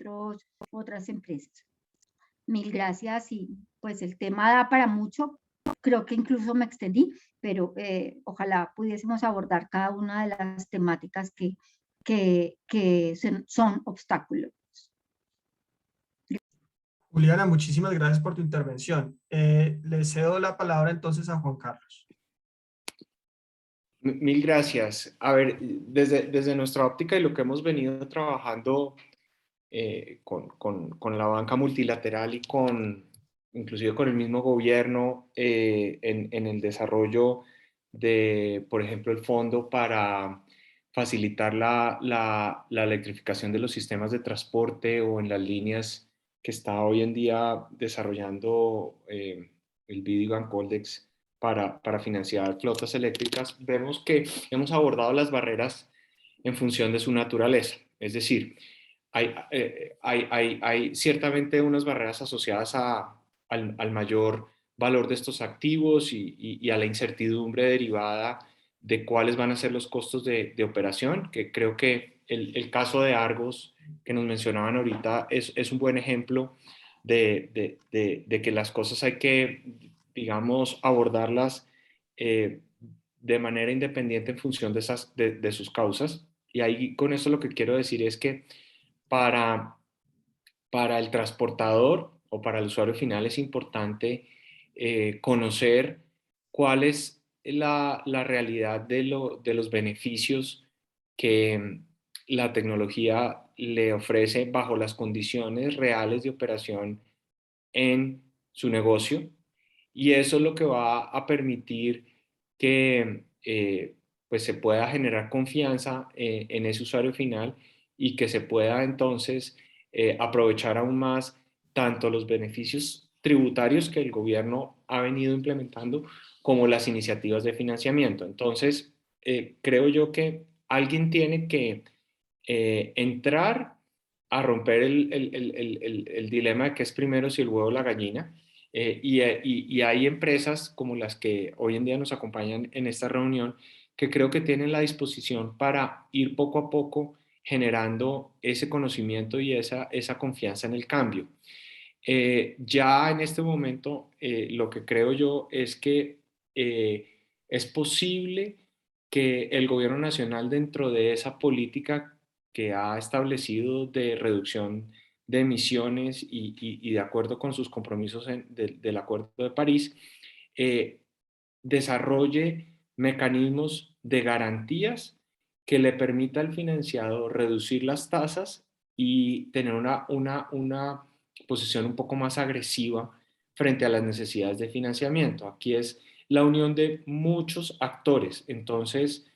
otras empresas. Mil gracias, y pues el tema da para mucho. Creo que incluso me extendí, pero ojalá pudiésemos abordar cada una de las temáticas que son obstáculos. Juliana, muchísimas gracias por tu intervención. Le cedo la palabra entonces a Juan Carlos. Mil gracias. A ver, desde nuestra óptica y lo que hemos venido trabajando con la banca multilateral y inclusive con el mismo gobierno en el desarrollo de, por ejemplo, el fondo para facilitar la electrificación de los sistemas de transporte, o en las líneas que está hoy en día desarrollando el BID y Bancoldex para financiar flotas eléctricas. Vemos que hemos abordado las barreras en función de su naturaleza. Es decir, hay ciertamente unas barreras asociadas al mayor valor de estos activos y a la incertidumbre derivada de cuáles van a ser los costos de operación, que creo que el caso de Argos que nos mencionaban ahorita es un buen ejemplo de que las cosas hay que, digamos, abordarlas de manera independiente en función de sus causas. Y ahí con eso lo que quiero decir es que para el transportador o para el usuario final es importante conocer cuál es la realidad de los beneficios que la tecnología le ofrece bajo las condiciones reales de operación en su negocio, y eso es lo que va a permitir que pues se pueda generar confianza en ese usuario final, y que se pueda entonces aprovechar aún más tanto los beneficios tributarios que el gobierno ha venido implementando como las iniciativas de financiamiento. Entonces, creo yo que alguien tiene que entrar a romper el dilema de qué es primero, si el huevo o la gallina. Y hay empresas como las que hoy en día nos acompañan en esta reunión, que creo que tienen la disposición para ir poco a poco generando ese conocimiento y esa confianza en el cambio. Ya en este momento, lo que creo yo es que es posible que el gobierno nacional, dentro de esa política que ha establecido de reducción de emisiones y de acuerdo con sus compromisos del Acuerdo de París, desarrolle mecanismos de garantías que le permita al financiador reducir las tasas y tener una posición un poco más agresiva frente a las necesidades de financiamiento. Aquí es la unión de muchos actores. Entonces,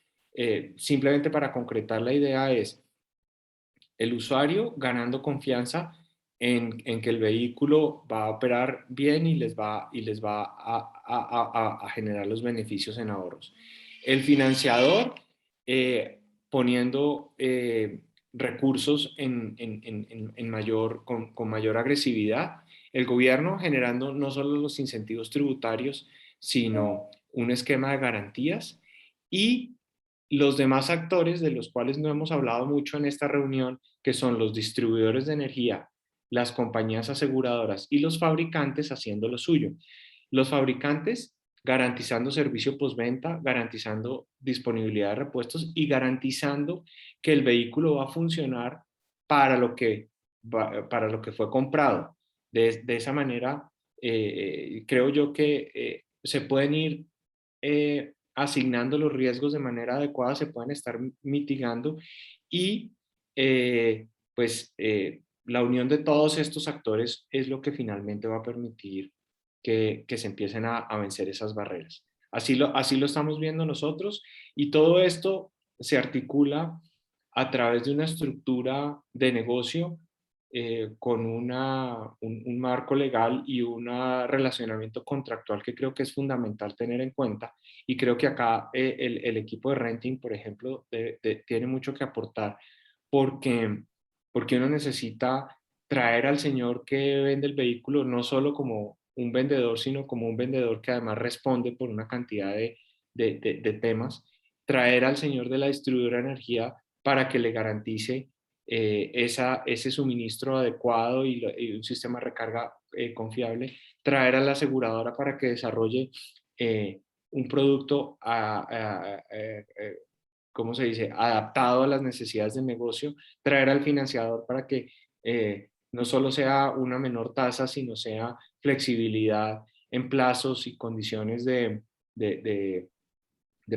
simplemente para concretar la idea es el usuario ganando confianza en que el vehículo va a operar bien y les va a generar los beneficios en ahorros. El financiador poniendo recursos con mayor agresividad. El gobierno generando no solo los incentivos tributarios, sino un esquema de garantías, y los demás actores de los cuales no hemos hablado mucho en esta reunión, que son los distribuidores de energía, las compañías aseguradoras y los fabricantes haciendo lo suyo. Los fabricantes garantizando servicio postventa, garantizando disponibilidad de repuestos y garantizando que el vehículo va a funcionar para lo que fue comprado. De esa manera, creo yo que se pueden ir asignando los riesgos de manera adecuada, se pueden estar mitigando, y la unión de todos estos actores es lo que finalmente va a permitir que se empiecen a vencer esas barreras. Así lo estamos viendo nosotros, y todo esto se articula a través de una estructura de negocio con un marco legal y un relacionamiento contractual que creo que es fundamental tener en cuenta. Y creo que acá el equipo de renting, por ejemplo, tiene mucho que aportar porque uno necesita traer al señor que vende el vehículo no solo como un vendedor, sino como un vendedor que además responde por una cantidad de temas, traer al señor de la distribuidora de energía para que le garantice ese suministro adecuado y un sistema de recarga confiable, traer a la aseguradora para que desarrolle un producto ¿cómo se dice?, adaptado a las necesidades del negocio, traer al financiador para que no solo sea una menor tasa, sino sea flexibilidad en plazos y condiciones de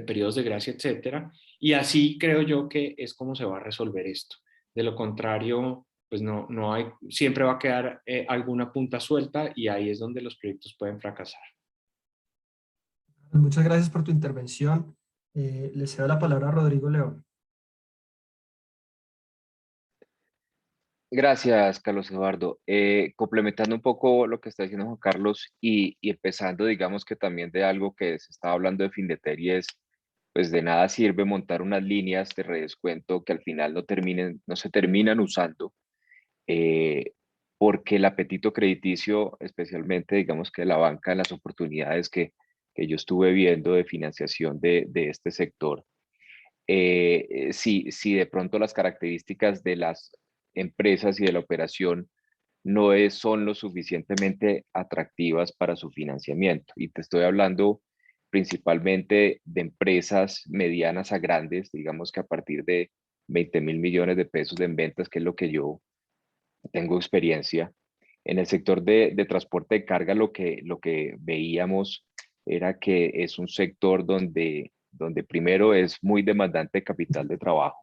periodos de gracia, etcétera. Y así creo yo que es como se va a resolver esto. De lo contrario, pues no hay, siempre va a quedar alguna punta suelta y ahí es donde los proyectos pueden fracasar. Muchas gracias por tu intervención. Le cedo la palabra a Rodrigo León. Gracias, Carlos Eduardo. Complementando un poco lo que está diciendo Juan Carlos y empezando, digamos que también de algo que se estaba hablando de Findeter y es, pues de nada sirve montar unas líneas de redescuento que al final no se terminan usando, porque el apetito crediticio, especialmente digamos que la banca, las oportunidades que yo estuve viendo de financiación de este sector, si de pronto las características de las empresas y de la operación son lo suficientemente atractivas para su financiamiento. Y te estoy hablando principalmente de empresas medianas a grandes, digamos que a partir de 20.000 millones de pesos en ventas, que es lo que yo tengo experiencia. En el sector de transporte de carga lo que veíamos era que es un sector donde primero es muy demandante de capital de trabajo.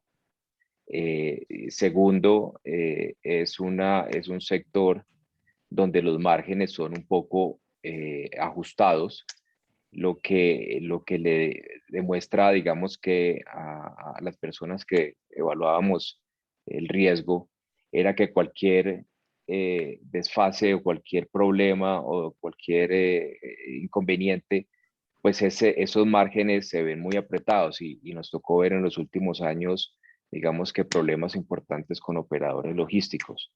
Segundo, es un sector donde los márgenes son un poco ajustados, lo que le demuestra, digamos que a las personas que evaluábamos el riesgo, era que cualquier desfase o cualquier problema o cualquier inconveniente, pues esos márgenes se ven muy apretados y nos tocó ver en los últimos años, digamos que problemas importantes con operadores logísticos.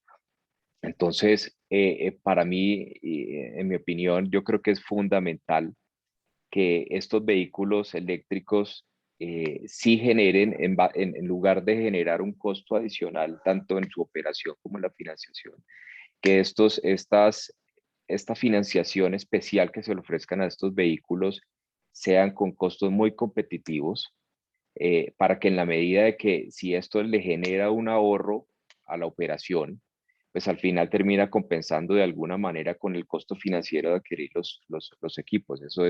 Entonces, para mí, en mi opinión, yo creo que es fundamental que estos vehículos eléctricos sí generen, en lugar de generar un costo adicional, tanto en su operación como en la financiación, que esta financiación especial que se le ofrezcan a estos vehículos sean con costos muy competitivos, para que en la medida de que si esto le genera un ahorro a la operación, pues al final termina compensando de alguna manera con el costo financiero de adquirir los equipos. Eso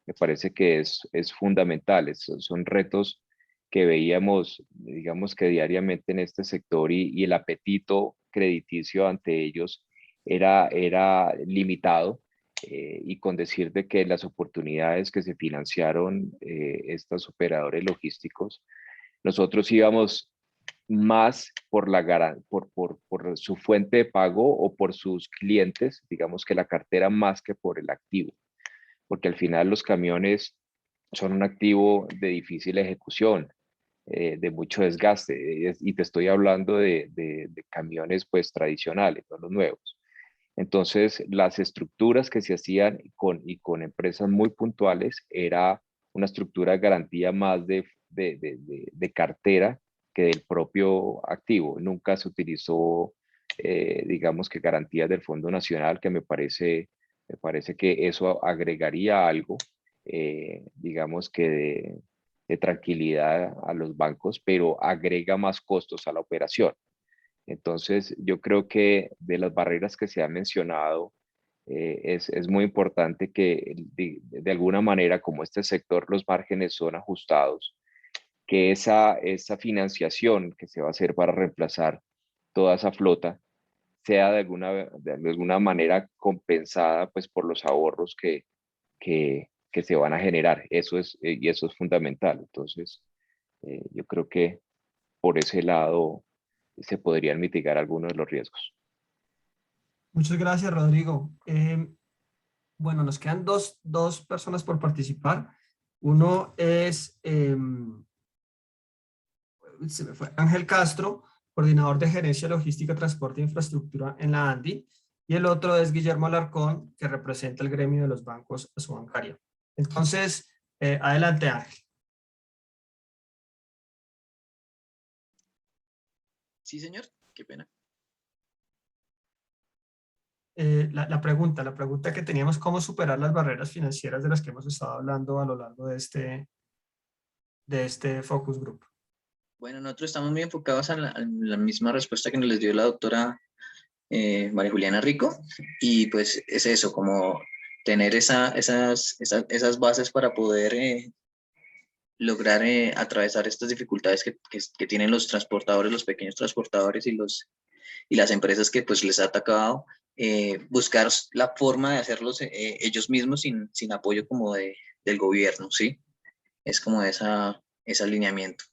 me parece que es fundamental. Son retos que veíamos, digamos que diariamente en este sector y el apetito crediticio ante ellos era limitado. Y con decir de que las oportunidades que se financiaron estos operadores logísticos, nosotros íbamos más por su fuente de pago o por sus clientes, digamos que la cartera más que por el activo, porque al final los camiones son un activo de difícil ejecución, de mucho desgaste, y te estoy hablando de camiones pues tradicionales, no los nuevos. Entonces, las estructuras que se hacían con empresas muy puntuales era una estructura de garantía más de cartera que del propio activo. Nunca se utilizó, digamos que garantías del Fondo Nacional, que me parece que eso agregaría algo, digamos que de tranquilidad a los bancos, pero agrega más costos a la operación. Entonces, yo creo que de las barreras que se han mencionado, es muy importante que de alguna manera, como este sector, los márgenes son ajustados, que esa financiación que se va a hacer para reemplazar toda esa flota sea de alguna manera compensada pues, por los ahorros que se van a generar. Y eso es fundamental. Entonces, yo creo que por ese lado se podrían mitigar algunos de los riesgos. Muchas gracias, Rodrigo. Bueno, nos quedan dos personas por participar. Uno es se me fue, Ángel Castro, coordinador de Gerencia Logística, Transporte e Infraestructura en la ANDI, y el otro es Guillermo Alarcón, que representa el gremio de los bancos a su bancaria. Entonces, adelante, Ángel. Sí, señor, qué pena. La pregunta que teníamos, ¿cómo superar las barreras financieras de las que hemos estado hablando a lo largo de este focus group? Bueno, nosotros estamos muy enfocados a la misma respuesta que nos les dio la doctora María Juliana Rico, y pues es eso, como tener esas bases para poder lograr atravesar estas dificultades que tienen los transportadores, los pequeños transportadores y las empresas que pues les ha atacado, buscar la forma de hacerlos ellos mismos sin apoyo como del gobierno, ¿sí? Es como ese alineamiento.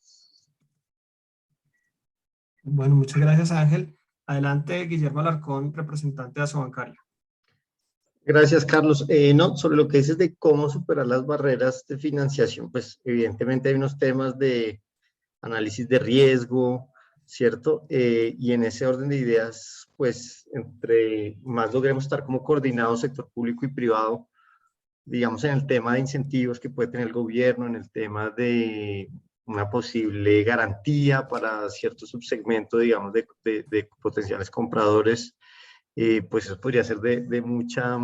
Bueno, muchas gracias, Ángel. Adelante, Guillermo Alarcón, representante de Asobancaria. Gracias, Carlos. No, sobre lo que dices de cómo superar las barreras de financiación, pues evidentemente hay unos temas de análisis de riesgo, ¿cierto? Y en ese orden de ideas, pues entre más logremos estar como coordinados sector público y privado, digamos en el tema de incentivos que puede tener el gobierno, en el tema de una posible garantía para cierto subsegmento, digamos, de potenciales compradores, pues eso podría ser de mucha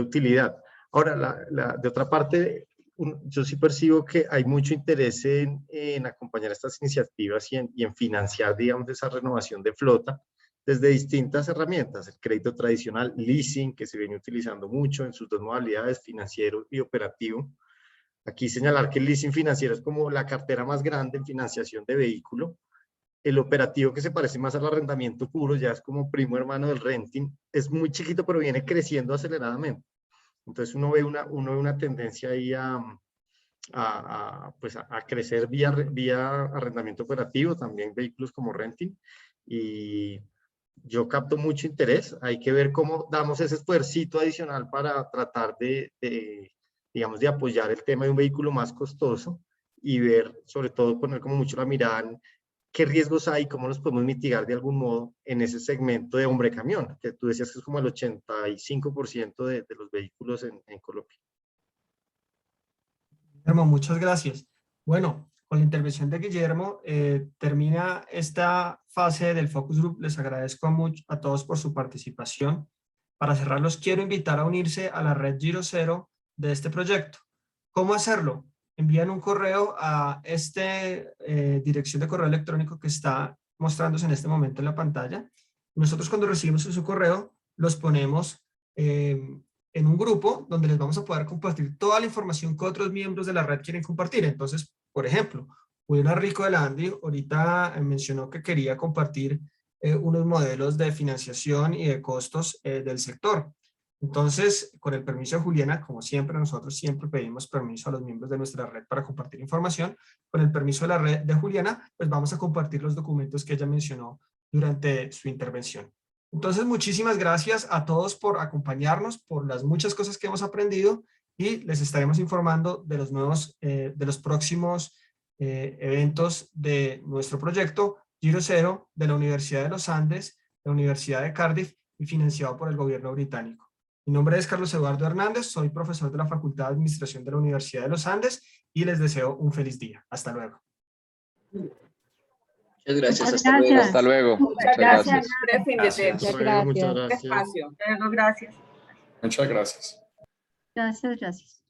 utilidad. Ahora, de otra parte, yo sí percibo que hay mucho interés en acompañar estas iniciativas y en financiar, digamos, esa renovación de flota desde distintas herramientas. El crédito tradicional, leasing, que se viene utilizando mucho en sus dos modalidades, financiero y operativo. Aquí señalar que el leasing financiero es como la cartera más grande en financiación de vehículo. El operativo, que se parece más al arrendamiento puro, ya es como primo hermano del renting, es muy chiquito, pero viene creciendo aceleradamente. Entonces uno ve una tendencia ahí pues a crecer vía arrendamiento operativo, también vehículos como renting, y yo capto mucho interés. Hay que ver cómo damos ese esfuercito adicional para tratar digamos, de apoyar el tema de un vehículo más costoso y ver, sobre todo, poner como mucho la mirada en qué riesgos hay, cómo los podemos mitigar de algún modo en ese segmento de hombre camión, que tú decías que es como el 85% de los vehículos en Colombia. Guillermo, muchas gracias. Bueno, con la intervención de Guillermo termina esta fase del Focus Group. Les agradezco mucho a todos por su participación. Para cerrar, los quiero invitar a unirse a la red Giro Cero de este proyecto. ¿Cómo hacerlo? Envían un correo a dirección de correo electrónico que está mostrándose en este momento en la pantalla. Nosotros, cuando recibimos su correo, los ponemos en un grupo donde les vamos a poder compartir toda la información que otros miembros de la red quieren compartir. Entonces, por ejemplo, Juliana Rico de la ANDI ahorita mencionó que quería compartir unos modelos de financiación y de costos del sector. Entonces, con el permiso de Juliana, como siempre, nosotros siempre pedimos permiso a los miembros de nuestra red para compartir información. Con el permiso de la red de Juliana, pues vamos a compartir los documentos que ella mencionó durante su intervención. Entonces, muchísimas gracias a todos por acompañarnos, por las muchas cosas que hemos aprendido, y les estaremos informando de los próximos eventos de nuestro proyecto Giro Cero de la Universidad de los Andes, la Universidad de Cardiff y financiado por el gobierno británico. Mi nombre es Carlos Eduardo Hernández, soy profesor de la Facultad de Administración de la Universidad de los Andes y les deseo un feliz día. Hasta luego. Muchas gracias. Hasta luego. Hasta luego. Muchas gracias. Gracias. Muchas gracias. Espacio. Gracias. Muchas gracias. Gracias, gracias.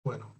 Bueno,